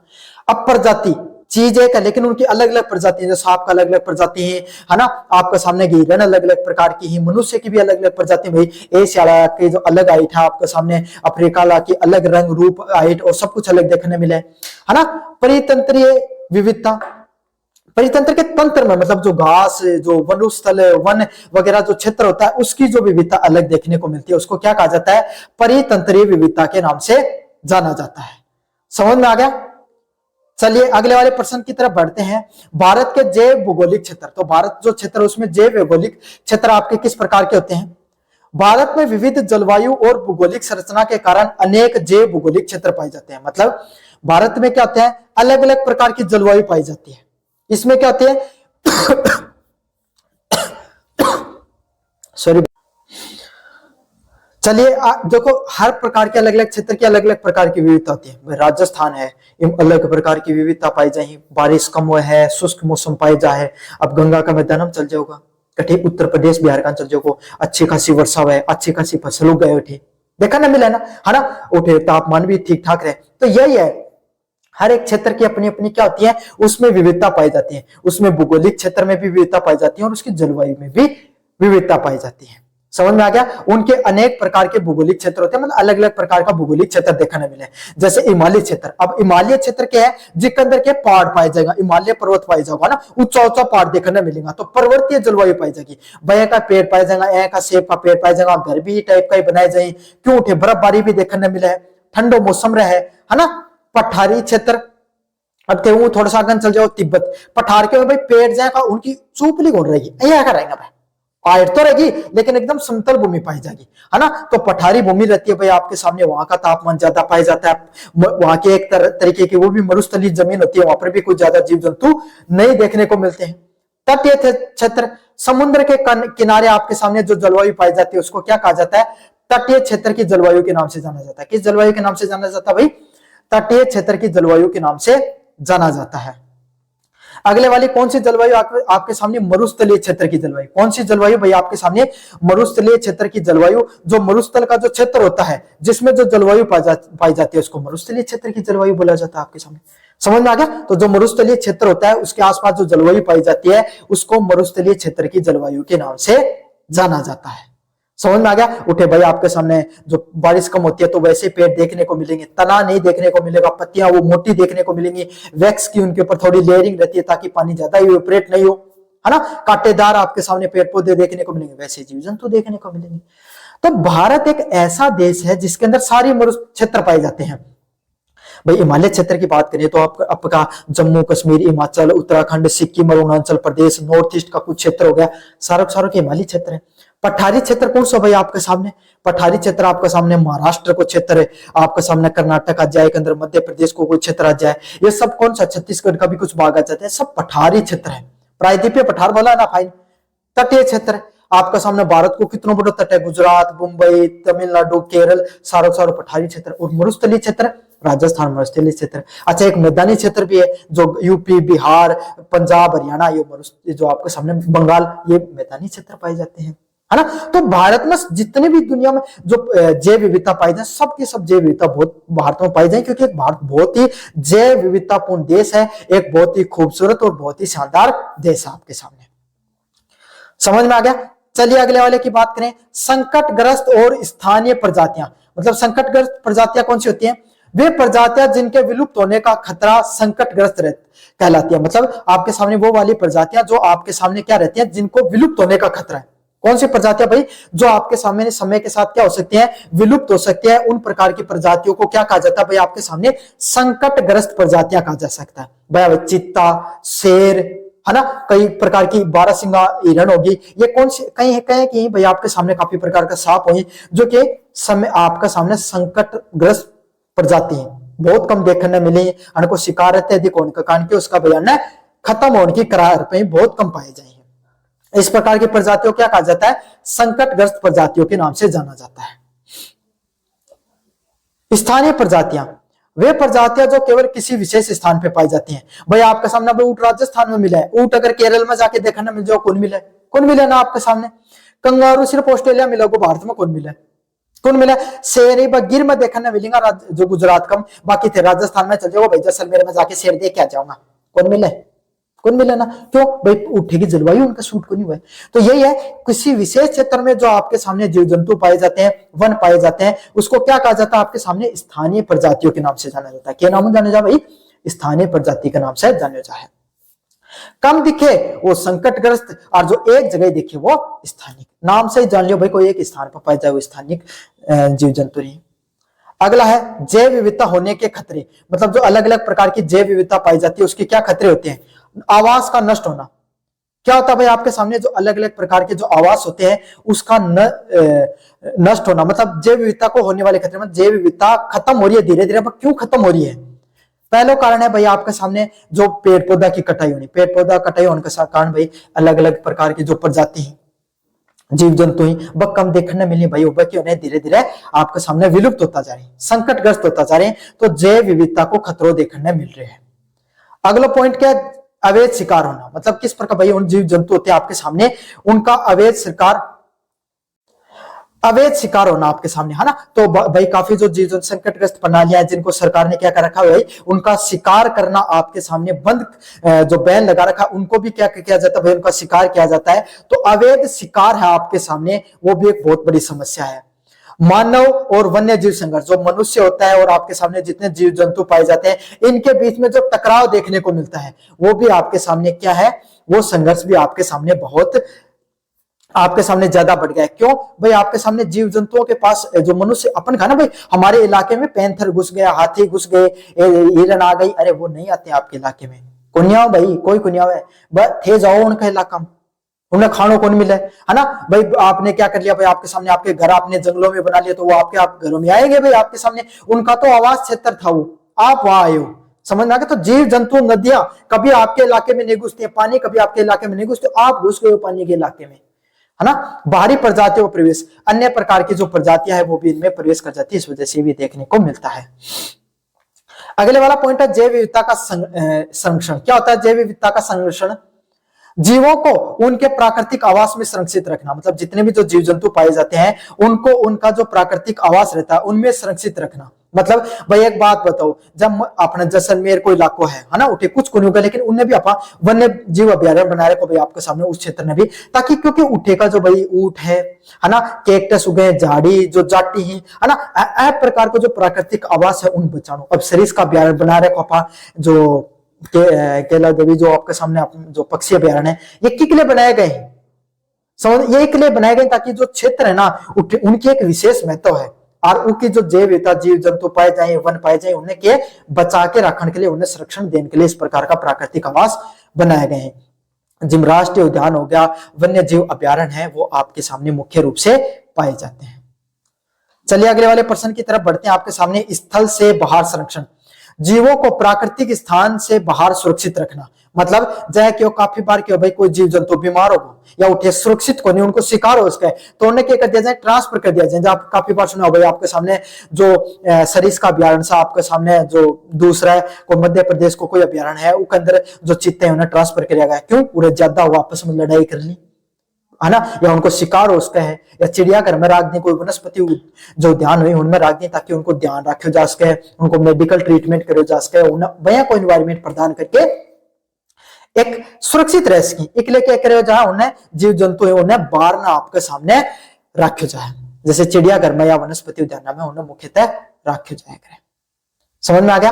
अब प्रजाति चीज एक है लेकिन उनकी अलग अलग प्रजाति है, सांप का अलग अलग प्रजाति है ना। आपके सामने हिरण अलग अलग प्रकार की है, मनुष्य की भी अलग अलग प्रजाति भाई। एशिया के जो अलग हाइट है आपके सामने, अफ्रीका की अलग रंग रूप हाइट और सब कुछ अलग देखने मिले, है ना। परितंत्रीय विविधता, परितंत्र के तंत्र में मतलब जो घास, जो वनस्थल, वन वगैरह जो क्षेत्र होता है उसकी जो विविधता अलग देखने को मिलती है उसको क्या कहा जाता है? परितंत्रीय विविधता के नाम से जाना जाता है। समझ में आ गया? चलिए अगले वाले प्रश्न की तरफ बढ़ते हैं। भारत के जैव भौगोलिक क्षेत्र। तो भारत जो क्षेत्र उसमें जैव भौगोलिक क्षेत्र आपके किस प्रकार के होते हैं? भारत में विविध जलवायु और भौगोलिक संरचना के कारण अनेक जैव भौगोलिक क्षेत्र पाए जाते हैं। मतलब भारत में क्या होते हैं? अलग अलग प्रकार की जलवायु पाई जाती है। इसमें क्या होते हैं? सॉरी, चलिए देखो हर प्रकार के अलग अलग क्षेत्र की अलग अलग प्रकार की विविधता होती है। राजस्थान है, अलग प्रकार की विविधता पाई जाए, बारिश कम हुआ है, शुष्क मौसम पाए जाए। अब गंगा का मैदान चल जाओगा कठे, उत्तर प्रदेश बिहार का चल जाओगे, अच्छी खासी वर्षा हुआ है, अच्छी खासी फसल उग गए उठे, देखा ना मिला ना, है ना। उठे तापमान भी ठीक ठाक रहे। तो यही है, हर एक क्षेत्र की अपनी अपनी क्या होती है? उसमें विविधता पाई जाती है। उसमें भौगोलिक क्षेत्र में भी विविधता पाई जाती है और उसकी जलवायु में भी विविधता पाई जाती है। समझ में आ गया? उनके अनेक प्रकार के भौगोलिक क्षेत्र होते हैं, मतलब अलग अलग प्रकार का भौगोलिक क्षेत्र देखने मिले। जैसे हिमालय क्षेत्र। अब हिमालय क्षेत्र क्या है? जिसके अंदर के पहाड़ पाए जाएगा, हिमालय पर्वत पाए जाएगा ना, ऊंचा ऊंचा पहाड़ देखने मिलेगा। तो पर्वतीय जलवायु पाई जाएगी, बया का पेड़ पाया जाएगा, ए का सेब का पेड़ पाया जाएगा, घर भी टाइप का ही बनाए जाए, क्यों उठे बर्फबारी भी देखने मिले है, ठंडो मौसम रहे, है ना। पठारी क्षेत्र। अब वो थोड़ा सा आगे चल जाओ तिब्बत, पठार के भाई पेड़ जाएगा, उनकी चूपली कौन रहेगी, रहेगा भाई, हाइट तो रहेगी लेकिन एकदम समतल भूमि पाई जाएगी, है ना। तो पठारी भूमि रहती है भाई आपके सामने, वहां का तापमान ज्यादा पाया जाता है। वहां के एक तरीके की वो भी मरुस्थलीय जमीन होती है, वहां पर भी कुछ ज्यादा जीव जंतु नहीं देखने को मिलते हैं। तटीय क्षेत्र, समुद्र के किनारे आपके सामने जो जलवायु पाई जाती है उसको क्या कहा जाता है? तटीय क्षेत्र की जलवायु के नाम से जाना जाता है। किस जलवायु के नाम से जाना जाता है भाई? तटीय क्षेत्र की जलवायु के नाम से जाना जाता है। अगले वाली कौन सी जलवायु आपके सामने? मरुस्थलीय क्षेत्र की जलवायु। कौन सी जलवायु भाई आपके सामने? मरुस्थलीय क्षेत्र की जलवायु। जो मरुस्थल का जो क्षेत्र होता है जिसमें जो जलवायु पाई जाती है उसको मरुस्थलीय क्षेत्र की जलवायु बोला जाता है आपके सामने। समझ में आ गया? तो जो मरुस्थलीय क्षेत्र होता है उसके आसपास जो जलवायु पाई जाती है उसको मरुस्थलीय क्षेत्र की जलवायु के नाम से जाना जाता है। समझ में आ गया? उठे भाई आपके सामने जो बारिश कम होती है तो वैसे पेड़ देखने को मिलेंगे, तना नहीं देखने को मिलेगा, पत्तियां वो मोटी देखने को मिलेंगी, वैक्स की उनके ऊपर थोड़ी लेयरिंग रहती है ताकि पानी ज्यादा इवेपोरेट नहीं हो, है ना। कांटेदार आपके सामने पेड़ पौधे देखने को मिलेंगे, वैसे जीव जंतु देखने को मिलेंगे। तो भारत एक ऐसा देश है जिसके अंदर सारी मरुस्थल क्षेत्र पाए जाते हैं। भाई हिमालय क्षेत्र की बात करें तो आपका जम्मू कश्मीर, हिमाचल, उत्तराखंड, सिक्किम, अरुणाचल प्रदेश, नॉर्थ ईस्ट का कुछ क्षेत्र हो गया, सारा के हिमालय क्षेत्र है। पठारी क्षेत्र कौन सा भाई आपके सामने? पठारी क्षेत्र आपके सामने महाराष्ट्र को क्षेत्र है, आपके सामने कर्नाटक आ जाए, के अंदर मध्य प्रदेश को कोई क्षेत्र आ जाए, ये सब कौन सा? छत्तीसगढ़ का भी कुछ भाग आ जाता है, सब पठारी क्षेत्र है। प्रायद्वीपीय पठार बोला ना भाई, तटीय क्षेत्र। आपका सामने भारत को कितना बड़ा तट है, गुजरात, मुंबई, तमिलनाडु, केरल, सारो पठारी क्षेत्र, और मरुस्थलीय क्षेत्र राजस्थान मरुस्थलीय क्षेत्र। अच्छा, एक मैदानी क्षेत्र भी है जो यूपी, बिहार, पंजाब, हरियाणा, ये जो आपके सामने बंगाल, ये मैदानी क्षेत्र पाए जाते हैं, है ना। तो भारत में जितने भी दुनिया में जो जैव विविधता पाई जाए, सबकी सब जैव विविधता बहुत भारत में पाई जाए, क्योंकि भारत बहुत ही जैव विविधतापूर्ण देश है, एक बहुत ही खूबसूरत और बहुत ही शानदार देश है आपके सामने। समझ में आ गया। चलिए अगले वाले की बात करें, संकटग्रस्त और स्थानीय प्रजातियां। मतलब संकटग्रस्त प्रजातियां कौन सी होती हैं? वे प्रजातियां जिनके विलुप्त होने का खतरा संकटग्रस्त कहलाती है। मतलब आपके सामने वो वाली प्रजातियां जो आपके सामने क्या रहती हैं, जिनको विलुप्त होने का खतरा है। कौन सी प्रजातियां भाई? जो आपके सामने समय के साथ क्या हो सकती हैं, विलुप्त हो सकती है। उन प्रकार की प्रजातियों को क्या कहा जाता है भाई? आपके सामने संकटग्रस्त प्रजातियां कहा जा सकता है भाई। चीता, शेर, है ना, कई प्रकार की बारहसिंगा हिरण होगी, ये कौन सी कहीं है कि भाई आपके सामने काफी प्रकार का सांप होगी, जो कि समय आपका सामने संकटग्रस्त प्रजाति है, बहुत कम देखने मिली, उनको शिकार अत्यधिक होने का कारण कि उसका बयान खत्म होने की करार पे बहुत कम पाए जाएंगे। इस प्रकार की प्रजातियों क्या कहा जाता है? संकटग्रस्त प्रजातियों के नाम से जाना जाता है। स्थानीय प्रजातियां, वे प्रजातियां जो केवल किसी विशेष स्थान पे पाई जाती हैं। भाई आपके सामने भाई ऊंट राजस्थान में मिला है, ऊंट अगर केरल में जाके देखने मिल जाओ, कौन मिला है? कौन मिला ना आपके सामने? कंगारू सिर्फ ऑस्ट्रेलिया मिला, को भारत में कौन मिला? कौन मिला? शेर गिर में देखने मिलेगा जो गुजरात का, बाकी थे राजस्थान में चल जाओ भाई, जैसलमेर में जाके शेर देख के आ जाऊंगा, कौन मिला? कौन मिला ना। क्यों भाई? उठेगी जलवायु उनका सूट को नहीं हुआ है। तो यही है, किसी विशेष क्षेत्र में जो आपके सामने जीव जंतु पाए जाते हैं, वन पाए जाते हैं, उसको क्या कहा जाता है? आपके सामने स्थानीय प्रजातियों के नाम से जाना जाता है। क्या नाम जाने जा भाई? स्थानीय प्रजाति के नाम से जाने जा है। कम दिखे वो संकटग्रस्त, और जो एक जगह दिखे वो स्थानिक। नाम से ही जान लियो भाई, कोई एक स्थान पर पाए जाए वो स्थानिक जीव जंतु नहीं। अगला है जैव विविधता होने के खतरे। मतलब जो अलग अलग प्रकार की जैव विविधता पाई जाती है, उसके क्या खतरे होते हैं? आवास का नष्ट होना। क्या होता है भाई? आपके सामने जो अलग अलग प्रकार के जो आवास होते हैं, उसका नष्ट होना, मतलब जैव विविधता को होने वाले खतरे में। जैव विविधता खत्म हो रही है धीरे धीरे, क्यों खत्म हो रही है? पहला कारण है भाई आपके सामने जो पेड़ पौधा की कटाई होनी। पेड़ पौधा कटाई होने का कारण भाई अलग अलग प्रकार की जो प्रजाति है, जीव जंतु ही वह कम देखने मिली भाई, क्यों धीरे धीरे आपके सामने विलुप्त होता जा रही है, संकटग्रस्त होता जा रहे हैं। तो जैव विविधता को खतरों देखने मिल रहे हैं। अगला पॉइंट क्या है? अवैध शिकार होना। मतलब किस प्रकार भाई उन जीव जंतु होते हैं आपके सामने, उनका अवैध शिकार होना आपके सामने, है ना। तो भाई काफी जो जीव जंतु संकटग्रस्त प्रणालियां जिनको सरकार ने क्या कर रखा है भाई, उनका शिकार करना आपके सामने बंद, जो बैन लगा रखा, उनको भी क्या किया जाता है भाई? उनका शिकार किया जाता है। तो अवैध शिकार है आपके सामने, वो भी एक बहुत बड़ी समस्या है। मानव और वन्य जीव संघर्ष, जो मनुष्य होता है और आपके सामने जितने जीव जंतु पाए जाते हैं, इनके बीच में जो टकराव देखने को मिलता है, वो भी आपके सामने क्या है? वो संघर्ष भी आपके सामने बहुत आपके सामने ज्यादा बढ़ गया है। क्यों भाई? आपके सामने जीव जंतुओं के पास जो मनुष्य अपन का ना भाई, हमारे इलाके में पैंथर घुस गया, हाथी घुस गए, हिरण आ गई, अरे वो नहीं आते आपके इलाके में। कुनिया भाई, कोई कुनिया है थे जाओ उनका इलाका में, उन्हें खानों को नहीं मिला है ना भाई। आपने क्या कर लिया भाई? आपके सामने आपके घर आपने जंगलों में बना लिया, तो वो आप घरों में आएंगे भाई आपके सामने। उनका तो आवास क्षेत्र था, वो आप वहां आए हो, समझ में आ गया। तो जीव जंतु, नदियां कभी आपके इलाके में नहीं घुसती है, पानी कभी आपके इलाके में नहीं घुसते, आप घुस गए हो पानी के इलाके में, है ना। बाहरी प्रजातियों का प्रवेश, अन्य प्रकार की जो प्रजातियां है वो भी इनमें प्रवेश कर जाती है, इस वजह से भी देखने को मिलता है। अगले वाला पॉइंट है जैव विविधता का संरक्षण। क्या होता है जैव विविधता का संरक्षण? जीवों को उनके प्राकृतिक आवास में संरक्षित रखना। मतलब जितने भी जो जीव जंतु पाए जाते हैं, उनको उनका जो प्राकृतिक आवास रहता है उनमें संरक्षित रखना। मतलब भाई एक बात बताओ, जब अपने जैसलमेर कोई इलाको है ना, उठे कुछ को नहीं होगा, लेकिन उनने भी अपना वन्य जीव अभ्यारण्य बना रखा भाई आपके सामने उस क्षेत्र में भी, ताकि क्योंकि उठे का जो भाई ऊंट है ना, केक्टस उगे, झाड़ी जो जाटी है ना, प्रकार को जो प्राकृतिक आवास है उन बचानो। अब सरिस का अभ्यारण्य बना रखा अपा, जो केला देवी जो आपके सामने जो पक्षी अभ्यारण्य है, ये के लिए बनाए गए हैं? समझ, ये के लिए बनाए गए ताकि जो क्षेत्र है ना, उनकी एक विशेष महत्व है, और उनकी जो जैव विविधता, जीव जंतु पाए जाए, वन पाए जाए, उन्हें के बचा के रखने के लिए, उन्हें संरक्षण देने के लिए इस प्रकार का प्राकृतिक आवास बनाए गए हैं। जिम राष्ट्रीय उद्यान हो गया, वन्य जीव अभ्यारण्य है, वो आपके सामने मुख्य रूप से पाए जाते हैं। चलिए अगले वाले प्रश्न की तरफ बढ़ते हैं। आपके सामने स्थल से बाहर संरक्षण, जीवों को प्राकृतिक स्थान से बाहर सुरक्षित रखना। मतलब जय क्यों काफी बार क्यों भाई कोई जीव जंतु बीमार हो या उठे सुरक्षित को नहीं, उनको शिकार हो उसका, तो उन्हें क्या कर दिया जाए, ट्रांसफर कर दिया जाए। आप काफी बार सुना हो भाई, आपके सामने जो सरिस का अभ्यारण सा आपके सामने जो दूसरा है, कोई मध्य प्रदेश को कोई अभ्यारण है, उसके अंदर जो चीते हैं उन्हें ट्रांसफर किया गया, क्यों, पूरे ज्यादा आपस में लड़ाई कर ली है ना, या उनको शिकार हो उसका है, या चिड़ियाघर में राख दी, कोई वनस्पति जो ध्यान हुई उनमें राख दी ताकि उनको ध्यान रखा जा सके, उनको मेडिकल ट्रीटमेंट करे जा सके, वह को एनवायरमेंट प्रदान करके एक सुरक्षित रह सके, इसलिए क्या करे जहां उन्हें जीव जंतु है उन्हें बाहर ना आपके सामने रखे जाए, जैसे चिड़ियाघर में या वनस्पति उद्यान में उन्हें मुख्यतः रखे जाए करे। समझ में आ गया।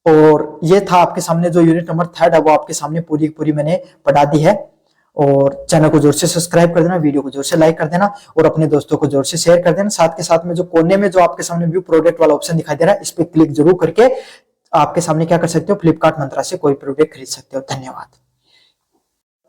और ये था आपके सामने जो यूनिट नंबर 3 है वो आपके सामने पूरी पूरी मैंने पढ़ा दी है। और चैनल को जोर से सब्सक्राइब कर देना, वीडियो को जोर से लाइक कर देना और अपने दोस्तों को जोर से शेयर कर देना। साथ के साथ में जो कोने में जो आपके सामने व्यू प्रोडक्ट वाला ऑप्शन दिखाई दे रहा है, इस पे क्लिक जरूर करके आपके सामने क्या कर सकते हो, फ्लिपकार्ट मंत्रा से कोई प्रोडक्ट खरीद सकते हो। धन्यवाद।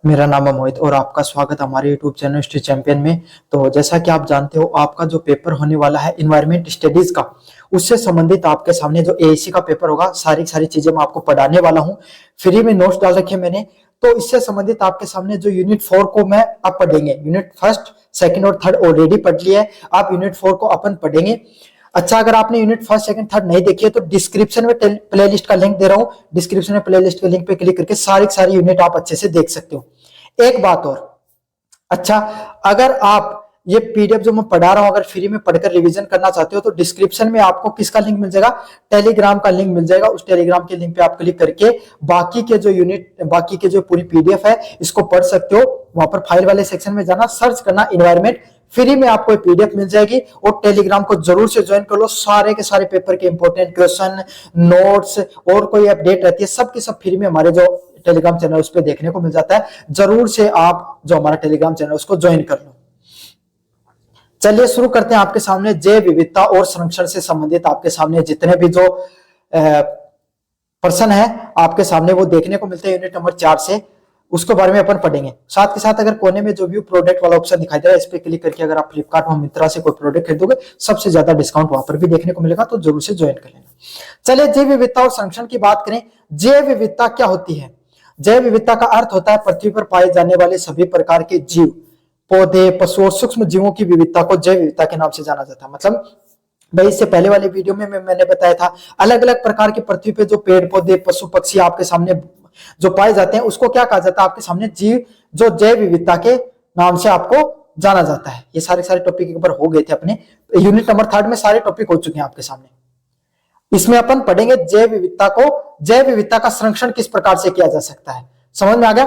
मेरा नाम है मोहित और आपका स्वागत हमारे यूट्यूब चैनल हिस्ट्री चैंपियन में। तो जैसा कि आप जानते हो, आपका जो पेपर होने वाला है इन्वायरमेंट स्टडीज का, उससे संबंधित आपके सामने जो एएससी का पेपर होगा, सारी चीजें मैं आपको पढ़ाने वाला हूँ। फ्री में नोट्स डाल रखे मैंने, तो इससे संबंधित आपके सामने जो यूनिट 4 को मैं अब पढ़ेंगे, यूनिट 1, 2 और 3 ऑलरेडी पढ़ लिया है, आप यूनिट 4 को अपन पढ़ेंगे। अच्छा, अगर आपने यूनिट 1, 2, 3 नहीं देखी है तो डिस्क्रिप्शन में प्लेलिस्ट का लिंक दे रहा हूँ, डिस्क्रिप्शन में प्लेलिस्ट के लिंक पे क्लिक करके सारी यूनिट आप अच्छे से देख सकते हो। एक बात और, अच्छा, अगर आप ये पीडीएफ जो मैं पढ़ा रहा हूं अगर फ्री में पढ़कर रिवीजन करना चाहते हो तो डिस्क्रिप्शन में आपको किसका लिंक मिल जाएगा, टेलीग्राम का लिंक मिल जाएगा। उस टेलीग्राम के लिंक पे आप क्लिक करके बाकी के जो यूनिट, बाकी के जो पूरी पीडीएफ है इसको पढ़ सकते हो। वहां पर फाइल वाले सेक्शन में जाना, सर्च करना इन्वायरमेंट, फ्री में आपको पीडीएफ मिल जाएगी। और टेलीग्राम को जरूर से ज्वाइन कर लो, सारे के सारे पेपर के इंपॉर्टेंट क्वेश्चन, नोट्स और कोई अपडेट रहती है सब की सब फ्री में हमारे जो टेलीग्राम चैनल उस पर देखने को मिल जाता है। जरूर से आप जो हमारा टेलीग्राम चैनल उसको ज्वाइन कर लो। चलिए शुरू करते हैं। आपके सामने जैव विविधता और संरक्षण से संबंधित आपके सामने जितने भी जो प्रश्न है आपके सामने वो देखने को मिलते हैं यूनिट नंबर 4 से, उसके बारे में अपन पढ़ेंगे। साथ के साथ अगर कोने में जो व्यू प्रोडक्ट वाला ऑप्शन दिखाई दे रहा है, इस पे क्लिक करके अगर आप फ्लिपकार्ट और मिंत्रा से कोई प्रोडक्ट खरीदोगे, सबसे ज्यादा डिस्काउंट वहां पर भी देखने को मिलेगा, तो जरूर से ज्वाइन कर लेना। चलिए जैव विविधता और संरक्षण की बात करें। जैव विविधता क्या होती है? जैव विविधता का अर्थ होता है पृथ्वी पर पाए जाने वाले सभी प्रकार के जीव, पौधे, पशु और सूक्ष्म जीवों की विविधता को जैव विविधता के नाम से जाना जाता है। मतलब भाई इससे पहले वाले वीडियो में मैंने बताया था, अलग अलग प्रकार के पृथ्वी पे जो पेड़ पौधे, पशु पक्षी आपके सामने जो पाए जाते हैं उसको क्या कहा जाता है, आपके सामने जीव, जो जैव विविधता के नाम से आपको जाना जाता है। ये सारे टॉपिक एक बार हो गए थे अपने यूनिट नंबर 3 में, सारे टॉपिक हो चुके हैं आपके सामने। इसमें अपन पढ़ेंगे जैव विविधता को, जैव विविधता का संरक्षण किस प्रकार से किया जा सकता है। समझ में आ गया?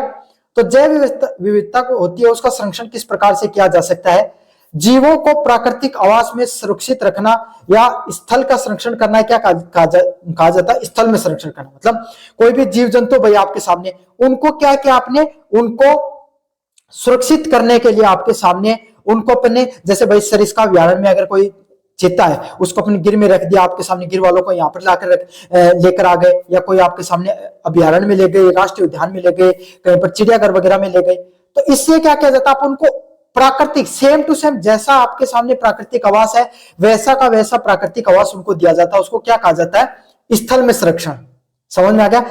तो जैव विविधता को होती है, उसका संरक्षण किस प्रकार से किया जा सकता है। जीवों को प्राकृतिक आवास में सुरक्षित रखना या स्थल का संरक्षण करना, क्या कहा जाता है, स्थल में संरक्षण करना। मतलब कोई भी जीव जंतु भाई आपके सामने, उनको क्या किया आपने, उनको सुरक्षित करने के लिए आपके सामने उनको अपने, जैसे भाई सरिस का अभ्यारण्य में अगर कोई चीता है उसको अपने गिर में रख दिया, आपके सामने गिर वालों को यहाँ पर लाकर लेकर आ गए, या कोई आपके सामने अभ्यारण्य में ले गए, राष्ट्रीय उद्यान में ले गए, कहीं पर चिड़ियाघर वगैरह में ले गए, तो इससे क्या किया जाता है, आप उनको प्राकृतिक सेम टू सेम जैसा आपके सामने प्राकृतिक आवास है वैसा का वैसा प्राकृतिक आवास उनको दिया जाता है। उसको क्या कहा जाता है, स्थल में संरक्षण। समझ में आ गया?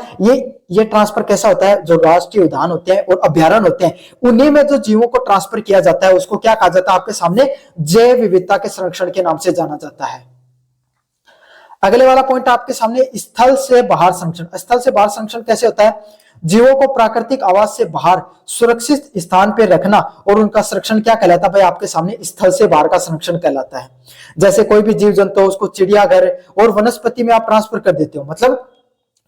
ये ट्रांसफर कैसा होता है, जो राष्ट्रीय उद्यान होते हैं और अभ्यारण्य होते हैं उन्हीं में जो जीवों को ट्रांसफर किया जाता है उसको क्या कहा जाता है, आपके सामने जैव विविधता के संरक्षण के नाम से जाना जाता है। अगले वाला पॉइंट आपके सामने स्थल से बाहर संरक्षण। स्थल से बाहर संरक्षण कैसे होता है, जीवों को प्राकृतिक आवास से बाहर सुरक्षित स्थान पर रखना और उनका संरक्षण क्या कहलाता है, भाई आपके सामने स्थल से बाहर का संरक्षण कहलाता है। जैसे कोई भी जीव जंतु उसको चिड़ियाघर और वनस्पति में आप ट्रांसफर कर देते हो, मतलब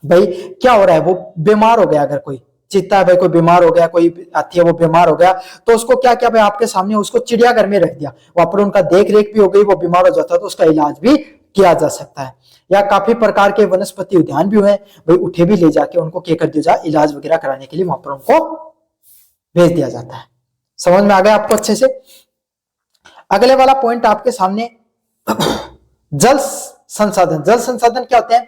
भाई क्या हो रहा है, वो बीमार हो गया, अगर कोई चीता है भाई कोई बीमार हो गया, कोई हाथी है वो बीमार हो गया, तो उसको क्या किया भाई आपके सामने उसको चिड़ियाघर में रख दिया, वहां पर उनका देख रेख भी हो गई, वो बीमार हो जाता है तो उसका इलाज भी किया जा सकता है। या काफी प्रकार के वनस्पति उद्यान भी हुए भाई, उठे भी ले जाके उनको क्या कर दिया जाए, इलाज वगैरह कराने के लिए वहां पर उनको भेज दिया जाता है। समझ में आ गया आपको अच्छे से? अगले वाला पॉइंट आपके सामने जल संसाधन। जल संसाधन क्या होते हैं,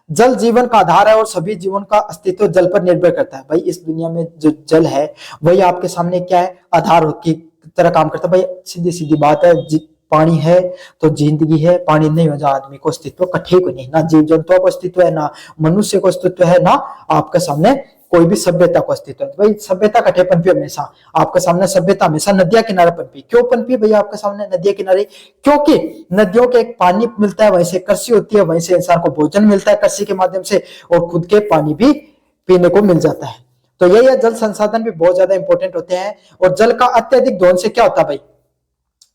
जल जीवन का आधार है और सभी जीवन का अस्तित्व जल पर निर्भर करता है। भाई इस दुनिया में जो जल है वही आपके सामने क्या है, आधार की तरह काम करता है। भाई सीधी बात है, पानी है तो जिंदगी है, पानी नहीं हो जाए आदमी को अस्तित्व कठे को नहीं, ना जीव जंतुओं को अस्तित्व है, ना मनुष्य को अस्तित्व है, ना आपके सामने कोई भी सभ्यता को अस्तित्व है। भाई सभ्यता कटे पनपी हमेशा आपके सामने, सभ्यता हमेशा नदिया किनारे पनपी। क्यों पनपी भैया आपके सामने नदिया किनारे? क्योंकि नदियों के एक पानी मिलता है, वहीं से कृषि होती है, वहीं से इंसान को भोजन मिलता है कृषि के माध्यम से, और खुद के पानी भी पीने को मिल जाता है। तो यही जल संसाधन भी बहुत ज्यादा इंपॉर्टेंट होते हैं। और जल का अत्यधिक दोहन से क्या होता है भाई?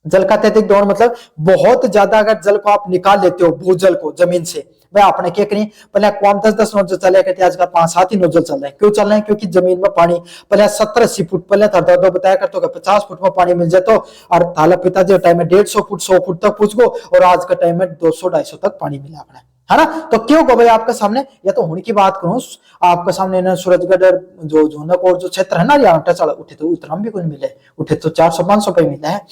जल का अत्यधिक दोहन मतलब बहुत ज्यादा अगर जल को आप निकाल लेते हो, भूजल को जमीन से, भाई आपने क्या करी, पहले कुआं 10-10 नोजल चले करते, आजकल 5-7 ही नोजल चल रहे हैं। क्यों चल रहे हैं? क्योंकि जमीन में पानी पहले 70-80 फुट पहले था, दो बताया करते हो 50 फुट में पानी मिल जाए तो, और थाला पिताजी टाइम में 150 फुट 100 फुट तक पूछ गो, और आज का टाइम में 200-250 तक पानी मिला अपने, है ना। तो क्यों को भाई आपके सामने, या तो होने की बात करूं आपके सामने ना, सूरजगढ़ जो झोनक और जो क्षेत्र है ना, यहाँ उठे तो उतना भी कुछ मिले, उठे तो 400-500 पे मिला है।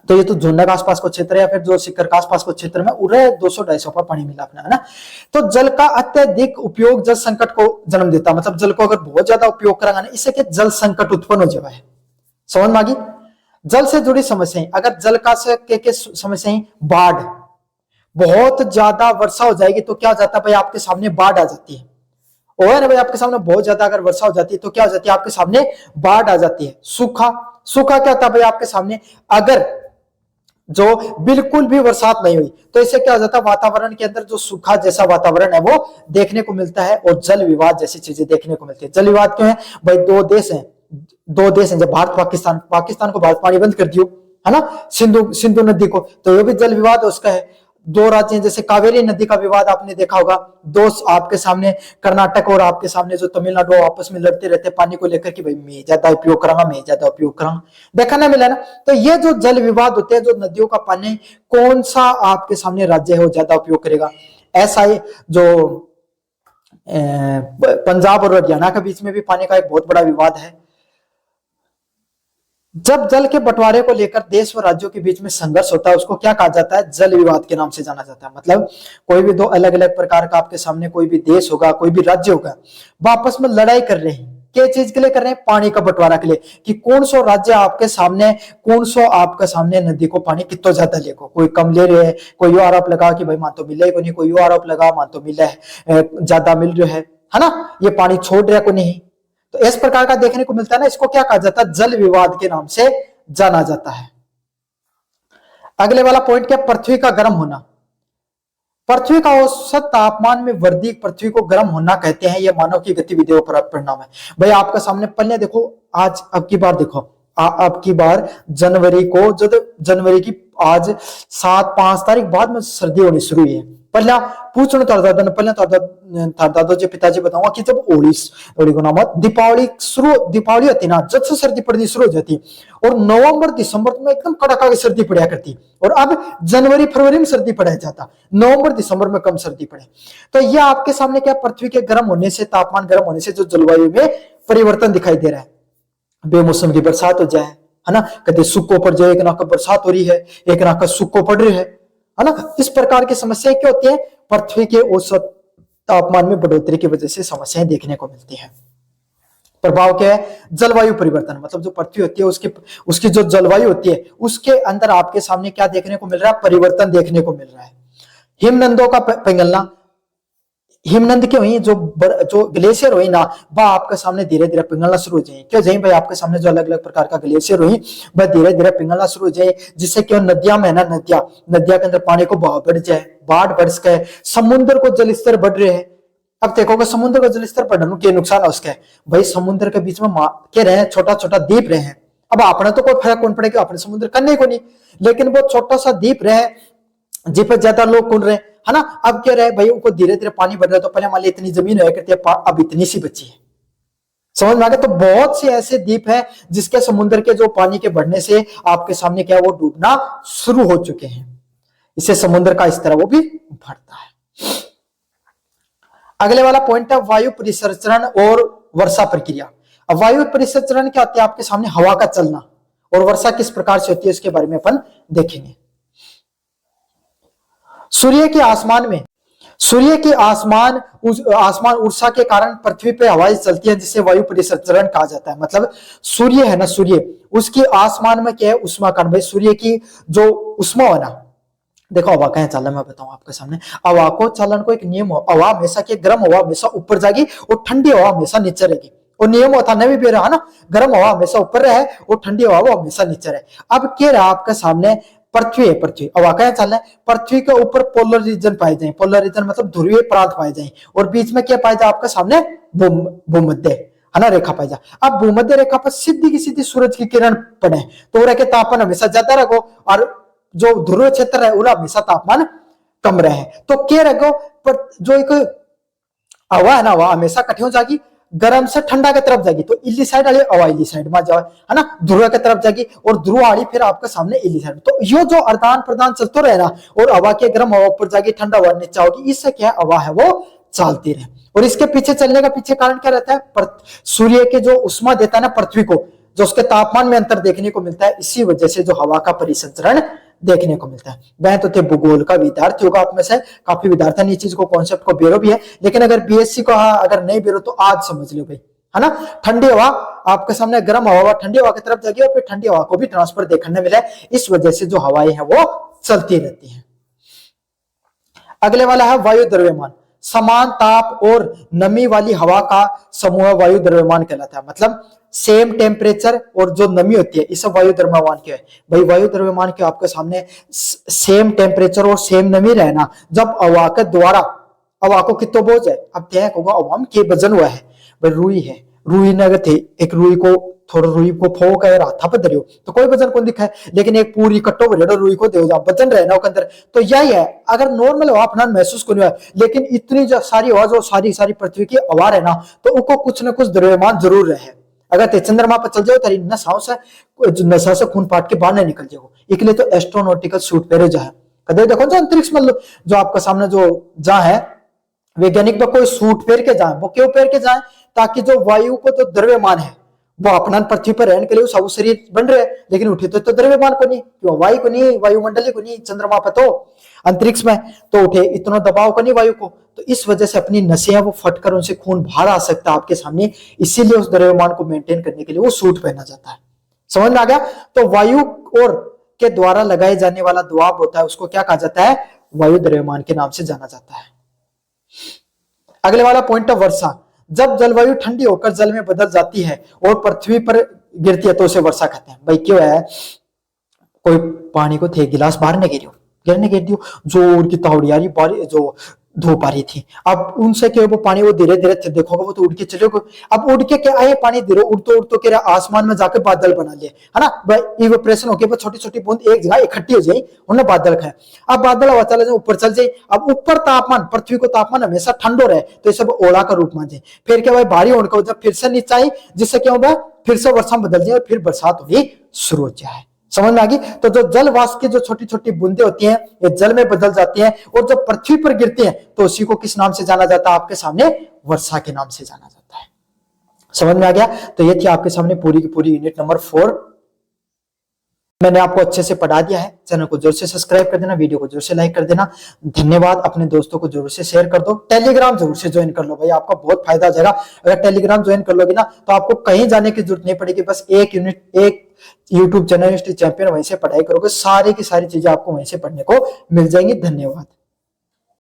तो ये तो झुंडा के आसपास को क्षेत्र या फिर जो सिक्कर के आसपास को क्षेत्र में उड़े 200-250 पर पानी मिला अपना, है ना। तो जल का अत्यधिक उपयोग जल संकट को जन्म देता, मतलब जल को अगर बहुत ज्यादा उपयोग करेंगे ना, इससे क्या जल संकट उत्पन्न हो जाए। समझ में आ गई? जल से जुड़ी समस्याएं, अगर जल का से के समस्याएं, बाढ़, बहुत ज्यादा वर्षा हो जाएगी तो क्या हो जाता है भाई, आपके सामने बाढ़ आ जाती है। और भाई आपके सामने बहुत ज्यादा अगर वर्षा हो जाती है तो क्या हो जाती है, आपके सामने बाढ़ आ जाती है। सूखा, सूखा क्या होता है भाई आपके सामने, अगर जो बिल्कुल भी बरसात नहीं हुई तो इससे क्या हो जाता है, वातावरण के अंदर जो सूखा जैसा वातावरण है वो देखने को मिलता है, और जल विवाद जैसी चीजें देखने को मिलती है। जल विवाद क्यों है भाई? दो देश हैं, जब भारत पाकिस्तान को भारत पानी बंद कर दियो, है ना, सिंधु नदी को, तो ये भी जल विवाद उसका है। दो राज्य जैसे कावेरी नदी का विवाद आपने देखा होगा, दो आपके सामने कर्नाटक और आपके सामने जो तमिलनाडु आपस में लड़ते रहते पानी को लेकर कि भाई मैं ज्यादा उपयोग करांगा, मैं ज्यादा उपयोग करांगा, देखा ना मिला ना। तो ये जो जल विवाद होते हैं, जो नदियों का पानी कौन सा आपके सामने राज्य है वो ज्यादा उपयोग करेगा, ऐसा ही जो पंजाब और हरियाणा के बीच में भी पानी का एक बहुत बड़ा विवाद है। जब जल के बंटवारे को लेकर देश व राज्यों के बीच में संघर्ष होता है उसको क्या कहा जाता है? जल विवाद के नाम से जाना जाता है। मतलब कोई भी दो अलग अलग प्रकार का आपके सामने कोई भी देश होगा, कोई भी राज्य होगा, वो आपस में लड़ाई कर रहे हैं। क्या चीज के लिए कर रहे हैं? पानी का बंटवारा के लिए, कि कौन सा राज्य आपके सामने, कौन सा आपके सामने नदी को पानी कितना ज्यादा लेगा। कोई कम ले रहे हैं, कोई आरोप लगा कि भाई मान तो मिले को नहीं, कोई आरोप लगा मान तो मिला है, ज्यादा मिल रहा है ना, ये पानी छोड़ रहा को नहीं। तो इस प्रकार का देखने को मिलता है ना, इसको क्या कहा जाता है? जल विवाद के नाम से जाना जाता है। अगले वाला पॉइंट क्या? पृथ्वी का गर्म होना। पृथ्वी का औसत तापमान में वृद्धि पृथ्वी को गर्म होना कहते हैं। यह मानव की गतिविधियों पर परिणाम है। भाई आपका सामने पहले देखो, आज अब की बार देखो, अब की बार जनवरी को, जो जनवरी की आज 5 तारीख बाद में सर्दी होनी शुरू हुई है। पहला पूछना तार दादा जी पिताजी बताऊंगा कि जब होली को नाम दीपावली होती ना, जब से सर्दी पड़नी शुरू हो जाती, और नवंबर दिसंबर में एकदम कड़ाका की सर्दी पड़ा करती, और अब जनवरी फरवरी में सर्दी पड़ा जाता, नवंबर दिसंबर में कम सर्दी पड़े। तो यह आपके सामने क्या, पृथ्वी के गर्म होने से, तापमान गर्म होने से जो जलवायु में परिवर्तन दिखाई दे रहा है। बेमौसम की बरसात हो जाए, है ना, कभी सूखो पड़ जाए, एक ना बरसात हो रही है, एक ना सूखो पड़ रही है ना। इस प्रकार की समस्याएं क्या होती है? पृथ्वी के औसत तापमान में बढ़ोतरी की वजह से समस्याएं देखने को मिलती है। प्रभाव क्या है? जलवायु परिवर्तन, मतलब जो पृथ्वी होती है उसकी जो जलवायु होती है उसके अंदर आपके सामने क्या देखने को मिल रहा है? परिवर्तन देखने को मिल रहा है। हिमनदों का पिघलना, हिमनद के हुई जो ग्लेशियर हुई ना, वह आपके सामने धीरे धीरे पिघलना शुरू हो जाए। क्यों जाए भाई? आपके सामने जो अलग अलग प्रकार का ग्लेशियर हुई वह धीरे धीरे पिघलना शुरू हो जाए, जिससे क्यों नदियां में है ना, नदियां के अंदर पानी को बहाव बढ़ जाए, बाढ़ बरस गए, समुद्र को जलस्तर बढ़ रहे हैं। अब देखोगे समुद्र का जलस्तर बढ़ने के नुकसान है उसके, भाई समुद्र के बीच में क्या रहे, छोटा छोटा द्वीप रहे हैं। अब आपने तो कोई फर्क कौन पड़ेगा, अपने समुद्र करने को नहीं, लेकिन वो छोटा सा द्वीप रहे जिस पर ज्यादा लोग कूद रहे, है ना। अब क्या रहे भाई, उनको धीरे धीरे पानी बढ़ रहा है, तो पहले मान ली इतनी जमीन हुआ करती है, अब इतनी सी बची है। समझ में आ गया? तो बहुत से ऐसे द्वीप हैं जिसके समुद्र के जो पानी के बढ़ने से आपके सामने क्या, वो डूबना शुरू हो चुके हैं। इससे समुद्र का स्तर वो भी बढ़ता है। अगले वाला पॉइंट है वायु परिसंचरण और वर्षा प्रक्रिया। अब वायु परिसंचरण क्या होता है? आपके सामने हवा का चलना, और वर्षा किस प्रकार से होती है इसके बारे में अपन देखेंगे। सूर्य के आसमान ऊर्जा के कारण पृथ्वी पे हवाएं चलती है, जिसे वायु परिसंचरण कहा जाता है। मतलब सूर्य है ना, सूर्य उसकी आसमान में क्या है, उष्मा कारण, भाई सूर्य की जो उष्मा है ना, देखो हवा कहाँ चल रहा है मैं बताऊं आपके सामने। हवा को चलन को एक नियम हो, हवा हमेशा के गर्म हवा हमेशा ऊपर जाएगी और ठंडी हवा हमेशा नीचे रहेगी। और नियम होता नहीं भी रहा ना, गर्म हवा हमेशा ऊपर रहे और ठंडी हवा वो हमेशा नीचे रहे। अब क्या रहा आपके सामने, पृथ्वी है, पृथ्वी हवा कहाँ चल रहा है, पृथ्वी के ऊपर पोलर रीजन पाए जाए, पोलर रीजन मतलब ध्रुवीय प्रांत पाए जाए, और बीच में क्या पाए जाए आपके सामने, भूमध्य है ना रेखा पाई जा। अब भूमध्य रेखा पर सीधी की सीधी सूरज की किरण पड़े तो रखे तापमान हमेशा ज्यादा रखो, और जो ध्रुव क्षेत्र है उला हमेशा तापमान कम रहे। तो क्या रखो, पर जो एक हवा है ना हवा हमेशा कठिन हो जाएगी, गर्म से ठंडा की तरफ जाएगी, तो इली साइड वाली हवा इली साइड में जाए है ना, ध्रुव की तरफ जाएगी, और ध्रुव वाली फिर आपके सामने इली साइड। तो यो जो आदान प्रदान चलते रहे ना, और हवा के गर्म हवा ऊपर जाएगी, ठंडा हवा नीचे होगी, इससे क्या हवा है वो चलती रहे। और इसके पीछे चलने का पीछे कारण क्या रहता है, सूर्य के जो उष्मा देता है ना पृथ्वी को, जो उसके तापमान में अंतर देखने को मिलता है, इसी वजह से जो हवा का परिसंचरण देखने को मिलता है। वह तो थे भूगोल का विद्यार्थी होगा आप में से, काफी विद्यार्थी ने चीज को कॉन्सेप्ट को बेरो भी है, लेकिन अगर बीएससी को अगर नहीं बेरो तो आज समझ लो भाई, है ना। ठंडी हवा आपके सामने, गर्म हवा ठंडी हवा की तरफ जाएगी और फिर ठंडी हवा को भी ट्रांसफर देखने मिला है, इस वजह से जो हवाएं हैं वो चलती रहती हैं। अगले वाला है वायु द्रव्यमान। समान ताप और नमी वाली हवा का समूह वायु द्रव्यमान कहलाता है। मतलब सेम टेम्परेचर और जो नमी होती है, इसे वायु द्रव्यमान क्या है भाई, वायु द्रव्यमान के आपके सामने सेम टेम्परेचर और सेम नमी रहना, जब हवा के द्वारा हवा को कितो बोझ है, अब तय होगा हवा में के वजन हुआ है भाई, रुई है, रुई ने अगर थे एक रुई को थोड़ा रुई को फो कर हाथा पर धरियो तो कोई वजन कौन दिखा है, लेकिन एक पूरी कट्टो भरेड़ो रुई को दे जाओ वजन रहना के अंदर। तो यही है, अगर नॉर्मल हवा अपना महसूस को नहीं हुआ, लेकिन इतनी जो सारी हवा जो सारी पृथ्वी की हवा है ना, तो उनको कुछ न कुछ द्रव्यमान जरूर रहे। अगर ते चंद्रमा पर चल जाओ तेरी नसा से खून पाट के बाहर नहीं निकल जाओ, इसलिए तो एस्ट्रोनॉटिकल सूट पहरे जा है। कदे देखो जो अंतरिक्ष मतलब जो आपका सामने जो जा है, वैज्ञानिक तो कोई सूट पहन के जाए, वो क्यों पहन के जाए, ताकि जो वायु को जो द्रव्यमान है वो अपना पृथ्वी पर रहने के लिए सब शरीर बन रहे, लेकिन उठे तो द्रव्यमान को नहीं, क्यों वायु को नहीं, वायुमंडली को नहीं, चंद्रमा पर तो अंतरिक्ष में तो उठे इतना दबाव को नहीं वायु को, तो इस वजह से अपनी नसें वो फटकर उनसे खून बाहर आ सकता है आपके सामने, इसीलिए उस द्रव्यमान को मेंटेन करने के लिए वो सूट पहना जाता है। समझ में आ गया। तो वायु और के द्वारा लगाए जाने वाला दबाव होता है उसको क्या कहा जाता है, वायु द्रव्यमान के नाम से जाना जाता है। अगले वाला पॉइंट है वर्षा। जब जलवायु ठंडी होकर जल में बदल जाती है और पृथ्वी पर गिरती है तो उसे वर्षा कहते हैं। भाई क्यों है, कोई पानी को थे गिलास बाहर नहीं गिरने गिर दियो, जोर की तावड़ी आ रही बारी जो धूप आ रही थी, अब उनसे क्या वो पानी वो धीरे धीरे देखोगे वो तो उड़ के चलेगा, अब उड़ के क्या आए पानी धीरे उड़तो के आसमान में जाके बादल बना लिए, है ना, इवेपोरेशन होके छोटी छोटी बूंद एक जगह इकट्ठी हो जाए, उन्हें बादल खाए। अब बादल हवा चले जाए ऊपर चल जाए, अब ऊपर तापमान पृथ्वी को तापमान हमेशा ठंडो रहे, तो ये सब ओला का रूप मान जाए, फिर क्या भाई भारी होने का जब फिर से नीचे आई, जिससे क्या होगा फिर से वर्षा बदल जाए और फिर बरसात होगी शुरू हो जाए। समझ में आ गई। तो जो जल वाष्प की जो छोटी छोटी बूंदे होती हैं ये जल में बदल जाती हैं और जब पृथ्वी पर गिरती हैं तो उसी को किस नाम से जाना जाता है, आपके सामने वर्षा के नाम से जाना जाता है। समझ में आ गया। तो ये थी आपके सामने पूरी की पूरी यूनिट नंबर 4। मैंने आपको अच्छे से पढ़ा दिया है। चैनल को जरूर से सब्सक्राइब कर देना, वीडियो को जरूर से लाइक कर देना। धन्यवाद। अपने दोस्तों को जरूर से शेयर कर दो। टेलीग्राम जरूर से ज्वाइन कर लो भाई, आपका बहुत फायदा हो जाएगा। अगर टेलीग्राम ज्वाइन कर लोगे ना तो आपको कहीं जाने की जरूरत नहीं पड़ेगी, बस एक यूनिट एक यूट्यूब चैनल चैंपियन वहीं से पढ़ाई करोगे, सारी की सारी चीजें आपको वहीं से पढ़ने को मिल जाएंगी। धन्यवाद।